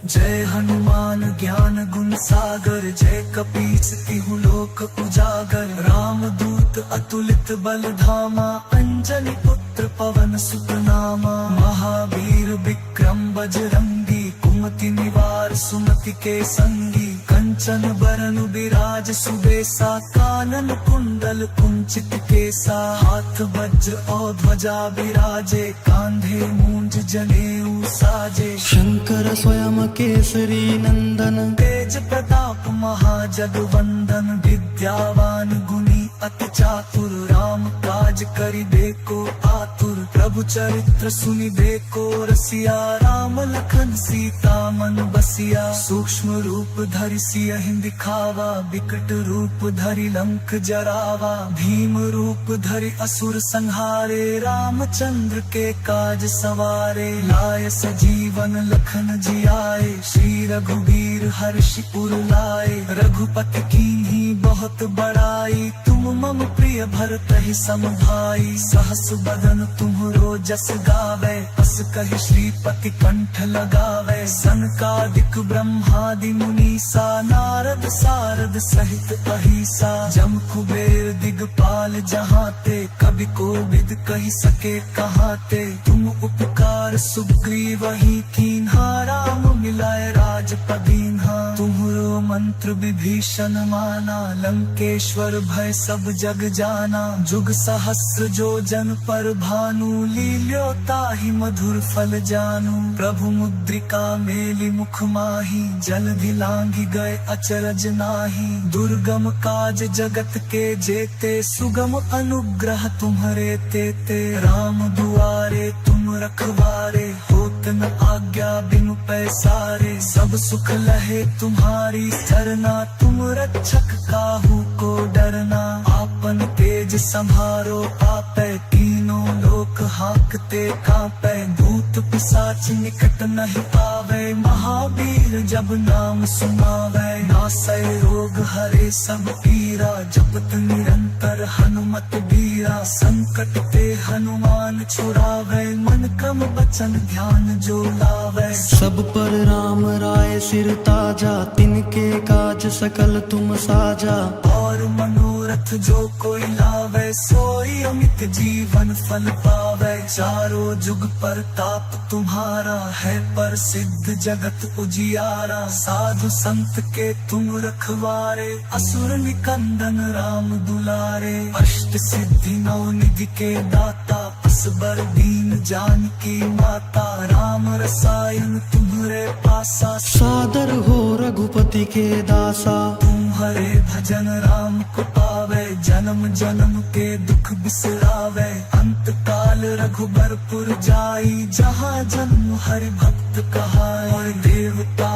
जय हनुमान ज्ञान गुण सागर। जय कपीस तिहु लोक उजागर। राम दूत अतुलित बल धामा। अंजनी पुत्र पवन सुत नामा। महावीर विक्रम बजरंगी कुमति निवार सुमति के संगी। कंचन बरन बिराज सुबेसा कानन कुंडल कुंचित केसा। हाथ वज्र और ध्वजा बिराजे कांधे मूंज जनेऊ साजे। शंकर स्वयं केसरी नंदन तेज प्रताप महाजगवंदन। विद्यावान गुणी अति चातुर राम काज करिबेको आतुर। प्रभु चरित्र सुनिबेको रसिया। राम लखन सीता मन बसिया। सूक्ष्म रूप धरि सियहि दिखावा। विकट रूप धरि लंक जरावा। भीम रूप धरि असुर संहारे। रामचंद्र के काज सवारे। लाय सजीवन लखन जियाए। श्री रघुवीर हर्षि उर लाए। रघुपति कीन्ही बहुत बड़ाई। तुम मम प्रिय भरतहि सम भाई। सहस बदन तुम्हरो जस गावे। अस कहि श्रीपति कंठ लगावे। सनकादिक ब्रह्मादि मुनीसा। नारद सारद सहित अहिसा। जम कुबेर दिगपाल जहाते। कवि कोविद कहि सके कहाते। तुम उपकार सुग्रीवहि कीन्हा। राम मिलाए राजपद दीन्हा। तुम्हरो मंत्र विभीषण माना। लंकेश्वर भय सब जग जाना। जुग सहस्र जो जन पर भानु। लील्यो ताहि मधुर फल जानू। प्रभु मुद्रिका मेलि मुख माहि। जलधि लांघि गए अचरज नाहि। दुर्गम काज जगत के जेते। सुगम अनुग्रह तुम्हरे तेते। राम दुआरे तुम रखवारे। होत न आज्ञा बिनु पैसारे। सब सुख लहे तुम्हारी सरना। तुम रक्षक काहू को डरना। आपन तेज संभारो आपै। तीनों लोक हाकते कांपै। भूत पिशाच निकट नहीं आवे। महावीर जब नाम सुनावे। नासै रोग हरे सब पीरा। जपत निरंतर हनुमत बीरा। संकट ते हनुमान छुड़ावे। मन क्रम बचन ध्यान जो लावे। सब पर राम राय सिर ताजा। तिनके काज सकल तुम साजा। और मनोरथ जो कोई लावे। सोई अमित जीवन फल पावे। चारों जुग परताप तुम्हारा है। प्रसिद्ध जगत उजियारा। साधु संत के तुम रखवारे। असुर निकंदन राम दुलारे। अष्ट सिद्धि नौ निधि के दाता। असबर दीन जानकी माता। राम रसायन तुम्हरे पासा। सादर हो रघुपति के दासा। तुम्हारे भजन राम को पावे। जन्म जन्म के दुख बिसरावे। अंत काल रघुबरपुर जाई। जहाँ जन्म हरि भक्त कहाई। देवता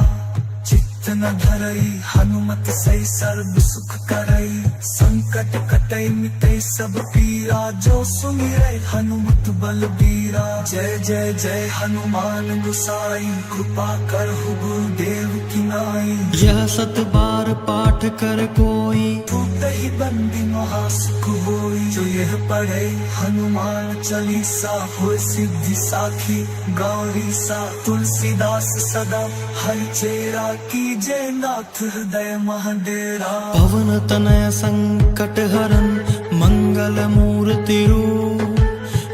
चित्त न धरई हनुमत सही सर्व सुख करई। संकट कटै मिटै सब पीरा, जो सुमिरै हनुमत बलबीरा। जय जय जय हनुमान गोसाई, कृपा करहु गुरुदेव की नाई। यह 7 बार पाठ कर कोई, टूटहि बंदी महासुख होई। जो यह पढ़े हनुमान चालीसा, होय सिद्धि साखी गौरी सा। तुलसीदास सदा हरिचेरा, कीजे नाथ हृदय महडेरा। पवन तनय संकट हरन, मंगल मूर्ति रूप।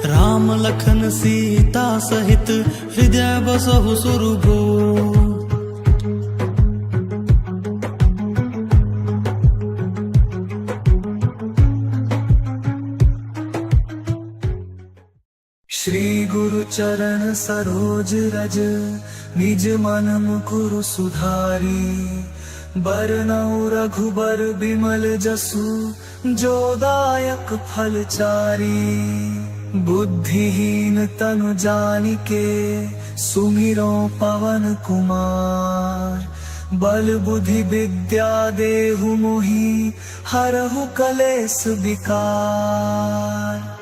राम लखन सीता सहित, हृदय बसहु सुरभूप। श्री गुरु चरण सरोज रज, निज मन मुकुरु सुधारी। बरनउँ रघुबर बिमल जसु, जो दायक फल चारी। बुद्धिहीन तनु जानिके, सुमिरो पवन कुमार। बल बुद्धि विद्या देहु मोहि, हरहु कलेस विकार।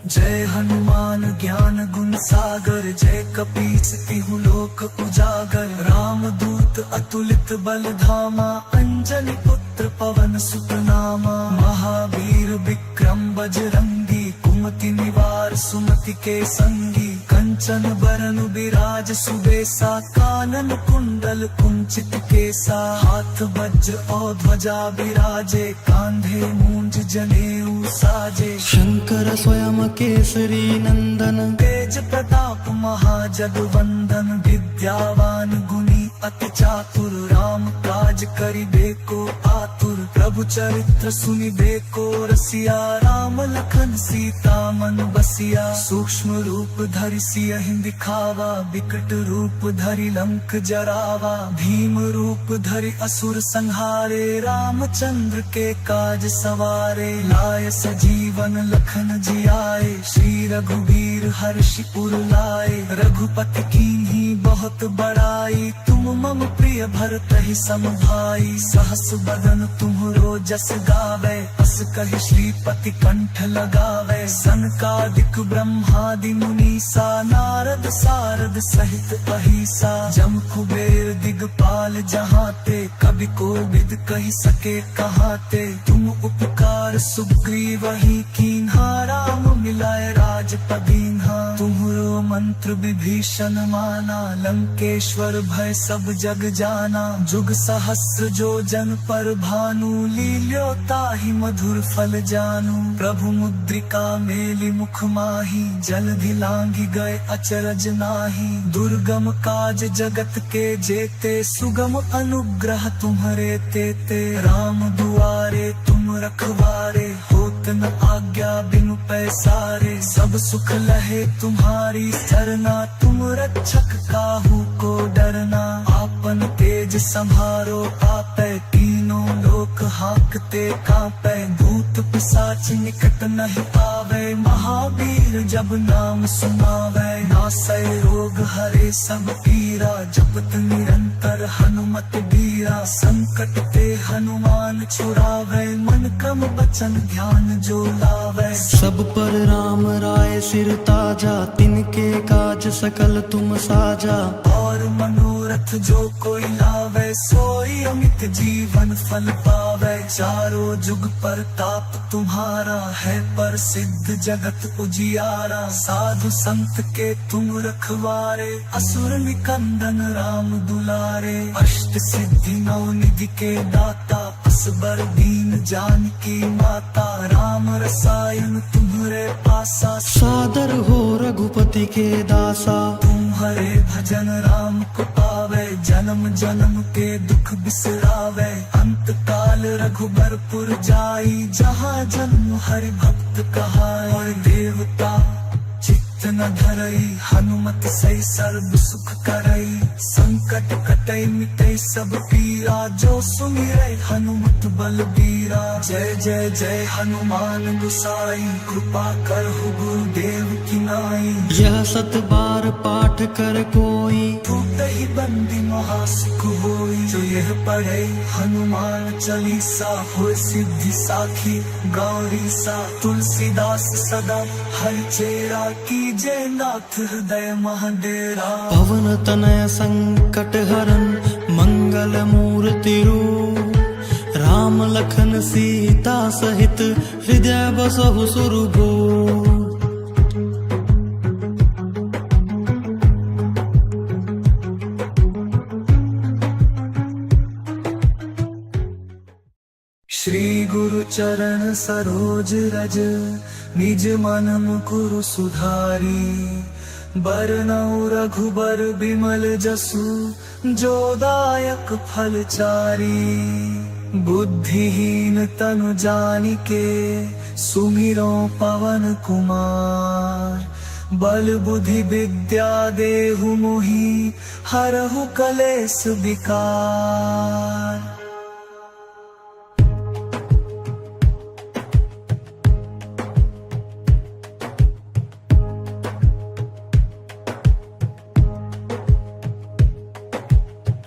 जय हनुमान ज्ञान गुण सागर, जय कपीस तिहु लोक उजागर। राम दूत अतुलित बल धामा, अंजनी पुत्र पवन सुत नामा। महावीर विक्रम बजरंगी, कुमति निवार सुमति के संगी। कंचन बरन बिराज सुबेसा, कानन कुंडल कुंचित केसा। हाथ वज्र और ध्वजा बिराजे, कांधे मूंज जनेऊ साजे। शंकर स्वयं केसरी नंदन, तेज प्रताप महाजगवंदन। विद्यावान गुणी अति चातुर, राम काज करिबेको आतुर। प्रभु चरित्र सुनिबेको रसिया, राम लखन सीता मन बसिया। सूक्ष्म रूप धरि सियहि दिखावा, विकट रूप धरि लंक जरावा। भीम रूप धरि असुर संहारे, रामचंद्र के काज सवारे। लाय सजीवन लखन जियाए, श्री रघुवीर हर्षि उर लाए। रघुपति कीन्ही बहुत बड़ाई, तुम मम प्रिय भरतहि सम भाई। सहस बदन तुम्हरो जस गावे, अस कहि श्रीपति कंठ लगावे। सनकादिक ब्रह्मादि मुनीसा, नारद सारद सहित अहिसा। जम कुबेर दिगपाल जहाते, कवि कोविद कहि सके कहाते। तुम उपकार सुग्रीवहि कीन्हा, राम मिलाए राजपद दीन्हा। तुम्हरो मंत्र विभीषण माना, लंकेश्वर भय सब जग जाना। जुग सहस्र जो जन पर भानु, लील्यो ताहि मधुर फल जानू। प्रभु मुद्रिका मेलि मुख माहि, जलधि लांघि गए अचरज नाहि। दुर्गम काज जगत के जेते, सुगम अनुग्रह तुम्हरे तेते। राम दुआरे तुम रखवारे, होत न आज्ञा बिनु पैसारे। सब सुख लहे तुम्हारी सरना, तुम रक्षक काहू को डरना। आपन तेज संभारो आपै, तीनों लोक हाकते कांपै। भूत पिशाच निकट नहीं आवे, महावीर जब नाम सुनावै। नासै रोग हरे सब पीरा, जपत निरंतर हनुमत बीरा। संकट ते हनुमान छुड़ावै, मन क्रम बचन ध्यान जो लावै। सब पर राम राय सिर ताजा, तिनके काज सकल तुम साजा। और मनोरथ जो कोई लावे, सोई अमित जीवन फल पावे। चारों जुग परताप तुम्हारा है, प्रसिद्ध जगत उजियारा। साधु संत के तुम रखवारे, असुर निकंदन राम दुलारे। अष्ट सिद्धि नौ निधि के दाता, असबर दीन जानकी माता। राम रसायन तुम्हरे पासा, सादर हो रघुपति के दासा। तुम्हारे भजन राम को पावे, जन्म जन्म के दुख बिसरावे। अंत काल रघुबरपुर जाई, जहाँ जन्म हरि भक्त कहाई। और देवता चित्त न धरई, हनुमत सही सर्व सुख करई। संकट कट कटै मिटै सब पीरा, जो सुमिरै हनुमत बलबीरा। जय जय जय हनुमान गोसाई, कृपा करहु गुरुदेव की नाई। यह 7 बार पाठ कर कोई, टूटहि बंदी महासुख होई। जो यह पढ़े हनुमान चालीसा, हो सिद्धि साखी गौरी सा। तुलसीदास सदा हरचेरा, कीजे नाथ हृदय महडेरा। पवन तनय संकट हरन, मंगल मूर्ति रूप। राम लखन सीता सहित, हृदय बसहु सुरभूप। श्री गुरु चरण सरोज रज, निज मन मुकुरु सुधारी। बरनउँ रघुबर बिमल जसु, जो दायक फल चारी। बुद्धिहीन तनु जानिके, सुमिरो पवन कुमार। बल बुद्धि विद्या देहु मोहि, हरहु कलेस विकार।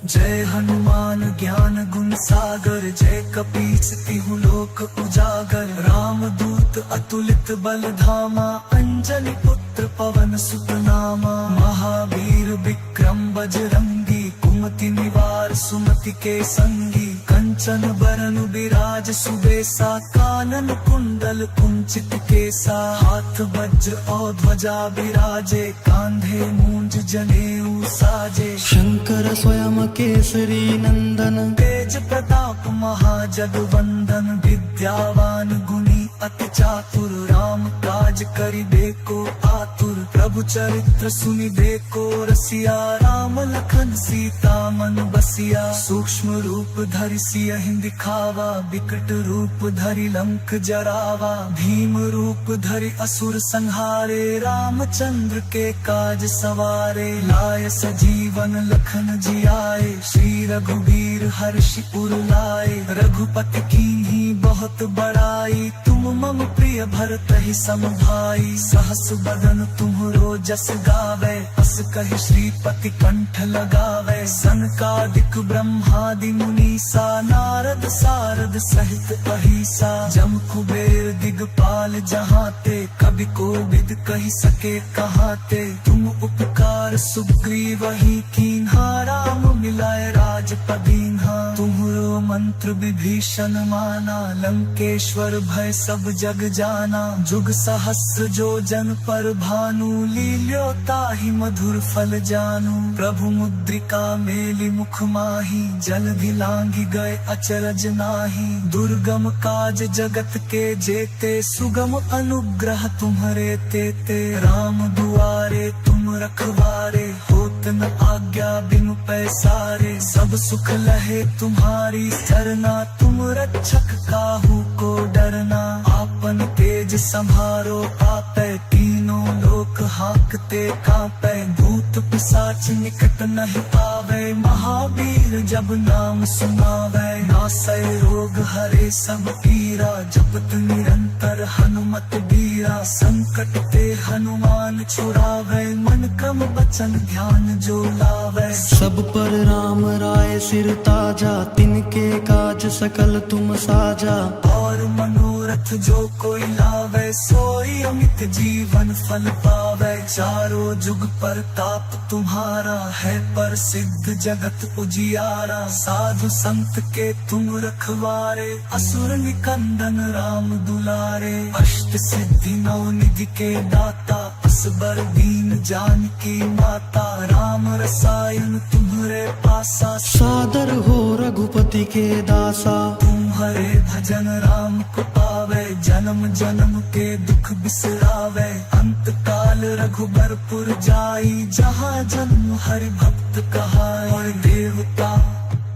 जय हनुमान ज्ञान गुण सागर, जय कपीस तिहु लोक उजागर। राम दूत अतुलित बल धामा, अंजनी पुत्र पवन सुत नामा। महावीर विक्रम बजरंगी, कुमति निवार सुमति के संगी। कंचन बरन बिराज सुबेसा, कानन कुंडल कुंचित केसा। हाथ वज्र और ध्वजा बिराजे, कांधे मूंज जनेऊ साजे। शंकर स्वयं केसरी नंदन, तेज प्रताप महाजगवंदन। विद्यावान गुणी अति चातुर, राम काज करिबेको आतुर। प्रभु चरित्र सुनिबेको रसिया, राम लखन सीता मन बसिया। सूक्ष्म रूप धरि सियहि दिखावा, विकट रूप धरि लंक जरावा। भीम रूप धरि असुर संहारे, रामचंद्र के काज सवारे। लाय सजीवन लखन जियाए, श्री रघुबीर हर्षि उर लाए। रघुपति कीन्ही बहुत बड़ाई, तुम मम प्रिय भरतहि सम भाई। सहस बदन तुम्हरो जस गावे, अस कहि श्रीपति कंठ लगावे। सनकादिक ब्रह्मादि मुनीसा, नारद सारद सहित अहिसा। जम कुबेर दिगपाल जहाते, कवि कोविद कहि सके कहाते। तुम उपकार सुग्रीवहि कीन्हा, राम मिलाए राजपद दीन्हा। तुम्हरो मंत्र विभीषण माना, लंकेश्वर भय सब जग जाना। जुग सहस्र जो जन पर भानु, लील्यो ताहि मधुर फल जानू। प्रभु मुद्रिका मेलि मुख माहि, जलधि लांघि गए अचरज नाहि। दुर्गम काज जगत के जेते, सुगम अनुग्रह तुम्हरे तेते। राम दुआरे तुम रखवारे, होत न आज्ञा बिनु पैसारे। सब सुख लहे तुम्हारी सरना, तुम रक्षक काहू को डरना। आपन तेज संभारो आपै, तीनों लोक हांकते कांपै। भूत पिशाच निकट नहीं पावे, महावीर जब नाम सुनावे। नासै रोग हरे सब पीरा, जपत निरंतर हनुमत बीरा। संकट ते हनुमान छुड़ावे, मन क्रम वचन ध्यान जो लावे। सब पर राम राय सिर ताजा, तिनके काज सकल तुम साजा। और मनोरथ जो कोई लावे, सोई अमित जीवन फल पावे। चारों जुग परताप तुम्हारा है, प्रसिद्ध जगत उजियारा। साधु संत के तुम रखवारे, असुर निकंदन राम दुलारे। अष्ट सिद्धि नौ निधि के दाता, असबर दीन जानकी माता। राम रसायन तुम्हरे पासा, सादर हो रघुपति के दासा। तुम्हारे भजन राम को पावे, जन्म जन्म के दुख बिसरावे। अंत काल रघुबरपुर जाई, जहाँ जन्म हरि भक्त कहाई। और देवता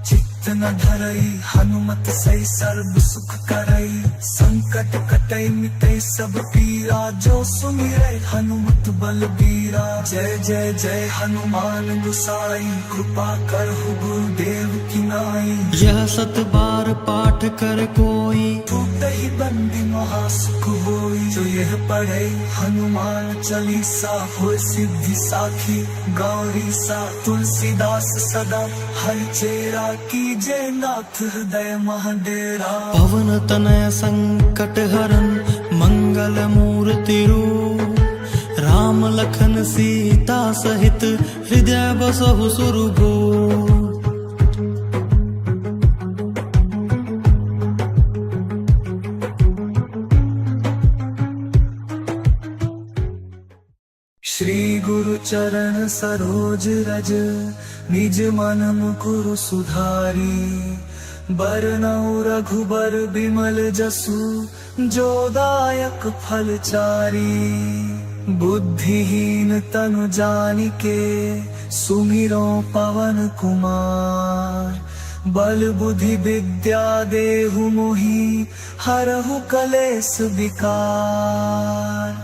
चित्त चित्त न धरई हनुमत सही सर्व सुख करई। संकट कटई मिटई सब पीरा जो सुमिरै हनुमत बलबीरा। जय जय जय हनुमान गुसाई कृपा करहु गुरुदेव की नाई। यह 7 बार पाठ कर कोई टूटहि बंदी महासुख होई। जो यह पढ़े हनुमान चालीसा होय सिद्धि साखी। गौरी सा तुलसीदास सदा हरि चेरा कीजे नाथ हृदय महाडेरा। पवन तनय संकट हरन मंगल मूर्ति रूप। राम लखन सीता सहित हृदय बसहु सुरभूप। श्री गुरु चरण सरोज रज निज मन मुकुरु सुधारी। बरनउँ रघुबर बिमल जसु जो दायक फल चारी। बुद्धिहीन तनु जानिके सुमिरो पवन कुमार। बल बुद्धि विद्या देहु मोहि हरहु कलेस विकार।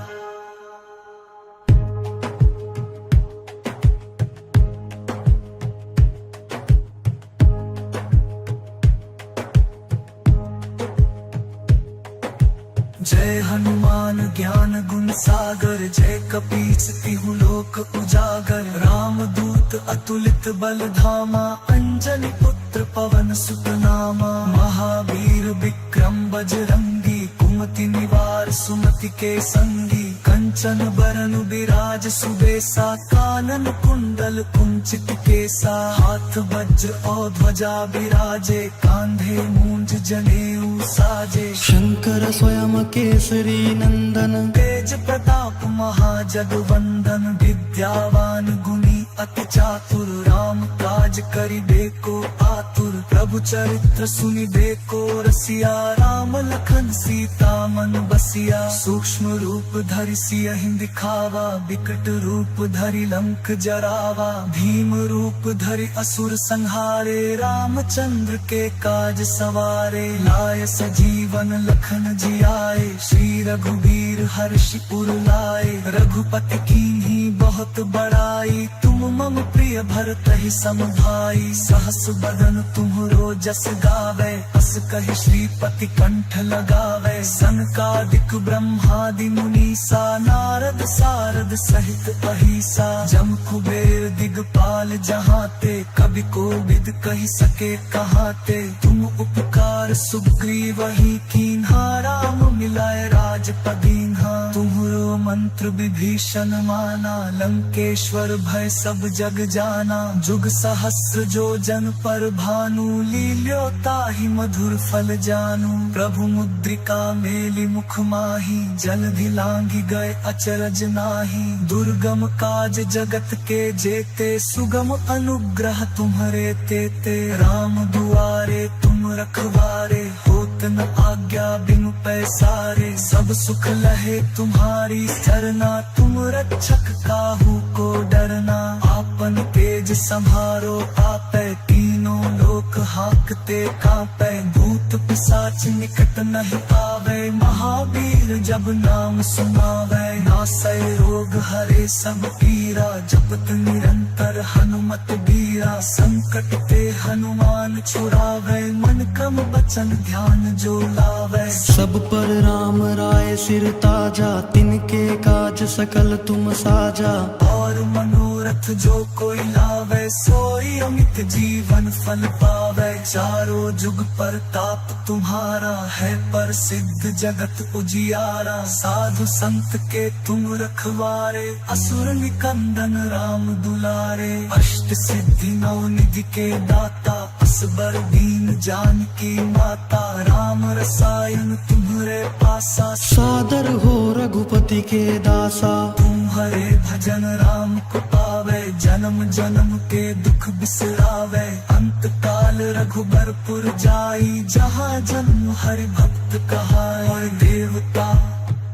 जय हनुमान ज्ञान गुण सागर। जय कपीस तिहु लोक उजागर। राम दूत अतुलित बल धामा। अंजनी पुत्र पवन सुत नामा। महावीर विक्रम बजरंगी। कुमति निवार सुमति के संगी। कंचन बरन बिराज सुबेसा। कानन कुंडल कुंचित केसा। हाथ वज्र और ध्वजा बिराजे। कांधे मूंज जनेऊ साजे। शंकर स्वयं केसरी नंदन। तेज प्रताप महाजगवंदन। विद्यावान गुणी अति चातुर। राम काज करिबेको आतुर। प्रभु चरित्र सुनिबेको रसिया। राम लखन सीता मन बसिया। सूक्ष्म रूप धरि सियहि दिखावा। विकट रूप धरि लंक जरावा। भीम रूप धरि असुर संहारे। रामचंद्र के काज सवारे। लाय सजीवन लखन जियाए। श्री रघुवीर हर्षि उर लाए। रघुपति कीन्ही बहुत बड़ाई। तुम मम प्रिय भरतहि सम भाई। सहस बदन तुम्हरो जस गावे। अस कहि श्रीपति कंठ लगावे। सनकादिक ब्रह्मादि मुनीसा। नारद सारद सहित अहिसा। जम कुबेर दिगपाल जहाते। कवि कोविद कहि सके कहाते। तुम उपकार सुग्रीवहि कीन्हा। राम मिलाए राजपद दीन्हा। तुम्हरो मंत्र विभीषण माना। लंकेश्वर भय सब जग जाना। जुग सहस्र जो जन पर भानु। लील्यो ताहि मधुर फल जानू। प्रभु मुद्रिका मेलि मुख माहि। जलधि लांघि गए अचरज नाहि। दुर्गम काज जगत के जेते। सुगम अनुग्रह तुम्हरे तेते। राम दुआरे तुम रखवारे। होत न आज्ञा बिनु पैसारे। सब सुख लहे तुम्हारी सरना। तुम रक्षक काहू को डरना। आपन तेज संभारो आपै। तीनों लोक हाकते कांपै। भूत पिशाच निकट नहीं आवे। महावीर जब नाम सुनावे। नासै रोग हरे सब पीरा। जपत निरंतर हनुमत बीरा। संकट ते हनुमान छुड़ावे। मन क्रम वचन ध्यान जो लावे। सब पर राम राय सिर ताजा। तिनके काज सकल तुम साजा। और मनोरथ जो कोई लावे। सोई अमित जीवन फल पावे। चारों जुग परताप तुम्हारा है। प्रसिद्ध जगत उजियारा। साधु संत के तुम रखवारे। असुर निकंदन राम दुलारे। अष्ट सिद्धि नौ निधि के दाता। असबर दीन जानकी माता। राम रसायन तुम्हरे पासा। सादर हो रघुपति के दासा। तुम्हारे भजन राम को पावे। जन्म जन्म के दुख बिसरावे। अंत काल रघुबरपुर जाई। जहाँ जन्म हरि भक्त कहाई। देवता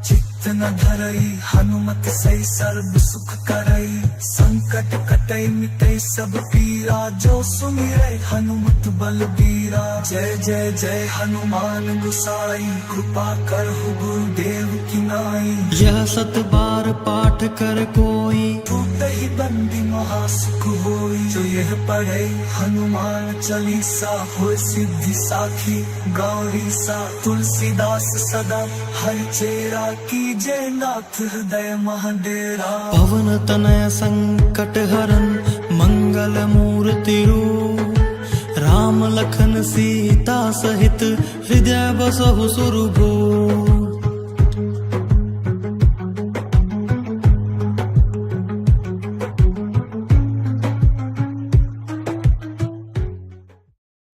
चित्त न धरई हनुमत सही सर्व सुख करई। संत संकट कटे मिटे सब पीरा, जो सुमिरै हनुमत बलबीरा। जय जय जय हनुमान गुसाई, कृपा करहु गुरुदेव की नाई। यह 7 बार पाठ कर कोई, टूटहि बंदी महासुख होई। जो यह पढ़े हनुमान चालीसा, होय सिद्धि साखी गौरी सा। तुलसीदास सदा हरिचेरा, कीजय नाथ हृदय महाडेरा। पवन तनय संकट हरन, मंगल मूर्ति रूप। राम लखन सीता सहित, हृदय बसहु सुरभूप।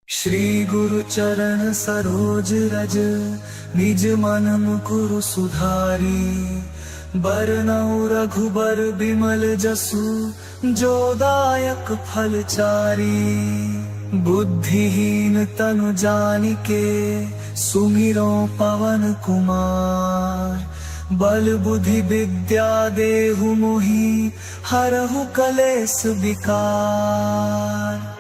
श्री गुरु चरण सरोज रज, निज मन मुकुरु सुधारी। बरनउँ रघुबर बिमल जसु, जो दायक फल चारी। बुद्धिहीन तनु जानिके, सुमिरो पवन कुमार। बल बुद्धि विद्या देहु मोहि, हरहु कलेस विकार।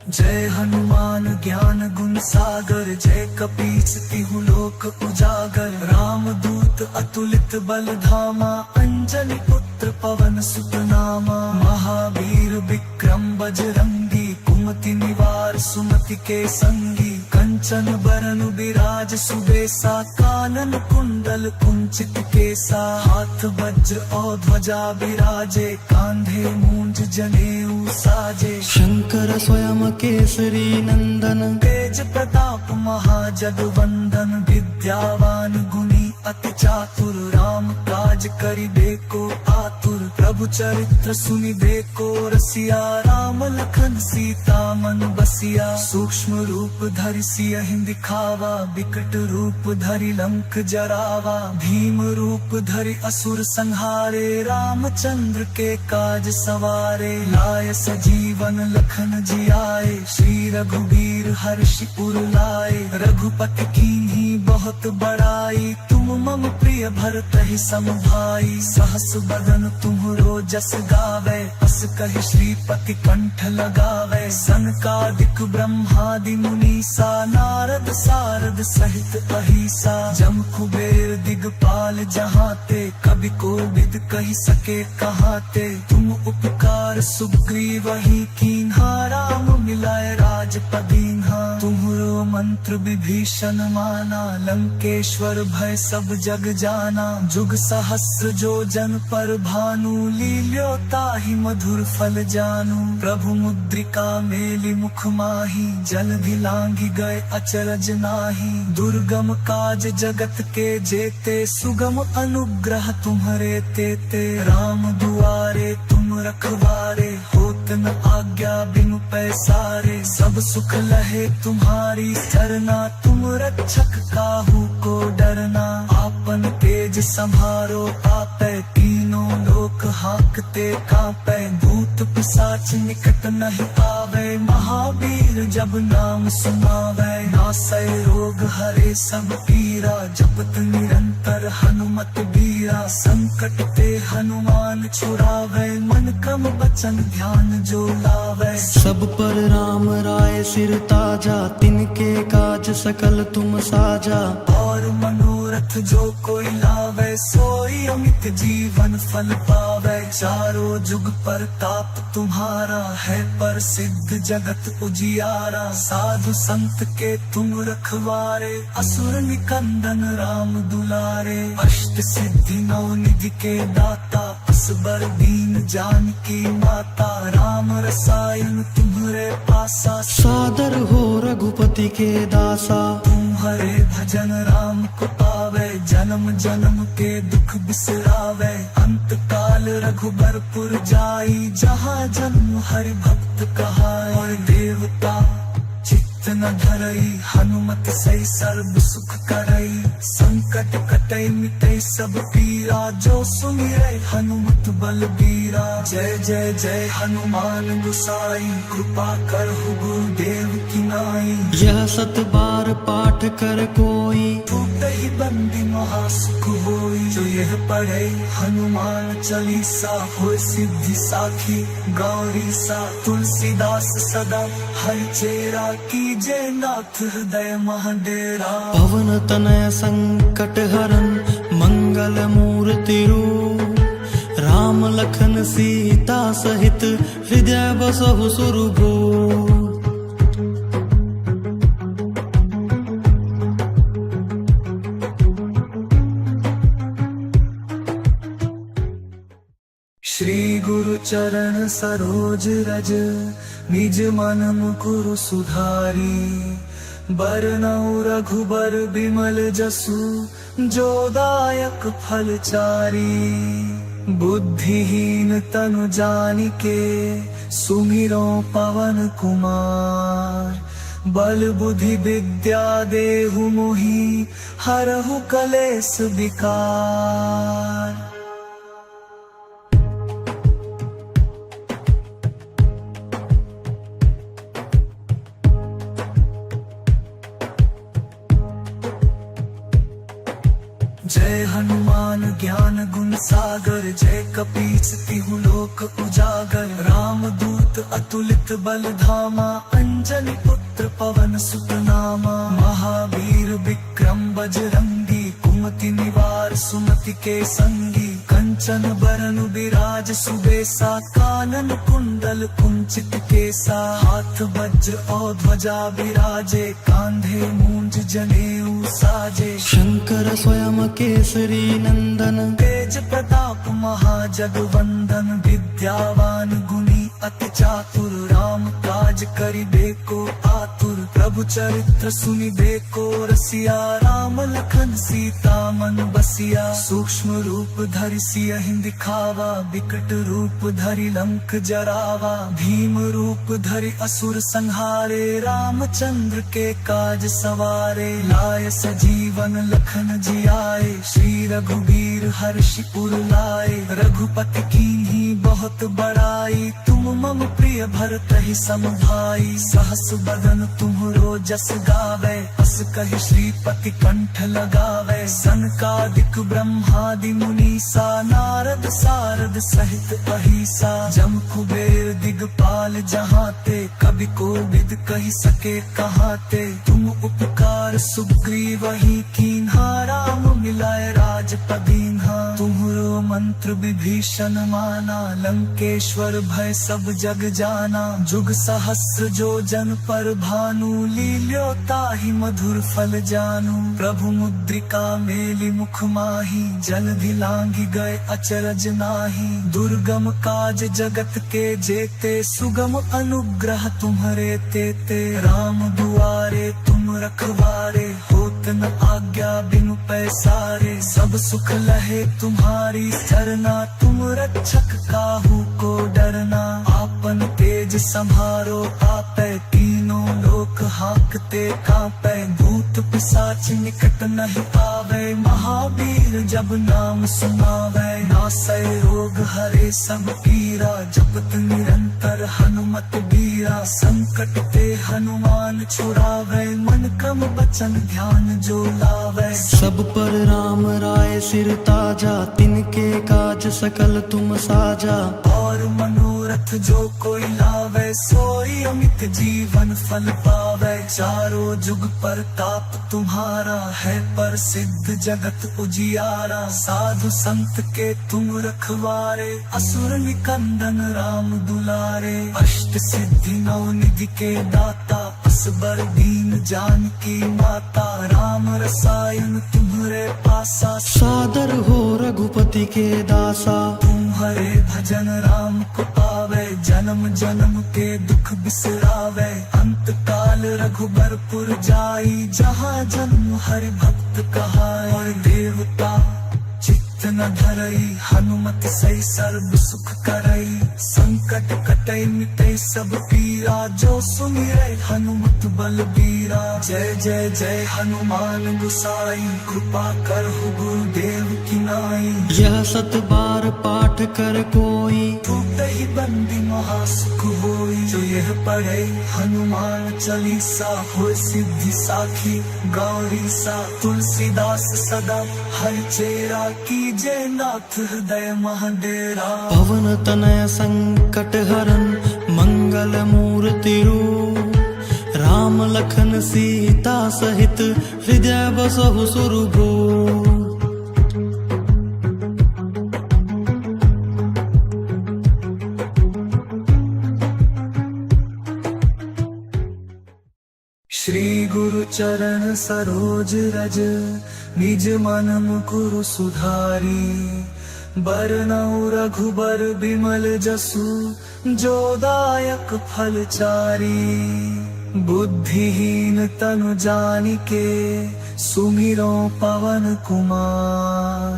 जय हनुमान ज्ञान गुण सागर, जय कपीस तिहु लोक उजागर। राम दूत अतुलित बल धामा, अंजनी पुत्र पवन सुत नामा। महावीर विक्रम बजरंगी, कुमति निवार सुमति के संगी। कंचन बरन बिराज सुबेसा, कानन कुंडल कुंचित केसा। हाथ वज्र और ध्वजा बिराजे, कांधे मूंज जनेऊ साजे। शंकर स्वयं केसरी नंदन, तेज प्रताप महाजगवंदन। विद्यावान गुणी अति चातुर, राम काज करिबेको आतुर। प्रभु चरित्र सुनिबेको रसिया, राम लखन सीता मन बसिया। सूक्ष्म रूप धरि सियहि दिखावा, विकट रूप धरि लंक जरावा। भीम रूप धरि असुर संहारे, रामचंद्र के काज सवारे। लाय सजीवन लखन जियाए, श्री रघुबीर हर्षि उर लाए। रघुपति कीन्ही बहुत बड़ाई, तुम मम प्रिय भरतहि सम भाई। सहस बदन तुम्हरो जस गावे, अस कहि श्रीपति कंठ लगावे। सनकादिक ब्रह्मादि मुनीसा, नारद सारद सहित अहिसा। जम कुबेर दिगपाल जहाते, कवि कोविद कहि सके कहाते। तुम उपकार सुग्रीवहि कीन्हा, राम मिलाए राजपदीन्हा। तुम्हरो मंत्र विभीषण माना, लंकेश्वर भय सब जग जाना। जुग सहस्र जो जन पर भानु, लील्यो ताहि मधुर फल जानू। प्रभु मुद्रिका मेलि मुख माहि, जलधि लांघि गए अचरज नाहि। दुर्गम काज जगत के जेते, सुगम अनुग्रह तुम्हरे तेते। राम दुआरे तुम रखवारे, होत न आज्ञा बिनु पैसारे। सब सुख लहे तुम्हारी सरना, तुम रक्षक काहू को डरना। आपन तेज संभारो आपै, तीनों लोक हाकते कांपै। भूत पिशाच निकट नहीं आवे, महावीर जब नाम सुनावे। नासै रोग हरे सब पीरा, जपत निरंतर हनुमत बीरा। संकट ते हनुमान छुड़ावे, मन क्रम वचन ध्यान जो लावे। सब पर राम राय सिर ताजा, तिनके काज सकल तुम साजा। और मनोरथ जो कोई लावे, सोई अमित जीवन फल पावे। चारों जुग परताप तुम्हारा है, प्रसिद्ध जगत उजियारा। साधु संत के तुम रखवारे, असुर निकंदन राम दुलारे। अष्ट सिद्धि नौ निधि के दाता, असबर दीन जानकी माता। राम रसायन तुम्हरे पासा, सादर हो रघुपति के दासा। तुम्हारे भजन राम को पावे, जन्म जन्म के दुख बिसरावे। अंत काल रघुबरपुर जाई, जहाँ जन्म हरि भक्त कहाए। और देवता चित्त चित्त न धरई, हनुमत सही सर्व सुख करई। संकट कटई मिटई सब पीरा, जो सुमिरै हनुमत बलबीरा। जय जय जय हनुमान गोसाई, कृपा करहु गुरुदेव की नाई। यह 7 बार पाठ कर कोई, टूटहि बंदी महासुख होई। जो यह पढ़े हनुमान चालीसा, होय सिद्धि साखी गौरी सा। तुलसीदास सदा हरि चेरा, कीजे नाथ हृदय महाडेरा। पवन तनय संकट हरन, मंगल मूर्ति रूप। राम लखन सीता सहित, हृदय बसहु सुरभूप। श्री गुरु चरण सरोज रज, निज मन मुकुरु सुधारी। बरनउँ रघुबर बिमल जसु, जो दायक फल चारी। बुद्धिहीन तनु जानिके, सुमिरो पवन कुमार। बल बुद्धि विद्या देहु मोहि, हरहु कलेस विकार। जय हनुमान ज्ञान गुण सागर, जय कपीस तिहु लोक उजागर। राम दूत अतुलित बल धामा, अंजनी पुत्र पवन सुत नामा। महावीर विक्रम बजरंगी, कुमति निवार सुमति के संगी। कंचन बरन बिराज सुबेसा, कानन कुंडल कुंचित केसा। हाथ वज्र और ध्वजा बिराजे, कांधे मूंज जनेऊ साजे। शंकर स्वयं केसरी नंदन, तेज प्रताप महाजगवंदन। विद्यावान गुणी अति चातुर, राम काज करिबेको आतुर। प्रभु चरित्र सुनिबेको रसिया, राम लखन सीता मन बसिया। सूक्ष्म रूप धरि सियहि दिखावा, विकट रूप धरि लंक जरावा। भीम रूप धरि असुर संहारे, रामचंद्र के काज सवारे। लाय सजीवन लखन जियाए, श्री रघुवीर हर्षि उर लाए। रघुपति कीन्ही बहुत बड़ाई, तुम मम प्रिय भरतहि सम भाई। सहस बदन तुम्हरो जस गावे, अस कहि श्रीपति कंठ लगावे। सनकादिक ब्रह्मादि मुनीसा, नारद सारद सहित अहिसा। जम कुबेर दिगपाल जहाते, कवि कोविद कहि सके कहाते। तुम उपकार सुग्रीवहि कीन्हा, राम मिलाए राजपद दीन्हा। तुम्हरो मंत्र विभीषण माना, लंकेश्वर भय सब जग जाना। जुग सहस्र जो जन पर भानु, लील्यो ताहि मधुर फल जानू। प्रभु मुद्रिका मेलि मुख माहि, जलधि लांघि गए अचरज नाहि। दुर्गम काज जगत के जेते, सुगम अनुग्रह तुम्हरे तेते। राम दुआरे तुम रखवारे, होत न आज्ञा बिनु पैसारे। सब सुख लहे तुम्हारी सरना, तुम रक्षक काहू को डरना। आपन तेज संहारो आपै, तीनों लोक हांकते कांपै। भूत पिशाच निकट नहीं आवे, महावीर जब नाम सुनावे। नासै रोग हरे सब पीरा, जपत निरंतर हनुमत बीरा। संकट ते हनुमान छुड़ावे, मन क्रम वचन ध्यान जो लावे। सब पर राम राय सिर ताजा, तिनके काज सकल तुम साजा। और मनोरथ जो कोई लावे, सोई अमित जीवन फल पावे। चारों जुग परताप तुम्हारा है, प्रसिद्ध जगत उजियारा। साधु संत के तुम रखवारे, असुर निकंदन राम दुलारे। अष्ट सिद्धि नौ निधि के दाता, असबर दीन जानकी माता। राम रसायन तुम्हरे पासा, सादर हो रघुपति के दासा। तुम्हारे भजन राम को पावे, जन्म जन्म के दुख बिसरावे। अंत काल रघुबरपुर जाई, जहाँ जन्म हरि भक्त कहाए। और देवता चित्त चित्त न धरई, हनुमत सही सर्व सुख करई। संकट कटई मिटई सब पीरा, जो सुमिरै हनुमत बलबीरा। जय जय जय हनुमान गुसाई, कृपा करहु गुरुदेव की नाई। यह 7 बार पाठ कर कोई, टूटहि बंदी महासुख होई। जो यह पढ़े हनुमान चालीसा, होय सिद्धि साखी गौरी सा। तुलसीदास सदा हरिचेरा, कीजे नाथ हृदय महाडेरा। पवन तनय संकट हरन, मंगल मूर्ति रूप। राम लखन सीता सहित, हृदय बसहु सुरभूप। श्री गुरु चरण सरोज रज, निज मन मुकुरु सुधारी। बरनउँ रघुबर बिमल जसु, जो दायक फल चारी। बुद्धिहीन तनु जानिके, सुमिरो पवन कुमार।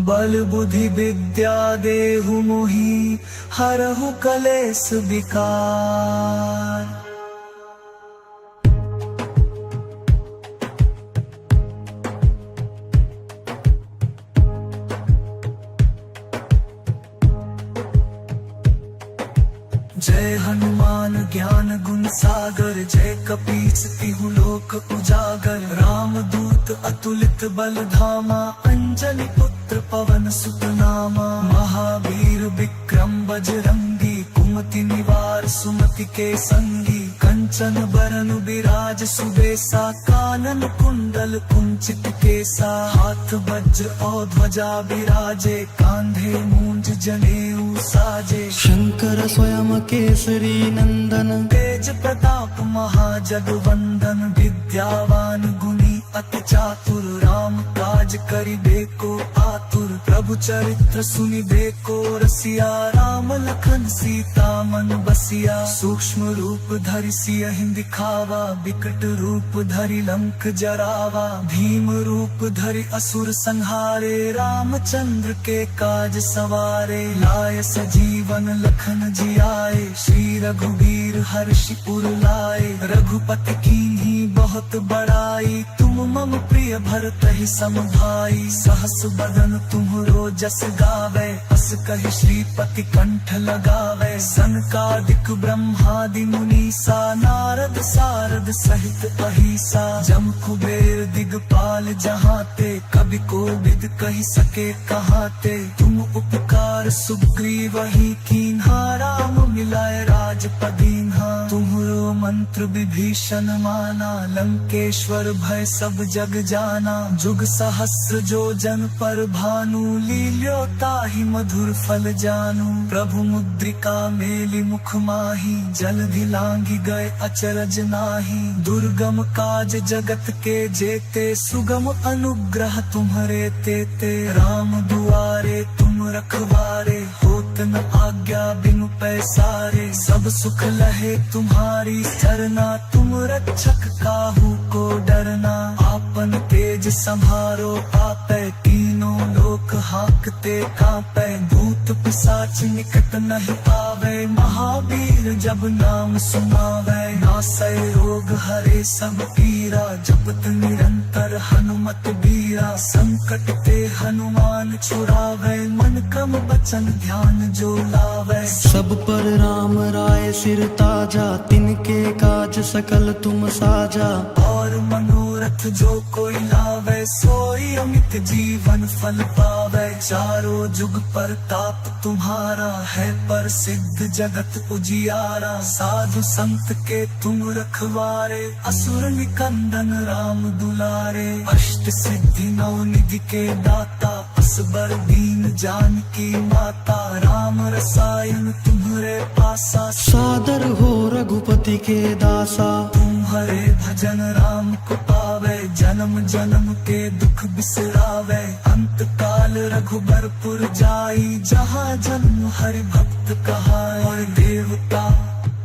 बल बुद्धि विद्या देहु मोहि, हरहु कलेस विकार। जय हनुमान ज्ञान गुण सागर, जय कपीस तिहु लोक उजागर। राम दूत अतुलित बल धामा, अंजनी पुत्र पवन सुत नामा। महावीर विक्रम बजरंगी, कुमति निवार सुमति के संगी। कंचन बरन बिराज सुबेसा, कानन कुंडल कुंचित केसा। हाथ वज्र और ध्वजा बिराजे, कांधे मूंज जनेऊ साजे। शंकर स्वयं केसरी नंदन, तेज प्रताप महाजगवंदन। विद्यावान गुणी अति चातुर, राम काज करिबेको आतुर। प्रभु चरित्र सुनिबेको रसिया, राम लखन सीता मन बसिया। सूक्ष्म रूप धरि सियहि दिखावा, विकट रूप धरि लंक जरावा। भीम रूप धरि असुर संहारे, रामचंद्र के काज सवारे। लाय सजीवन लखन जियाए, श्री रघुवीर हर्षि उर लाए। रघुपति कीन्ही बहुत बड़ाई, तुम मम प्रिय भरतहि सम भाई। सहस बदन तुम्हरो जस गावे, अस कहि श्रीपति कंठ लगावे। सनकादिक ब्रह्मादि मुनीसा, नारद सारद सहित अहिसा। जम कुबेर दिगपाल जहाते, कवि कोविद कहि सके कहाते। तुम उपकार सुग्रीवहि कीन्हा, राम मिलाए राजपद दीन्हा। तुम्हरो मंत्र विभीषण माना, लंकेश्वर भय सब जग जाना। जुग सहस्र जो जन पर भानु, लील्यो ताहि मधुर फल जानू। प्रभु मुद्रिका मेलि मुख माहि, जलधि लांघि गए अचरज नाहि। दुर्गम काज जगत के जेते, सुगम अनुग्रह तुम्हरे तेते। राम दुआरे तुम रखवारे, होत न आज्ञा बिनु पैसारे। सब सुख लहे तुम्हारी सरना, तुम रक्षक काहू को डरना। आपन तेज संभारो आपै, तीनों लोक हाकते कांपै। भूत पिशाच निकट नहीं आवे, महावीर जब नाम सुनावे। नासै रोग हरे सब पीरा, जपत निरंतर हनुमत बीरा। संकट ते हनुमान छुड़ावे, मन क्रम बचन ध्यान जो लावे। सब पर राम राय सिर ताजा, तिनके काज सकल तुम साजा। और मनोरथ जो कोई लावे, सोई अमित जीवन फल पावे। चारों जुग पर ताप तुम्हारा है, प्रसिद्ध जगत उजियारा। साधु संत के तुम रखवारे, असुर निकंदन राम दुलारे। अष्ट सिद्धि नौ निधि के दाता, असबर दीन जानकी माता। राम रसायन तुम्हरे पासा, सादर हो रघुपति के दासा। तुम्हारे भजन राम को पावे, जन्म जन्म के दुख बिसरावे। अंत काल रघुबरपुर जाई, जहाँ जन्म हरि भक्त कहाए। और देवता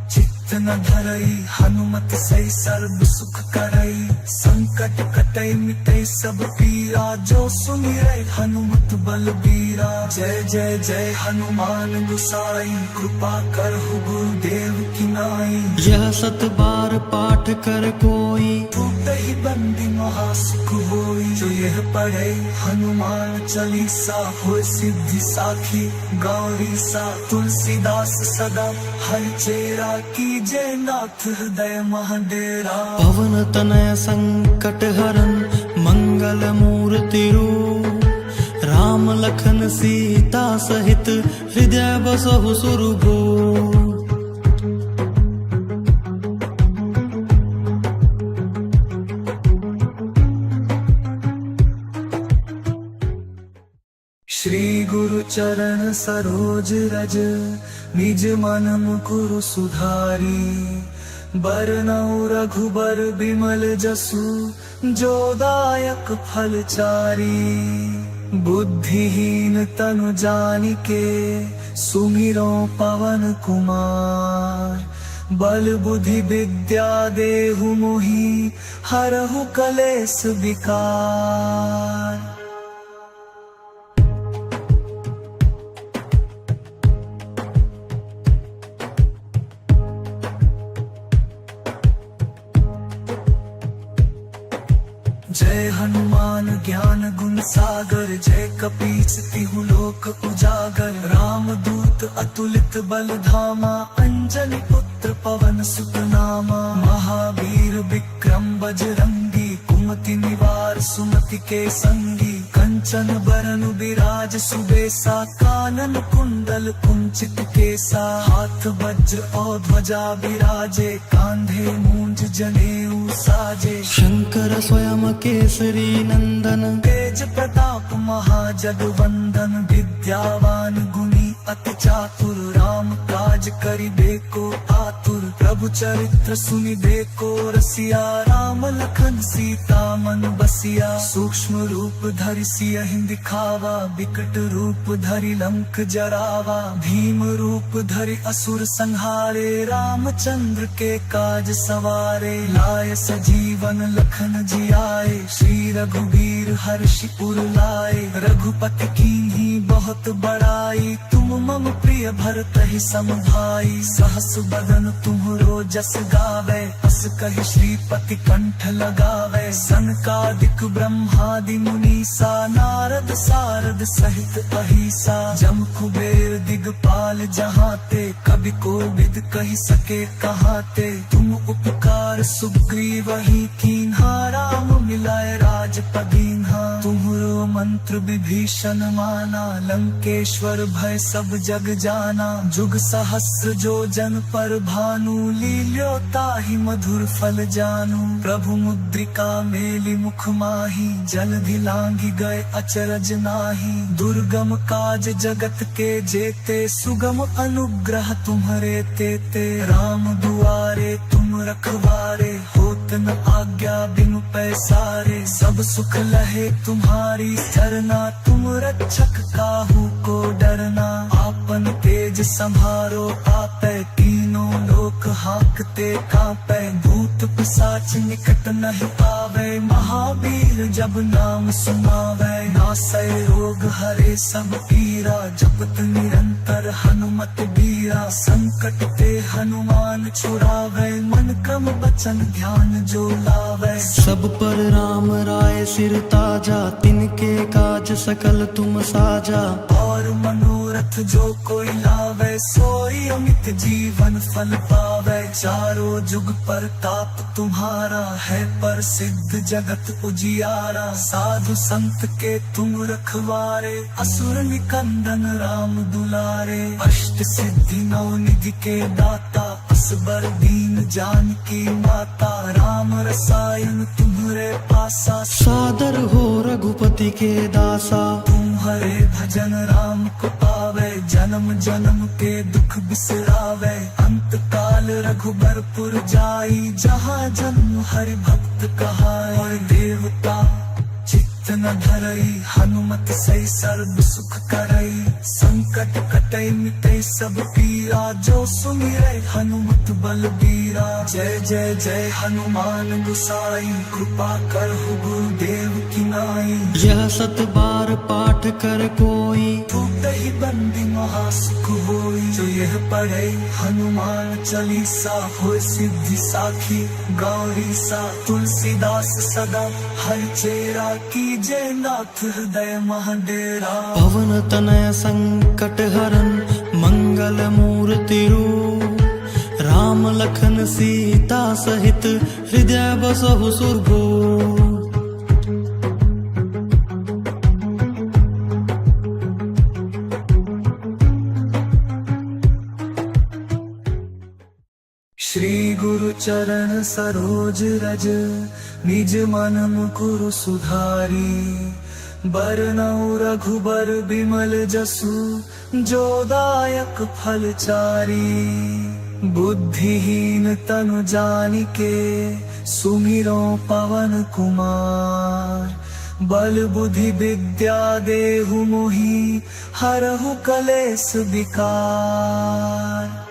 चित्त चित्त न धरई, हनुमत से सर्व सुख करई। संकट कटई मिटई सब पीरा, जो सुमिरै हनुमत बलबीरा। जय जय जय हनुमान गोसाई, कृपा करहु गुरुदेव की नाई। यह 7 बार पाठ कर कोई, टूटहि बंदी महासुख होई। जो यह पढ़े हनुमान चालीसा, होय सिद्धि साखी गौरी सा। तुलसीदास सदा हरचेरा, कीजे नाथ हृदय महाडेरा। पवन तनय संकट हरन, मंगल मूर्ति रूप। राम लखन सीता सहित, हृदय बसहु सुरभूप। श्री गुरु चरण सरोज रज, निज मन मुकुरु सुधारी। बरनउँ रघुबर बिमल जसु, जो दायक फल चारी। बुद्धिहीन तनु जानिके, सुमिरो पवन कुमार। बल बुद्धि विद्या देहु मोहि, हरहु कलेस विकार। जय हनुमान ज्ञान गुण सागर, जय कपीस तिहु लोक उजागर। राम दूत अतुलित बल धामा, अंजनी पुत्र पवन सुत नामा। महावीर विक्रम बजरंगी, कुमति निवार सुमति के संगी। कंचन बरन बिराज सुबेसा, कानन कुंडल कुंचित केसा। हाथ वज्र और ध्वजा बिराजे, कांधे मूंज जनेऊ साजे। शंकर स्वयं केसरी नंदन, तेज प्रताप महाजगवंदन। विद्यावान गुणी अति चातुर, राम काज करिबेको आतुर। प्रभु चरित्र सुनिबेको रसिया, राम लखन सीता मन बसिया। सूक्ष्म रूप धरि सियहि दिखावा, बिकट रूप धरि लंक जरावा। भीम रूप धरि असुर संहारे, रामचंद्र के काज सवारे। लाय सजीवन लखन जियाए, श्री रघुवीर हर्षि उर लाए। रघुपति कीन्ही बहुत बड़ाई, तुम मम प्रिय भरतहि सम भाई। सहस बदन तुम्हरो जस गावे, अस कहि श्रीपति कंठ लगावे। सनकादिक ब्रह्मादि मुनीसा, नारद सारद सहित अहिसा। जम कुबेर दिगपाल जहाते, कवि कोविद कहि सके कहाते। तुम उपकार सुग्रीवहि कीन्हा, राम मिलाए राजपद दीन्हा। तुम्हरो मंत्र विभीषण माना, लंकेश्वर भय सब जग जाना। जुग सहस्र जो जन पर भानु, लील्यो ताहि मधुर फल जानू। प्रभु मुद्रिका मेलि मुख माहि, जलधि लांघि गए अचरज नाहि। दुर्गम काज जगत के जेते, सुगम अनुग्रह तुम्हरे तेते। राम दुआरे तुम रखवारे, होत न आज्ञा बिनु पैसारे। सब सुख लहे तुम्हारी सरना, तुम रक्षक काहू को डरना। आपन तेज संभारो आपै, तीनों लोक हांकते कांपै। भूत पिशाच निकट नहीं आवे, महावीर जब नाम सुनावै। नासै रोग हरे सब पीरा, जपत निरंतर हनुमत बीरा। संकट ते हनुमान छुड़ावै, मन क्रम वचन ध्यान जो लावै। सब पर राम राय सिर ताजा, तिनके काज सकल तुम साजा। और मनोरथ जो कोई लावे, सोई अमित जीवन फल पावे। चारों जुग परताप तुम्हारा, है प्रसिद्ध जगत उजियारा। साधु संत के तुम रखवारे, असुर निकंदन राम दुलारे। अष्ट सिद्धि नौ निधि के दाता, असबर दीन जानकी माता। राम रसायन तुम्हरे पासा, सादर हो रघुपति के दासा। तुम्हारे भजन राम को पावे, जन्म जन्म के दुख बिसरावे। अंत काल रघुबरपुर जाई, जहाँ जन्म हरि भक्त कहाए। और देवता चित्त चित्त न धरई, हनुमत सही सर्व सुख करई। संकट कटई मिटई सब पीरा, जो सुमिरै हनुमत बलबीरा। जय जय जय हनुमान गुसाई, कृपा करहु गुरुदेव की नाई। यह 7 बार पाठ कर कोई, टूटहि बंदी महासुख होई। जो यह पढ़े हनुमान चालीसा, होय सिद्धि साखी गौरी सा। तुलसीदास सदा हर चेरा, कीजे नाथ हृदय महाडेरा। पवन तनय संकट हरन, मंगल मूर्ति रूप। राम लखन सीता सहित, हृदय बसहु सुरभूप। श्री गुरु चरण सरोज रज, निज मन मुकुरु सुधारी। बरनउँ रघुबर बिमल जसु, जो दायक फल चारी। बुद्धिहीन तनु जानिके, सुमिरो पवन कुमार। बल बुद्धि विद्या देहु मोहि, हरहु कलेस विकार।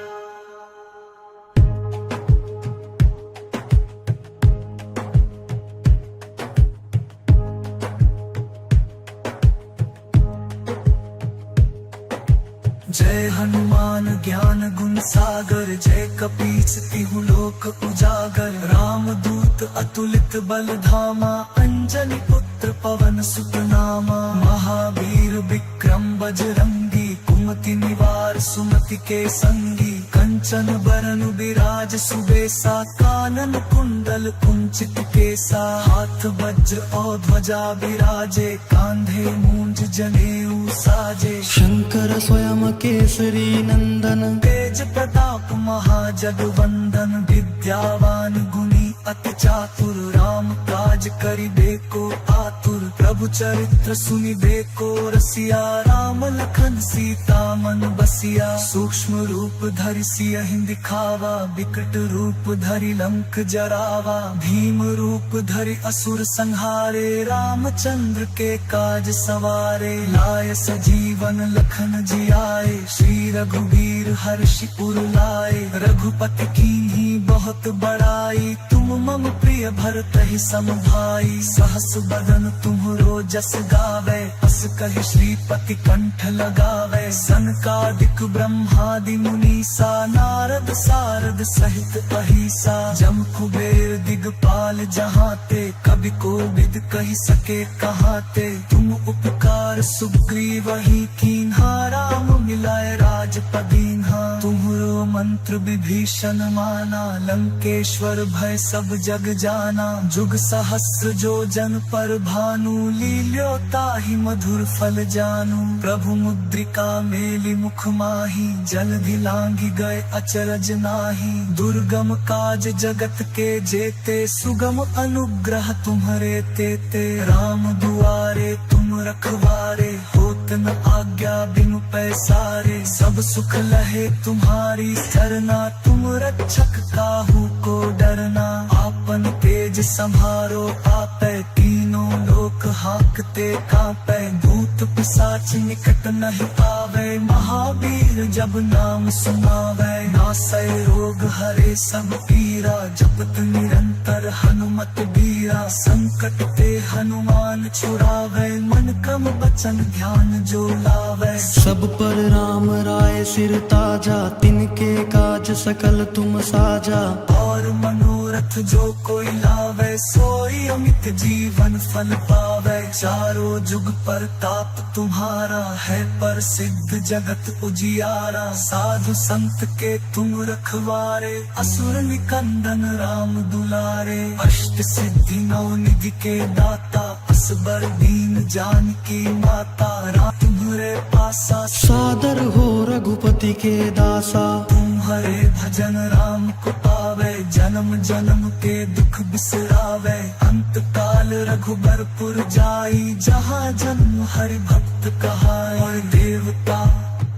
जय हनुमान ज्ञान गुण सागर, जय कपीस तिहु लोक उजागर। राम दूत अतुलित बल धामा, अंजनी पुत्र पवन सुत नामा। महावीर विक्रम बजरंगी, कुमति निवार सुमति के संगी। कंचन बरन विराज सुबेसा, कानन कुंडल कुंचित केसा। हाथ वज्र और ध्वजा विराजे, कांधे मूंज जनेऊ साजे। शंकर स्वयं केसरी नंदन, तेज प्रताप महाजगवंदन। विद्यावान गुणी अति चातुर, राम काज करिबेको आतुर। प्रभु चरित्र सुनिबेको रसिया, राम लखन सीता मन बसिया। सूक्ष्म रूप धरि सियहि दिखावा, बिकट रूप धरि लंक जरावा। भीम रूप धरि असुर संहारे, रामचंद्र के काज सवारे। लाय सजीवन लखन जियाए, श्री रघुवीर हर्षि उर लाए। रघुपति कीन्ही बहुत बड़ाई, तुम मम प्रिय भरतहि सम भाई। सहस बदन तुम्हरो जस गावे, अस कहि श्रीपति कंठ लगावे। सनकादिक ब्रह्मादि मुनीसा, नारद सारद सहित अहिसा। जम कुबेर दिगपाल जहाते, कवि कोविद कहि सके कहाते। तुम उपकार सुग्रीवहि कीन्हा, राम मिलाए राजपद दीन्हा। तुम्हरो मंत्र विभीषण माना, लंकेश्वर भय सब जग जाना। जुग सहस्र जो जन पर भानु, लील्यो ताहि मधुर फल जानू। प्रभु मुद्रिका मेलि मुख माहि, जलधि लांघि गए अचरज नाही। दुर्गम काज जगत के जेते, सुगम अनुग्रह तुम्हरे तेते। राम दुआरे तुम रखवारे, होत न आज्ञा बिनु पैसारे। सब सुख लहे तुम्हारी सरना, तुम रक्षक काहू को डरना। आपन तेज संभारो आपै, तीनों लोक हाकते कांपै। भूत पिशाच निकट नहीं आवे, महावीर जब नाम सुनावे। नासै रोग हरे सब पीरा, जपत निरंतर हनुमत बीरा। संकट ते हनुमान छुड़ावे, मन क्रम वचन ध्यान जो लावे। सब पर राम राय सिर ताजा, तिनके काज सकल तुम साजा। और मनोरथ जो कोई लावे, सोई अमित जीवन फल पावे। चारों जुग परताप तुम्हारा है, प्रसिद्ध जगत उजियारा। साधु संत के तुम रखवारे, असुर निकंदन राम दुलारे। अष्ट सिद्धि नौ निधि के दाता, असबर दीन जानकी माता। राम तुम्हारे पासा, सादर हो रघुपति के दासा। तुम्हारे भजन राम को पावे, जन्म जन्म के दुख बिसरावे। अंत काल रघुबरपुर जाई, जहाँ जन्म हरि भक्त कहाई। और देवता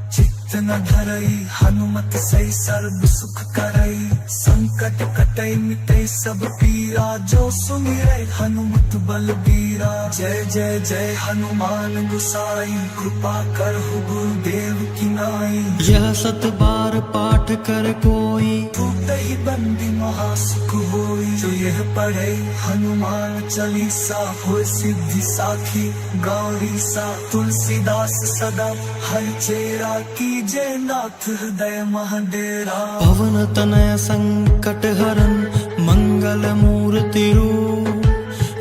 चित्त न धरई, हनुमत सही सर्व सुख करई। संकट कटई मिटई सब पीरा, जो सुमिरै हनुमत बलबीरा। जय जय जय हनुमान गोसाई, कृपा करहु गुरुदेव की नाई। यह 7 बार पाठ कर कोई, टूटहि बंदी महासुख होई। जो यह पढ़े हनुमान चालीसा, होय सिद्धि साखी गौरी सा। तुलसीदास सदा हरचेरा, कीजे नाथ हृदय महडेरा। पवन तनय संकट हरन, मंगल मूर्ति रूप।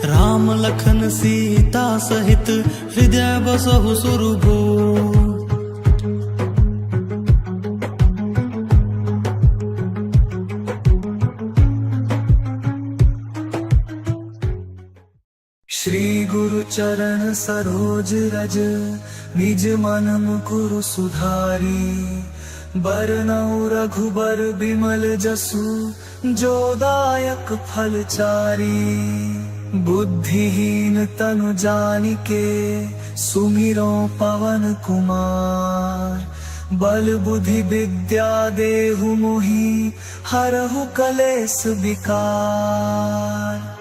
राम लखन सीता सहित, हृदय बसहु सुरभूप। श्री गुरु चरण सरोज रज, निज मन मुकुरु सुधारी। बरनउँ रघुबर बिमल जसु, जो दायक फल चारी। बुद्धिहीन तनु जानिके, सुमिरो पवन कुमार। बल बुद्धि विद्या देहु मोहि, हरहु कलेस विकार।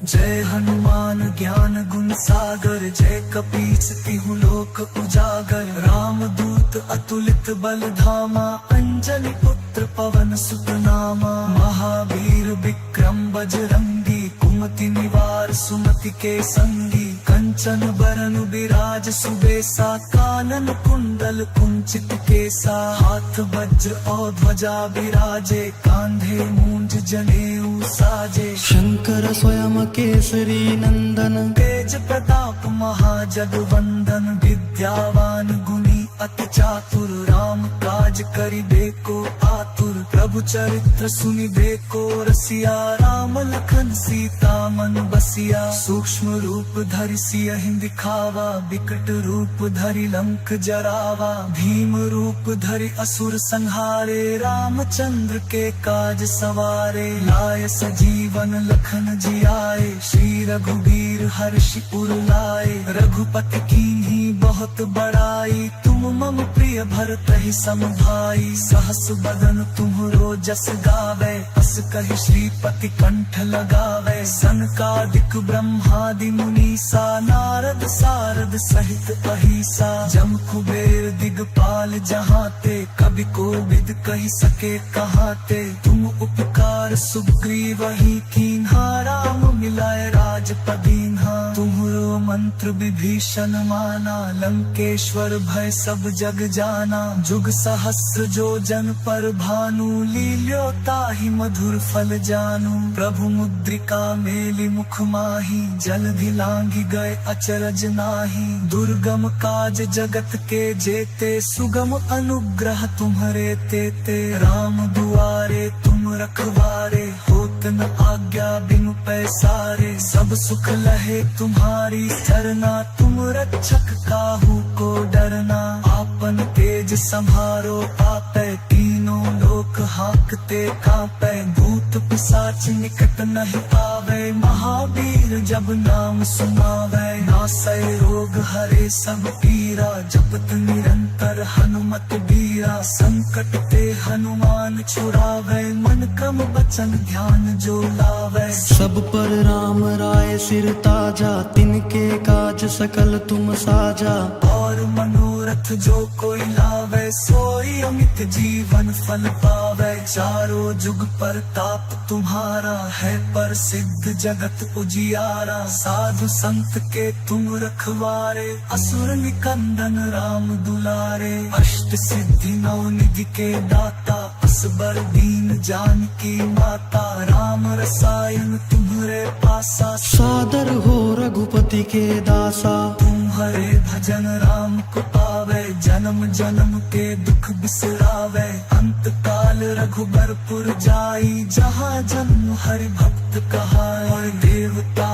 जय हनुमान ज्ञान गुण सागर, जय कपीस तिहु लोक उजागर। राम दूत अतुलित बल धामा, अंजनी पुत्र पवन सुत नामा। महावीर विक्रम बजरंगी, कुमति निवार सुमति के संगी। कंचन बरन विराज सुबेसा, कानन कुंडल कुंचित केसा। हाथ वज्र और ध्वजा विराजे, कांधे मूंज जनेऊ साजे। शंकर स्वयं केसरी नंदन, तेज प्रताप महाजगवंदन। विद्यावान गुणी अति चातुर, राम काज करिबेको आतुर। प्रभु चरित्र सुनिबेको रसिया, राम लखन सीता मन बसिया। सूक्ष्म रूप धरि सियहि दिखावा, बिकट रूप धरि लंक जरावा। भीम रूप धरि असुर संहारे, रामचंद्र के काज सवारे। लाय सजीवन लखन जियाए, श्री रघुबीर हर्षि उर लाए। रघुपति कीन्ही बहुत बड़ाई, तुम मम प्रिय भरतहि सम भाई। सहस बदन तुम्हरो जस गावे, अस कहि श्रीपति कंठ लगावे। सनकादिक ब्रह्मादि मुनीसा, नारद सारद सहित अहिसा। जम कुबेर दिगपाल जहाते, कवि कोविद कहि सके कहाते। तुम उपकार सुग्रीवहि कीन्हा, राम मिलाए राजपद दीन्हा। तुम्हरो मंत्र विभीषण माना, लंकेश्वर भय सब जग जाना। जुग सहस्र जो जन पर भानु, लील्यो ताहि मधुर फल जानू। प्रभु मुद्रिका मेलि मुख माहि, जलधि लांघि गए अचरज नाही। दुर्गम काज जगत के जेते, सुगम अनुग्रह तुम्हरे तेते। राम दुआरे तुम रखवारे, होत न आज्ञा बिनु पैसारे। सब सुख लहे तुम्हारी सरना, तुम रक्षक काहू को डरना। आपन तेज संभारो आपै, तीनों लोक हाकते कांपै। भूत पिशाच निकट नहीं आवे, महावीर जब नाम सुनावे। नासै रोग हरे सब पीरा, जपत निरंतर हनुमत बीरा। संकट ते हनुमान छुड़ावे, मन क्रम वचन ध्यान जो लावे। सब पर राम राय सिर ताजा, तिनके काज सकल तुम साजा। और मनोरथ जो कोई लावे, सोई अमित जीवन फल पावे। चारों जुग परताप तुम्हारा, है प्रसिद्ध जगत उजियारा। साधु संत के तुम रखवारे, असुर निकंदन राम दुलारे। अष्ट सिद्धि नौ निधि के दाता, असबर दीन जानकी माता। राम रसायन तुम्हरे पासा, सादर हो रघुपति के दासा। तुम्हारे भजन राम को पावे, जन्म जन्म के दुख बिसरावे। अंत काल रघुबरपुर जाई, जहाँ जन्म हरि भक्त कहाए। देवता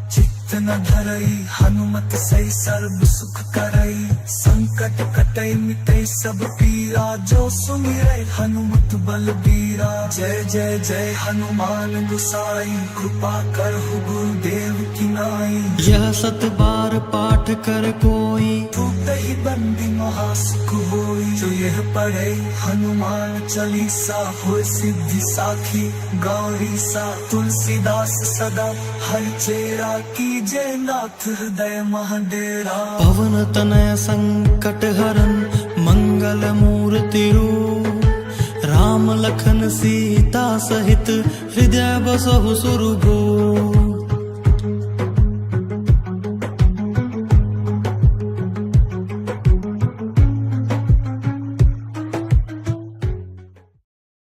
चित्त चित्त न धरई, हनुमत सही सर्व सुख करई। संकट कटई मिटई सब पीरा, जो सुमिरै हनुमत बलबीरा। जय जय जय हनुमान गोसाई, कृपा करहु गुरुदेव की नाई। यह 7 बार पाठ कर कोई, ही बंदी महासुख होई। जो यह पढ़े हनुमान चालीसा, होय सिद्धि साखी गौरी सा। तुलसीदास सदा हर चेरा, कीजे नाथ हृदय महाडेरा। पवन तनय संकट हरन, मंगल मूर्ति रूप। राम लखन सीता सहित, हृदय बसहु सुरभूप।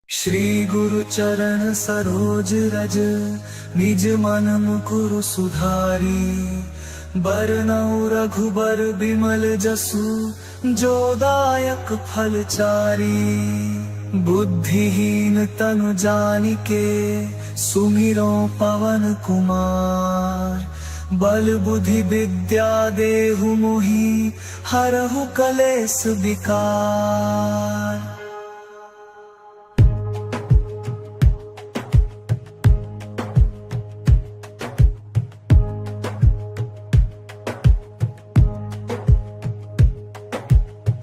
श्री गुरु चरण सरोज रज, निज मन मुकुरु सुधारी। बरनउँ रघुबर बिमल जसु, जो दायक फल चारी। बुद्धिहीन तनु जानिके, सुमिरो पवन कुमार। बल बुद्धि विद्या देहु मोहि, हरहु कलेस विकार।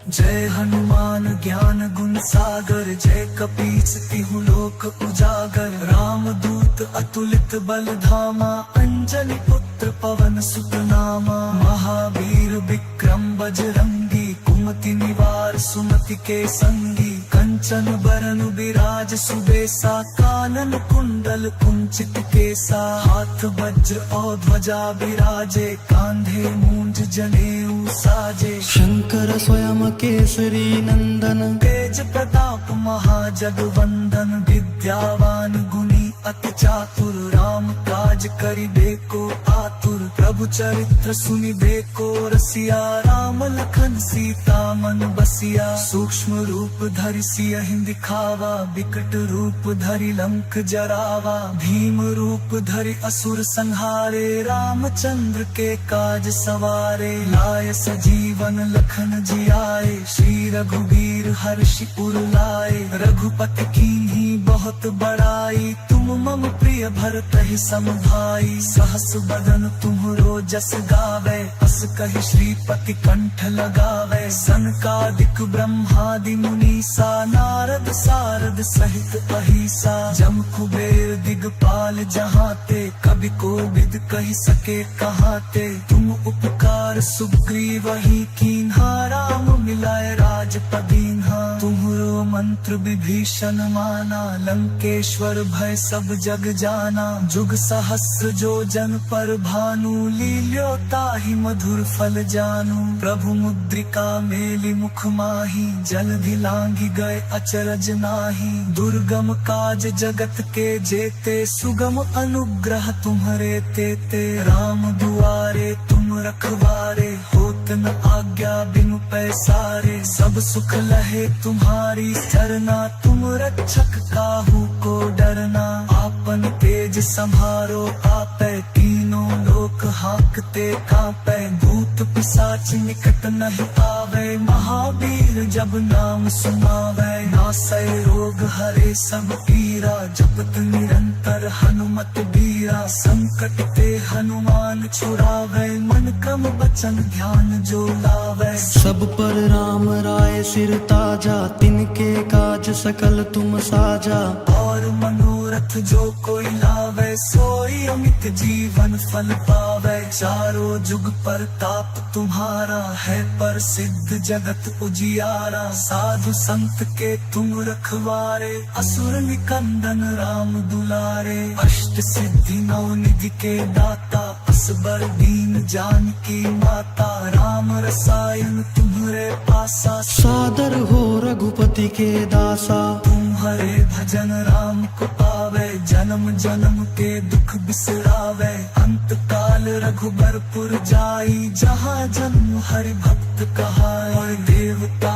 जय हनुमान ज्ञान गुण सागर, जय कपीस तिहु लोक उजागर। राम दूत अतुलित बल धामा, अंजनी पुत्र पवन सुत नामा। महावीर विक्रम बजरंगी, कुमति निवार सुमति के संगी। कंचन बरन बिराज सुबेसा, कानन कुंडल कुंचित केसा। हाथ वज्र और ध्वजा बिराजे, कांधे मूंज जनेऊ साजे। शंकर स्वयं केसरी नंदन, तेज प्रताप महाजगवंदन। विद्यावान गुणी अति चातुर, राम काज करिबेको आतुर। प्रभु चरित्र सुनिबेको रसिया, राम लखन सीता मन बसिया। सूक्ष्म रूप धरि सियहि दिखावा, विकट रूप धरि लंक जरावा। भीम रूप धरि असुर संहारे, रामचंद्र के काज सवारे। लाय सजीवन लखन जियाए, श्री रघुवीर हर्षि उर लाए। रघुपति कीन्ही बहुत बड़ाई, तुम मम प्रिय भरतहि सम भाई। सहस बदन तुम्हरो जस गावे, अस कहि श्रीपति कंठ लगावे। सनकादिक ब्रह्मादि मुनीसा, नारद सारद सहित अहिसा। जम कुबेर दिगपाल जहाते, कवि कोविद कहि सके कहाते। तुम उपकार सुग्रीवहि कीन्हा, राम मिलाए राजपदीन्हा। तुम्हरो मंत्र विभीषण माना, लंकेश्वर भय सब जग जाना। जुग सहस्र जो जन पर भानु, लील्यो ताहि मधुर फल जानू। प्रभु मुद्रिका मेलि मुख माहि, जलधि लांघि गए अचरज नाहि। दुर्गम काज जगत के जेते, सुगम अनुग्रह तुम्हरे तेते। राम दुआरे तुम रखवारे, होत न आज्ञा बिनु पैसारे। सब सुख लहे तुम्हारी सरना, तुम रक्षक काहू को डरना। आपन तेज संहारो आपै, तीनों लोक हांकते कांपै। भूत पिशाच निकट नहीं आवे, महावीर जब नाम सुनावे। नासै रोग हरे सब पीरा, जपत निरंतर हनुमत बीरा। संकट ते हनुमान छुड़ावे, मन क्रम वचन ध्यान जो लावे। सब पर राम राय सिर ताजा, तिनके काज सकल तुम साजा। और मनोरथ जो कोई लावे, सोई अमित जीवन फल पावे। चारों जुग परताप तुम्हारा है, प्रसिद्ध जगत उजियारा। साधु संत के तुम रखवारे, असुर निकंदन राम दुलारे। अष्ट सिद्धि नौ निधि के दाता, असबर दीन जानकी माता। राम रसायन तुम्हरे पासा, सादर हो रघुपति के दासा। तुम्हारे भजन राम को पावे, जन्म जन्म के दुख बिसरावे। अंत काल रघुबरपुर जाई, जहाँ जन्म हरि भक्त कहाए। देवता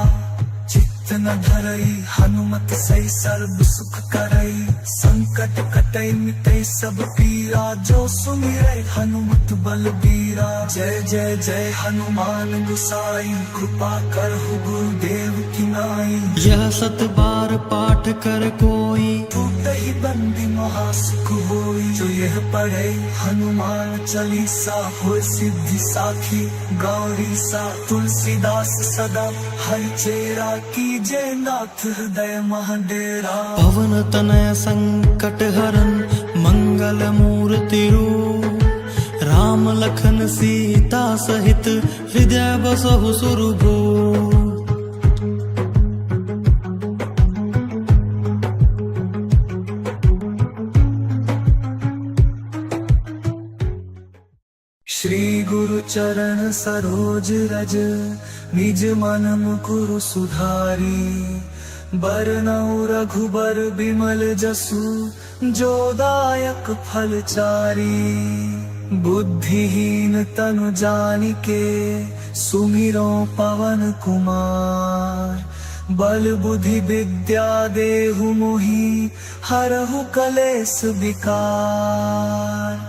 चित्त चित न धरई, हनुमत सही सर्व सुख करई। संकट कटई मिटई सब पीरा, जो सुमिरै हनुमत बलबीरा। जय जय जय हनुमान गोसाई, कृपा करहु गुरुदेव की नाई। यह 7 बार पाठ कर कोई, टूटहि बंदी महासुख होई। जो यह पढ़े हनुमान चालीसा, होय सिद्धि साखी गौरी सा। तुलसीदास सदा हरिचेरा, कीजे नाथ हृदय महाडेरा। पवन तनय संकट हरन, मंगल मूर्ति रूप। राम लखन सीता सहित, हृदय बसहु सुरभूप। श्री गुरु चरण सरोज रज, निज मन मुकुरु सुधारी। बरनउँ रघुबर बिमल जसु, जो दायक फल चारी। बुद्धिहीन तनु जानिके, सुमिरो पवन कुमार। बल बुद्धि विद्या देहु मोहि, हरहु कलेस विकार।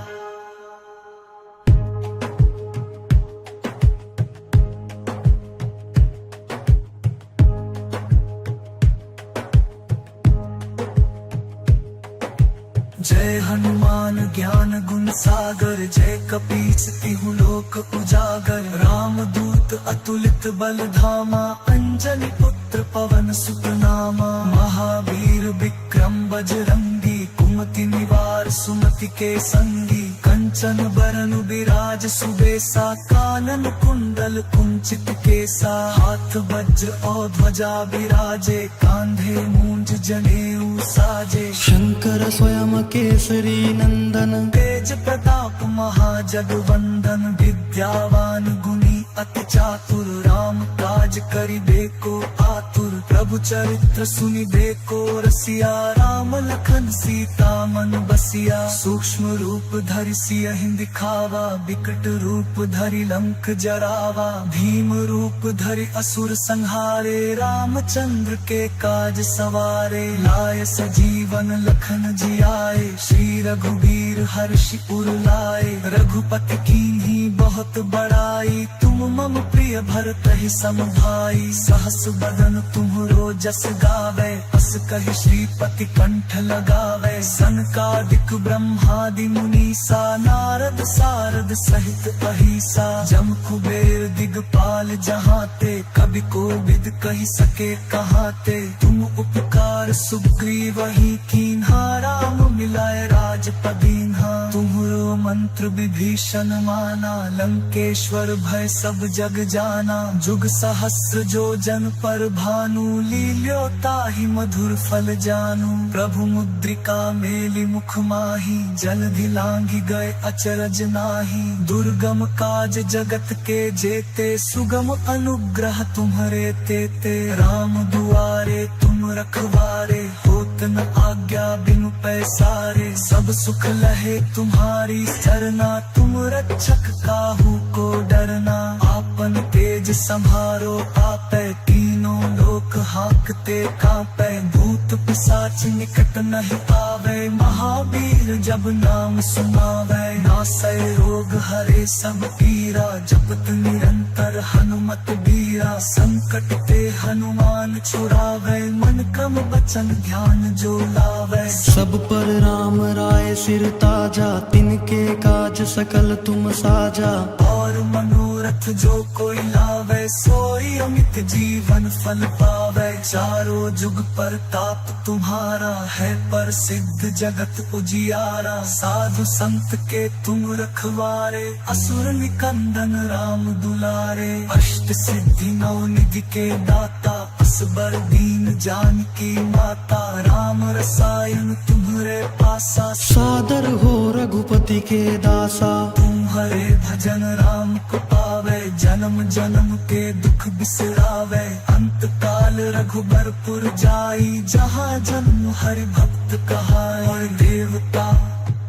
जय हनुमान ज्ञान गुण सागर, जय कपीस तिहु लोक उजागर। राम दूत अतुलित बल धामा, अंजनी पुत्र पवन सुत नामा। महावीर विक्रम बजरंगी, कुमति निवार सुमति के संगी। कंचन बरन बिराज सुबेसा, कानन कुंडल कुंचित केसा। हाथ वज्र और ध्वजा बिराजे, कांधे मूंज जनेऊ साजे। शंकर स्वयं केसरी नंदन, तेज प्रताप महाजगवंदन। विद्यावान गुणी अति चातुर, राम काज करिबेको आतुर। प्रभु चरित्र सुनिबेको रसिया, राम लखन सीता मन बसिया। सूक्ष्म रूप धरि सियहि दिखावा, विकट रूप धरि लंक जरावा। भीम रूप धरि असुर संहारे, रामचंद्र के काज सवारे। लाय सजीवन लखन जियाए, श्री रघुबीर हर्षि उर लाए। रघुपति कीन्ही बहुत बड़ाई, तुम मम प्रिय भरतहि सम भाई। सहस बदन तुम्हरो जस गावे, अस कहि श्रीपति कंठ लगावे। सनकादिक ब्रह्मादि मुनीसा, नारद सारद सहित अहिसा। जम कुबेर दिगपाल जहाते, कवि कोविद कहि सके कहाते। तुम उपकार सुग्रीवहि कीन्हा, राम मिलाए राजपद दीन्हा। तुम्हरो मंत्र विभीषण माना, लंकेश्वर भय सब जग जाना। जुग सहस्र जो जन पर भानु, लील्यो ताहि मधुर फल जानू। प्रभु मुद्रिका मेलि मुख माहि, जलधि लांघि गए अचरज नाहि। दुर्गम काज जगत के जेते, सुगम अनुग्रह तुम्हरे तेते। राम दुआरे तुम रखवारे, होत न आज्ञा बिनु पैसारे। सब सुख लहे तुम्हारी सरना, तुम रक्षक काहू को डरना। आपन तेज संभारो आपै, तीनों लोक हांकते कांपै। भूत पिशाच निकट नहीं आवे, महावीर जब नाम सुनावै। नासै रोग हरे सब पीरा, जपत निरंतर हनुमत बीरा। संकट ते हनुमान छुड़ावै, मन क्रम वचन ध्यान जो लावै। सब पर राम राय सिर ताजा, तिनके काज सकल तुम साजा। और मनोरथ जो कोई लावे, सोई अमित जीवन फल पावे। चारों जुग पर ताप तुम्हारा है, पर सिद्ध जगत उजियारा। साधु संत के तुम रखवारे, असुर निकंदन राम दुलारे। अष्ट सिद्धि नौ निधि के दाता, असबर दीन जानकी माता। राम रसायन तुम्हरे पासा, सादर हो रघुपति के दासा। तुम्हारे भजन राम को पावे, जन्म जन्म के दुख बिसरावे। अंत काल रघुबरपुर जाई, जहाँ जन्म हरि भक्त कहाए। और देवता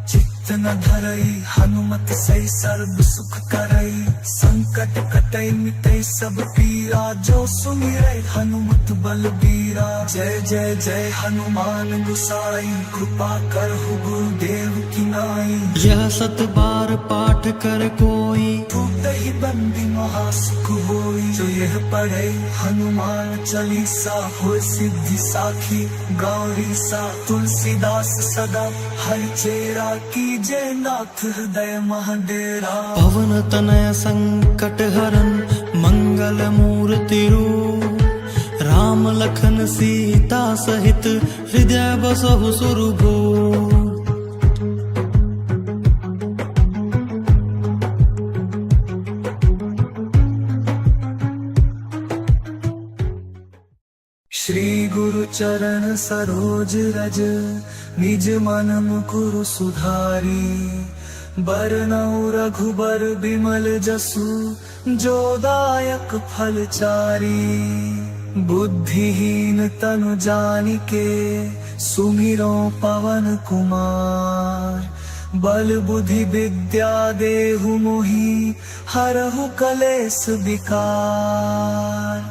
चित्त चित्त न धरई, हनुमत से सर्व सुख करई। संकट कटई मिटई सब पीरा, जो सुमिरै हनुमत बलबीरा। जय जय जय हनुमान गुसाई, कृपा करहु गुरुदेव की नाई। यह 7 बार पाठ कर कोई, ही बंदी महासुख होई। जो यह पढ़े हनुमान चालीसा, हो सिद्धि साखी गौरी सा। तुलसीदास सदा हरिचेरा, कीजे नाथ हृदय महडेरा। पवन तनय संकट हरन, मंगल मूर्ति रूप। राम लखन सीता सहित, हृदय बसहु सुरभूप। श्री गुरु चरण सरोज रज, निज मन मुकुरु सुधारी। बरनउँ रघुबर बिमल जसु, जो दायक फल चारी। बुद्धिहीन तनु जानिके, सुमिरो पवन कुमार। बल बुद्धि विद्या देहु मोहि, हरहु कलेस विकार।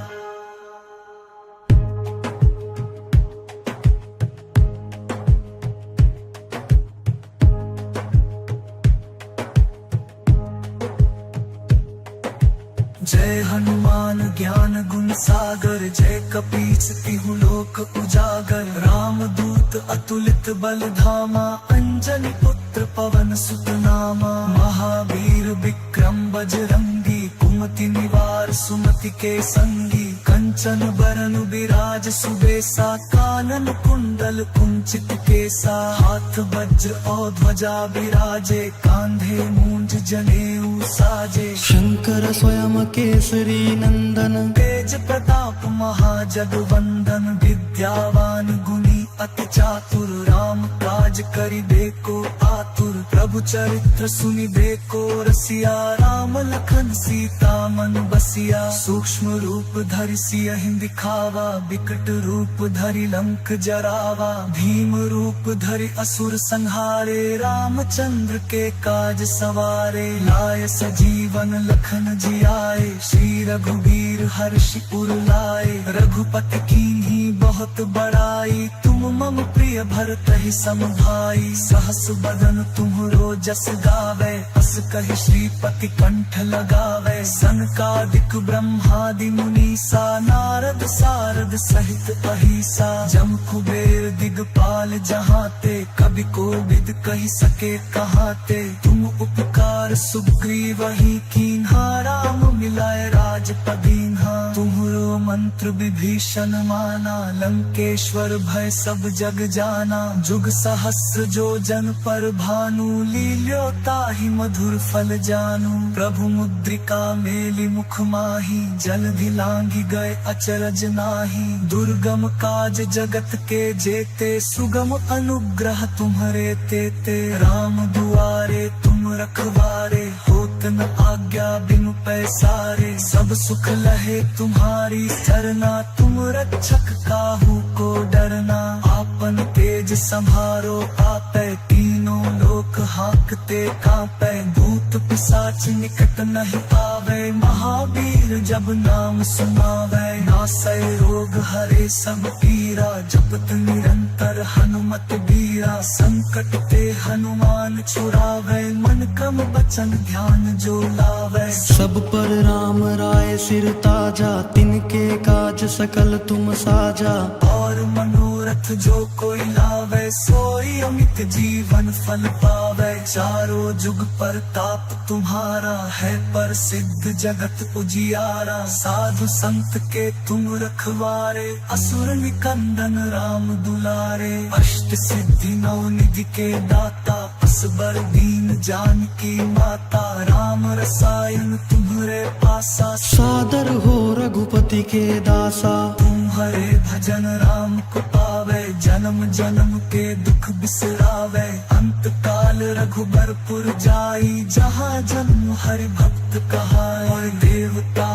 जय हनुमान ज्ञान गुण सागर, जय कपीस तिहु लोक उजागर। राम दूत अतुलित बल धामा, अंजनी पुत्र पवन सुत नामा। महावीर विक्रम बजरंगी, कुमति निवार सुमति के संगी। कंचन बरन बिराज सुबेसा, कानन कुंडल कुंचित केसा। हाथ वज्र और ध्वजा बिराजे, कांधे मूंज जनेऊ साजे। शंकर स्वयं केसरी नंदन, तेज प्रताप महाजगवंदन। विद्यावान गुणी अति चातुर, राम काज करिबेको आतुर। प्रभु चरित्र सुनिबेको रसिया, राम लखन सीता मन बसिया। सूक्ष्म रूप धरि सियहि दिखावा, विकट रूप धरि लंक जरावा। भीम रूप धरि असुर संहारे, रामचंद्र के काज सवारे। लाय सजीवन लखन जियाए, श्री रघुवीर हर्षि उर लाए। रघुपति कीन्ही बहुत बड़ाई, तुम मम प्रिय भरतहि सम भाई। सहस बदन तुम्हरो जस गावे, अस कहि श्रीपति कंठ लगावे। सनकादिक ब्रह्मादि मुनीसा, नारद सारद सहित अहिसा। जम कुबेर दिगपाल जहाते, कवि कोविद कहि सके कहाते। तुम उपकार सुग्रीवहि कीन्हा, राम मिलाए राजपद दीन्हा। तुम्हरो मंत्र विभीषण माना, लंकेश्वर भय सब जग जाना। जुग सहस्र जो जन पर भानु, लील्यो ताहि मधुर फल जानू। प्रभु मुद्रिका मेलि मुख माहि, जलधि लांघि गए अचरज नाहि। दुर्गम काज जगत के जेते, सुगम अनुग्रह तुम्हरे तेते। राम दुआरे तुम रखवारे, होत न आज्ञा बिनु पैसारे। सब सुख लहे तुम्हारी सरना, तुम रक्षक काहू को डरना। आपन तेज संभारो आपै, तीनों लोक हांकते कांपै। भूत पिशाच निकट नहीं आवे, महावीर जब नाम सुनावे। नासै रोग हरे सब पीरा, जपत निरंतर हनुमत बीरा। संकट ते हनुमान छुड़ावे, मन क्रम बचन ध्यान जो लावे। सब पर राम राय सिर ताजा, तिनके काज सकल तुम साजा। और मनोरथ जो कोई लावे, सोई अमित जीवन फल पावे। चारों जुग परताप तुम्हारा है, प्रसिद्ध जगत उजियारा। साधु संत के तुम रखवारे, असुर निकंदन राम दुलारे। अष्ट सिद्धि नौ निधि के दाता, असबर दीन जानकी माता। राम रसायन तुम्हरे पासा, सादर हो रघुपति के दासा। तुम्हारे भजन राम को पावे, जन्म जन्म के दुख बिसरावे। अंत काल रघुबरपुर जाई, जहाँ जन्म हरि भक्त कहाए। और देवता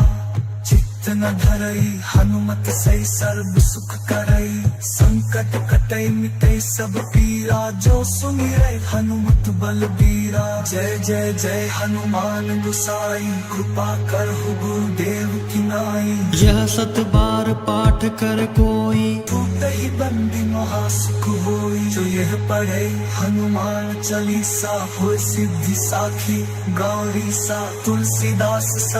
चित्त चित न धरई, हनुमत सही सर्व सुख करई। संकट कटई मिटई सब पीरा, जो सुनि रहे हनुमत बलबीरा। जय जय जय हनुमान गुसाई, कृपा करहु गुरुदेव की नाई। यह 7 बार पाठ कर कोई, टूटहि बंदी महासुख होई। जो यह पढ़े हनुमान चालीसा, होय सिद्धि साखी गौरी सा। तुलसीदास